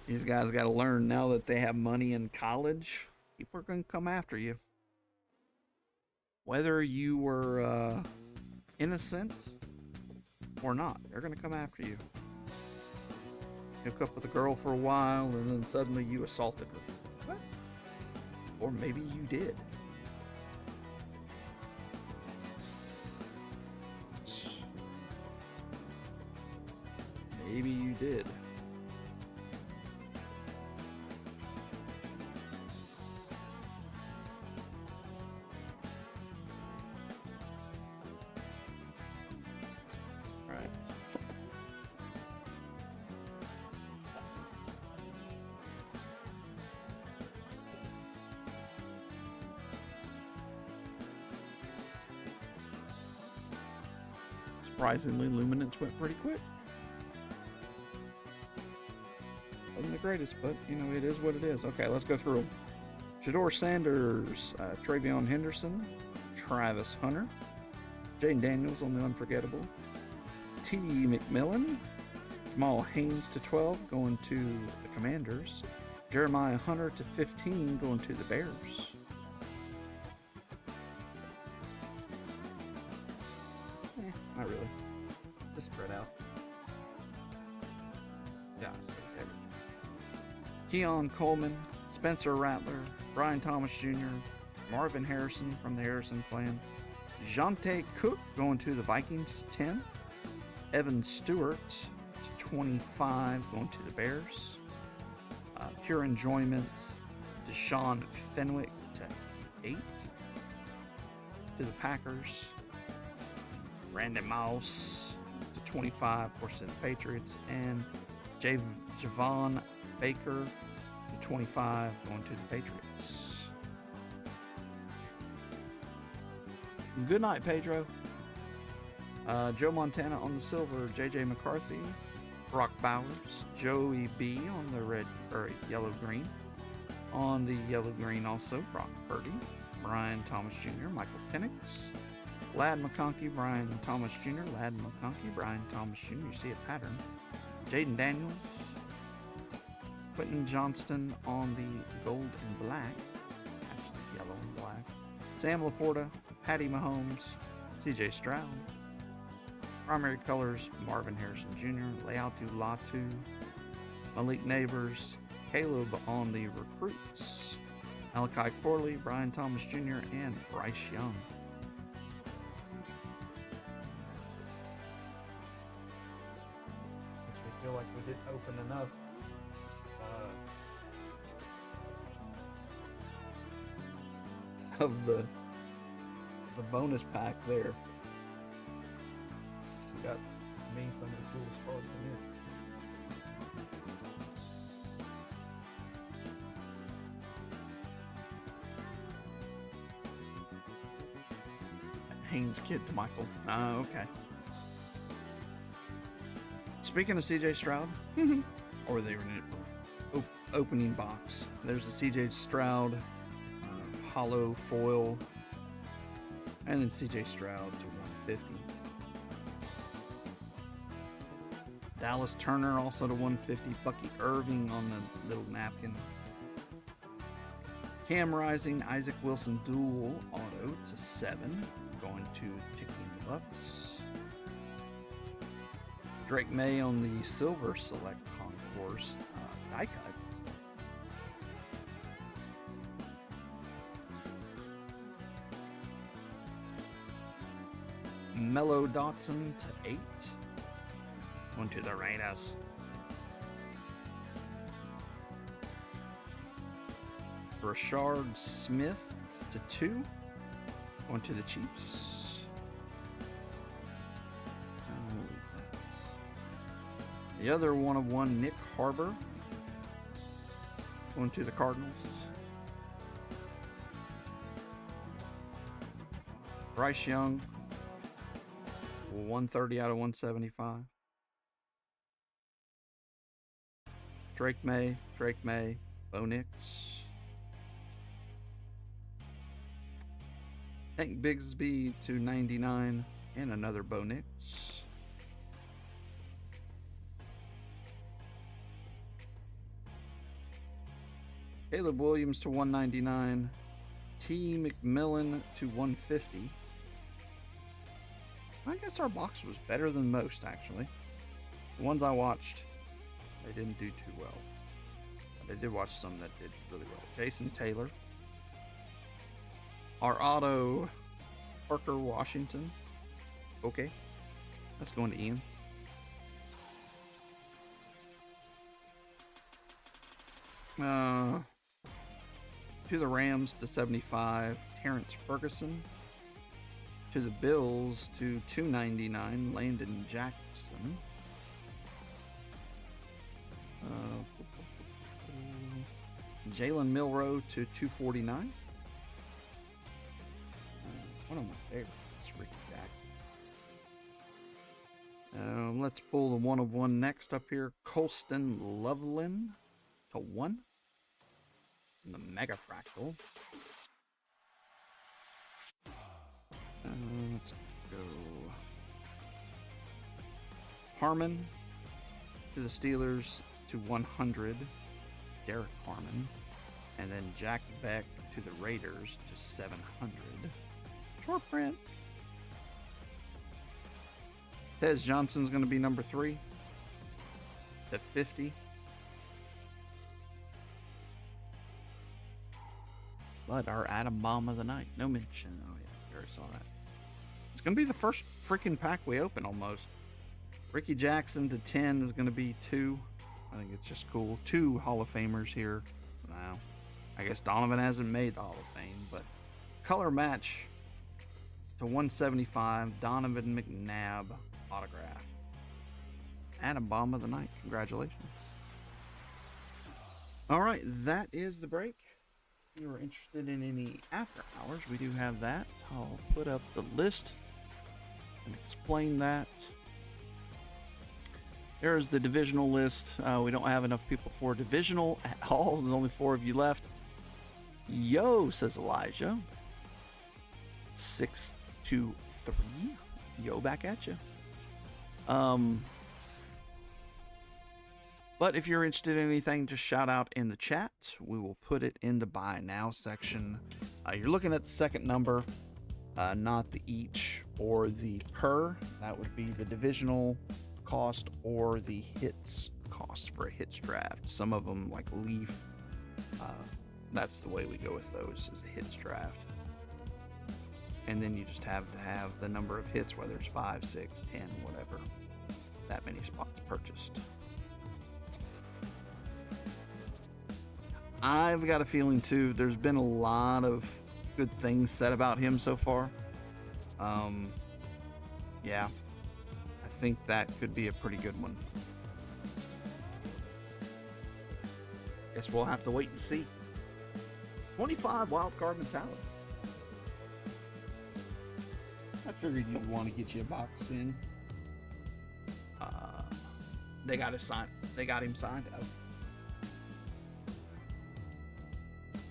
These guys got to learn now that they have money in college. People are going to come after you. Whether you were innocent or not, they're going to come after you. Hook up with a girl for a while and then suddenly you assaulted her. What? Or maybe you did. Maybe you did. Right. Surprisingly, Luminance went pretty quick. Wasn't the greatest, but you know, it is what it is. Okay, let's go through them. Shador Sanders, Travion Henderson, Travis Hunter, Jaden Daniels on the Unforgettable, T. McMillan, Jamal Haynes to 12 going to the Commanders, Jeremiah Hunter to 15 going to the Bears. Not really. Just spread out. Yeah, everything. Keon Coleman, Spencer Rattler, Brian Thomas Jr., Marvin Harrison from the Harrison clan, Jonte Cook going to the Vikings to 10, Evan Stewart to 25 going to the Bears, Pure Enjoyment, Deshaun Fenwick to 8 to the Packers, Randy Mouse to 25, of course, to the Patriots, and Javon Baker to 25 going to the Patriots. Good night, Pedro. Joe Montana on the silver, JJ McCarthy, Brock Bowers, Joey B on the red or yellow green. On the yellow green also, Brock Purdy, Brian Thomas Jr., Michael Penix, Lad McConkey, Brian Thomas Jr., Lad McConkey, Brian Thomas Jr. You see a pattern. Jaden Daniels, Quentin Johnston on the gold and black, actually yellow and black. Sam Laporta, Patty Mahomes, CJ Stroud. Primary colors, Marvin Harrison Jr., Leatu Latu, Malik Neighbors, Caleb on the recruits, Malachi Corley, Brian Thomas Jr., and Bryce Young. I feel like we didn't open enough. Of the bonus pack there. We got me some of the coolest cards in here. Haynes kid to Michael. Okay. Speaking of CJ Stroud, or the opening box, there's a CJ Stroud hollow foil, and then CJ Stroud to 150. Dallas Turner also to 150. Bucky Irving on the little napkin. Cam Rising, Isaac Wilson dual auto to 7, going to Ticking Bucks. Drake May on the silver select concourse die cut. Mello Dotson to 8. Going to the Raiders. Rashard Smith to 2. Going to the Chiefs. The other 1/1, Nick Harbor. Going to the Cardinals. Bryce Young. 130 out of 175. Drake May, Bo Nix. Hank Bigsby to 99, and another Bo Nix. Caleb Williams to 199. T. McMillan to 150. I guess our box was better than most, actually. The ones I watched, they didn't do too well. But I did watch some that did really well. Jason Taylor. Our auto, Parker Washington. Okay. That's going to Ian. To the Rams to 75, Terrence Ferguson. To the Bills to 299, Landon Jackson. Jalen Milroe to 249. One of my favorites, Ricky Jackson. Let's pull the one of one next up here. Colston Loveland to 1. And the Mega Fractal. Let's go. Harmon to the Steelers to 100. Derek Harmon. And then Jack Beck to the Raiders to 700. Short print. Tez Johnson's going to be number 3 to 50. But our Atom Bomb of the night. No mention. Oh, yeah. We already saw that. It's going to be the first freaking pack we open almost. Ricky Jackson to 10 is going to be 2. I think it's just cool. 2 Hall of Famers here. Now, I guess Donovan hasn't made the Hall of Fame, but color match to 175. Donovan McNabb autograph. Atom Bomb of the night. Congratulations. All right, that is the break. If you are interested in any after hours, we do have that. I'll put up the list and explain that. There's the divisional list. We don't have enough people for divisional at all. There's only 4 of you left. Yo, says Elijah. 623. Yo, back at you. But if you're interested in anything, just shout out in the chat. We will put it in the buy now section. You're looking at the second number, not the each or the per. That would be the divisional cost or the hits cost for a hits draft. Some of them, like Leaf, that's the way we go with those, is a hits draft. And then you just have to have the number of hits, whether it's 5, 6, 10, whatever. That many spots purchased. I've got a feeling too, there's been a lot of good things said about him so far. Yeah, I think that could be a pretty good one. Guess we'll have to wait and see. 25 wild card mentality. I figured you'd want to get you a box in. They got him signed up.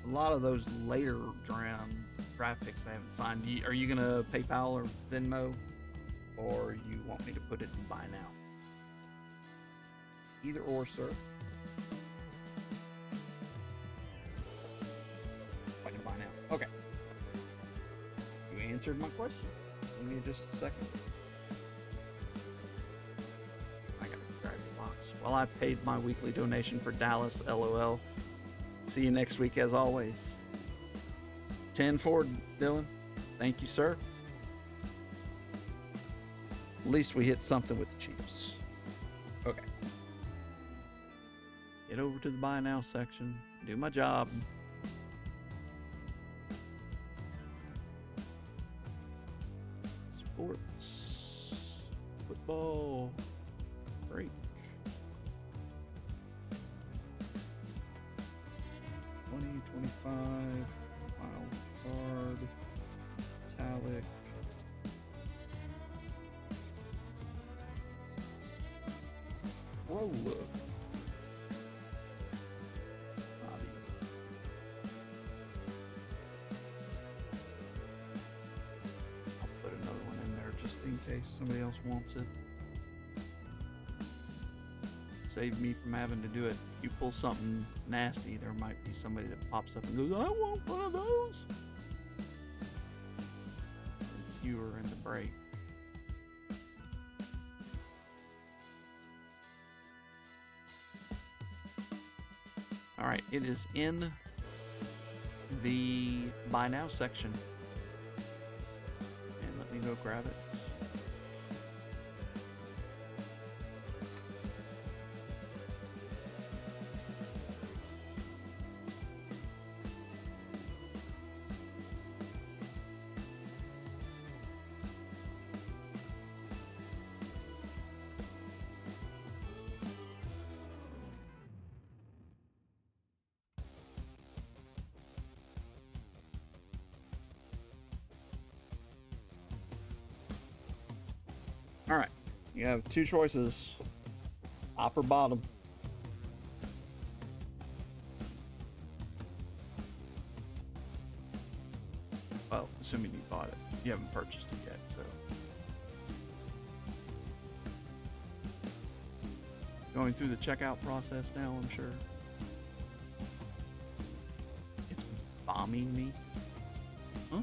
A lot of those later draft picks I haven't signed. Are you gonna PayPal or Venmo, or you want me to put it in buy now? Either or, sir. I can buy now. Okay. You answered my question. Give me just a second. I gotta grab the box. Well, I paid my weekly donation for Dallas. LOL. See you next week as always. 10-4, Dylan. Thank you, sir. At least we hit something with the Chiefs. Okay. Get over to the buy now section. Do my job. Sports. Football. Break. 2025 wild card metallic roller. else wants it. Save me from having to do it. If you pull something nasty, there might be somebody that pops up and goes, I want one of those. You are in the break. All right, it is in the buy now section. And let me go grab it. All right, you have two choices, top or bottom. Well, assuming you bought it. You haven't purchased it yet, so. Going through the checkout process now, I'm sure. It's bombing me. Huh?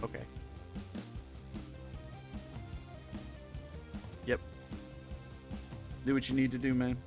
Okay. Yep. Do what you need to do, man.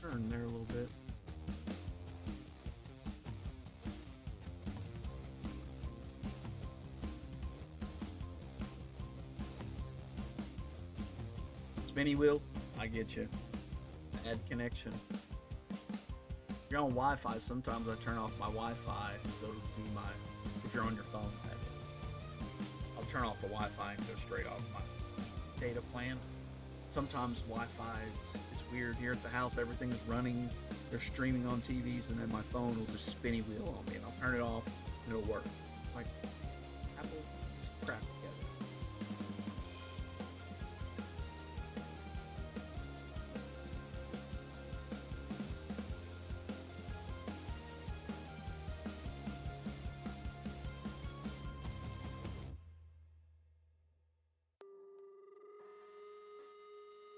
Turn there a little bit. Spinny wheel, I get you. Add connection. If you're on Wi-Fi, sometimes I turn off my Wi-Fi and go to my, if you're on your phone, that is. I'll turn off the Wi-Fi and go straight off my data plan. Sometimes Wi-Fi is weird here at the house. Everything is running. They're streaming on TVs, and then my phone will just spinny wheel on me, and I'll turn it off, and it'll work. Like Apple crap together.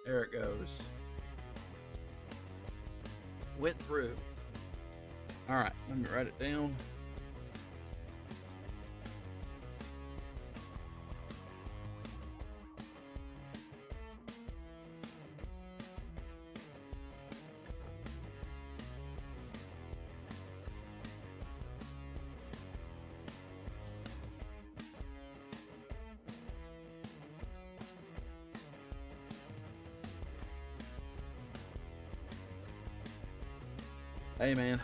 There it goes. Went through. All right, let me write it down. Hey man,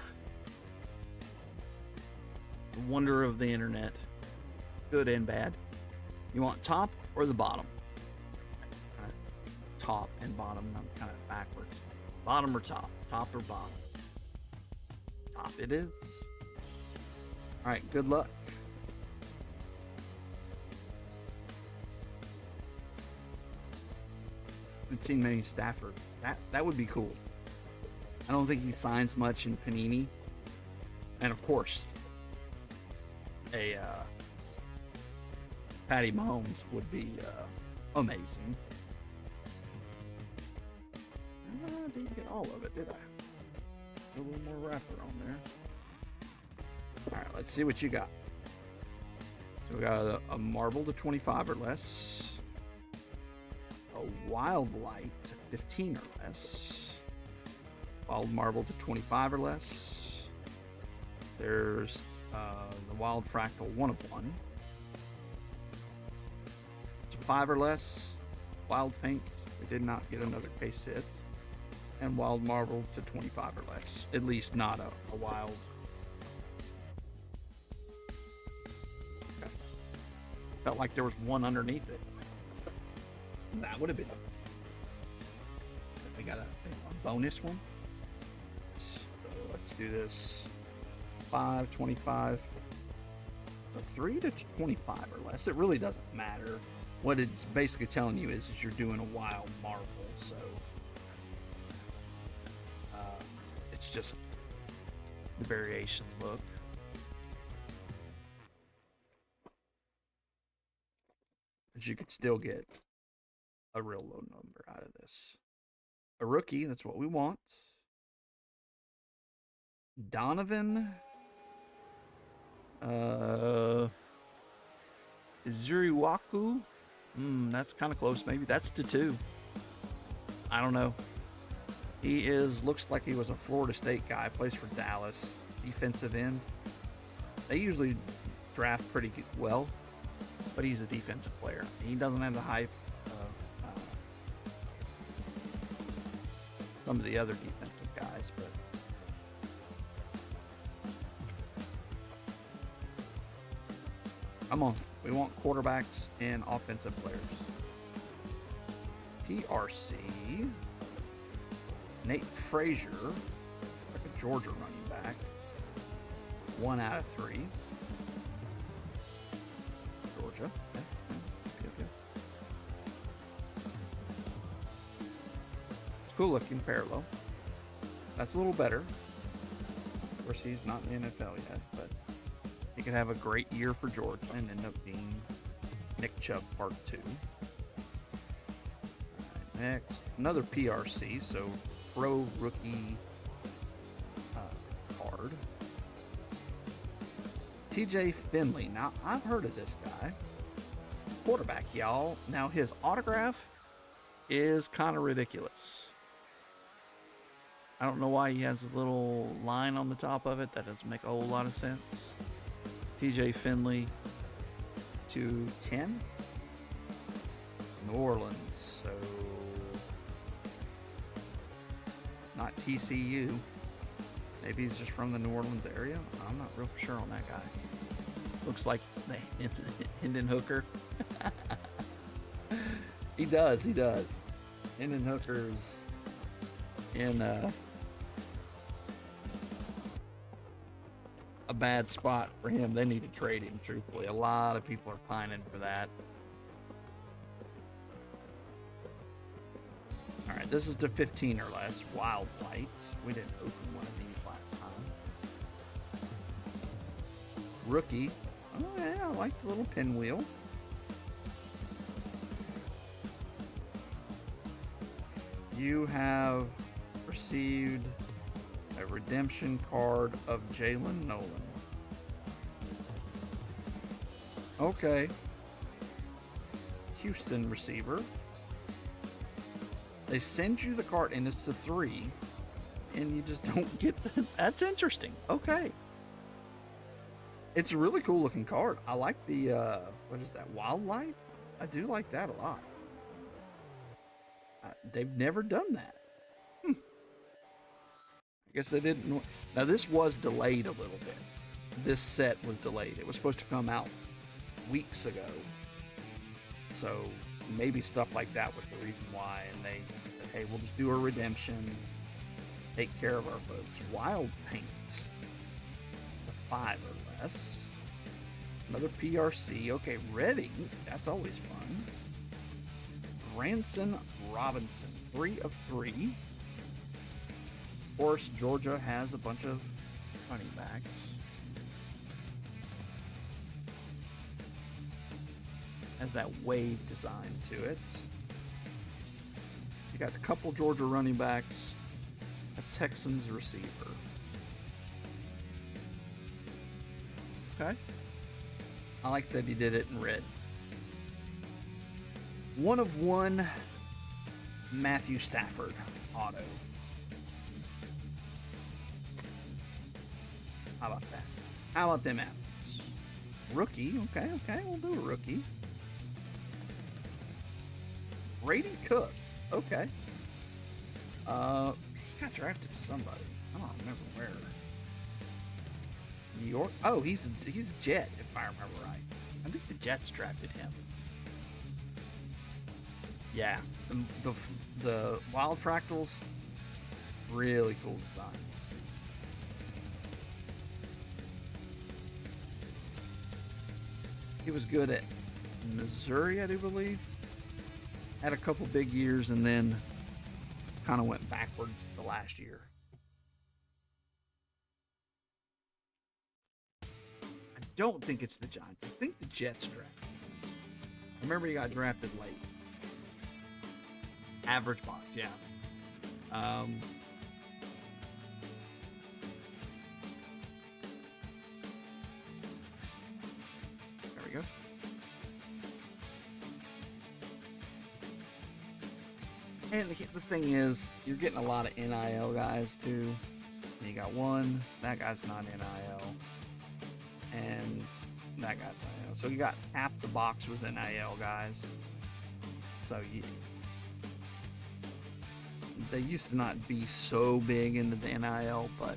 the wonder of the internet, good and bad. You want top or the bottom? Kind of top and bottom. I'm kind of backwards. Bottom or top? Top or bottom? Top it is. All right, good luck. Haven't seen many Stafford. That would be cool. I don't think he signs much in Panini. And of course, a Patty Mahomes would be amazing. I didn't get all of it, did I? A little more wrapper on there. All right, let's see what you got. So we got a marble to 25 or less. A wild light to 15 or less. Wild marble to 25 or less. There's the wild fractal 1 of 1. To 5 or less. Wild Pink, we did not get another case hit. And Wild Marble to 25 or less. At least not a wild. Okay. Felt like there was one underneath it. That would have been. We got a bonus one. So let's do this. 5, 25. 3 to 25 or less. It really doesn't matter. What it's basically telling you is you're doing a wild marble, so it's just the variations look. But you could still get a real low number out of this. A rookie, that's what we want. Donovan. Zuriwaku. That's kind of close, maybe. That's to 2. I don't know. He looks like he was a Florida State guy. Plays for Dallas. Defensive end. They usually draft pretty well, but he's a defensive player. He doesn't have the hype of some of the other defensive guys, but come on. We want quarterbacks and offensive players. PRC. Nate Frazier. Like a Georgia running back. 1 out of 3. Georgia. Okay. Cool looking parallel. That's a little better. Of course, he's not in the NFL yet, but he could have a great year for Georgia and end up being Nick Chubb Part 2. Right, next, another PRC, so pro rookie card. TJ Finley. Now, I've heard of this guy. Quarterback, y'all. Now, his autograph is kind of ridiculous. I don't know why he has a little line on the top of it. That doesn't make a whole lot of sense. TJ Finley to 10. New Orleans, so not TCU. Maybe he's just from the New Orleans area. I'm not real sure on that guy. Looks like the Hendon Hooker. He does. Hendon Hooker's in a bad spot for him. They need to trade him, truthfully. A lot of people are pining for that. All right, this is to 15 or less. Wild Light. We didn't open one of these last time. Rookie. Oh, yeah, I like the little pinwheel. You have received a redemption card of Jalen Nolan. Okay. Houston receiver. They send you the card and it's the 3, and you just don't get that. That's interesting. Okay. It's a really cool looking card. I like the, what is that, Wild Light? I do like that a lot. They've never done that. I guess they didn't. Now, this was delayed a little bit. This set was delayed. It was supposed to come out weeks ago. So maybe stuff like that was the reason why. And they said, hey, we'll just do a redemption. Take care of our folks. Wild Paint. The 5 or less. Another PRC. Okay, Reading. That's always fun. Branson Robinson. 3 of 3. Of course, Georgia has a bunch of running backs. Has that wave design to it. You got a couple Georgia running backs, a Texans receiver. Okay. I like that he did it in red. 1 of 1 Matthew Stafford auto. How about that? How about them apples? Rookie. Okay, we'll do a rookie. Brady Cook. Okay. He got drafted to somebody. I don't remember where. New York? Oh, he's a Jet, if I remember right. I think the Jets drafted him. Yeah, the Wild Fractals, really cool design. He was good at Missouri, I do believe. Had a couple big years and then kind of went backwards the last year. I don't think it's the Giants. I think the Jets drafted. Remember, he got drafted late. Average box, yeah. There we go. And the thing is, you're getting a lot of NIL guys too. You got one, that guy's not NIL, and that guy's NIL. So you got half the box was NIL guys. So they used to not be so big into the NIL, but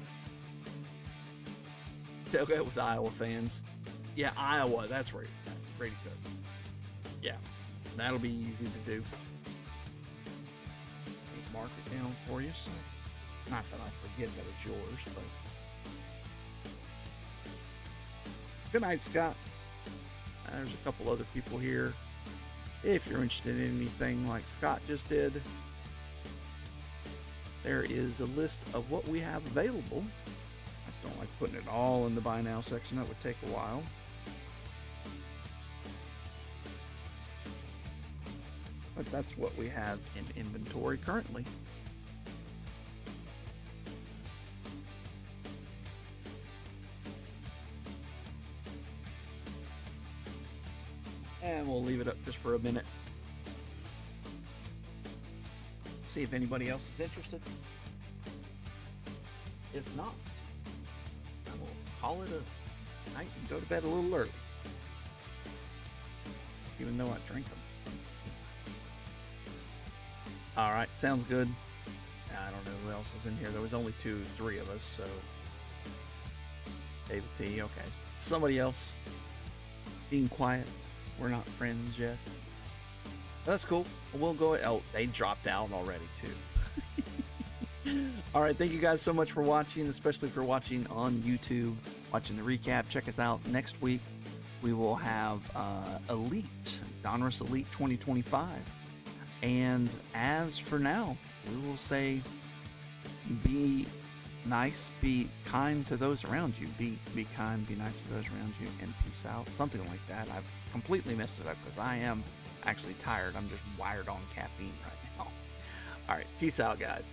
tailgate with Iowa fans. Yeah, Iowa, that's where you're at. Brady Cook. Yeah, that'll be easy to do. Mark it down for you, so not that I'll forget that it's yours, but good night, Scott. There's a couple other people here. If you're interested in anything like Scott just did, there is a list of what we have available. I just don't like putting it all in the buy now section. That would take a while. But that's what we have in inventory currently. And we'll leave it up just for a minute. See if anybody else is interested. If not, I will call it a night and go to bed a little early. Even though I drink them. Alright, sounds good. I don't know who else is in here. There was only 3 of us, so David T, okay. Somebody else being quiet. We're not friends yet. That's cool. We'll go. Oh, they dropped out already too. Alright, thank you guys so much for watching, especially for watching on YouTube, watching the recap. Check us out next week. We will have Elite, Donruss Elite 2025. And as for now, we will say be nice, be kind to those around you. Be kind, be nice to those around you, and peace out. Something like that. I've completely messed it up because I am actually tired. I'm just wired on caffeine right now. All right, peace out, guys.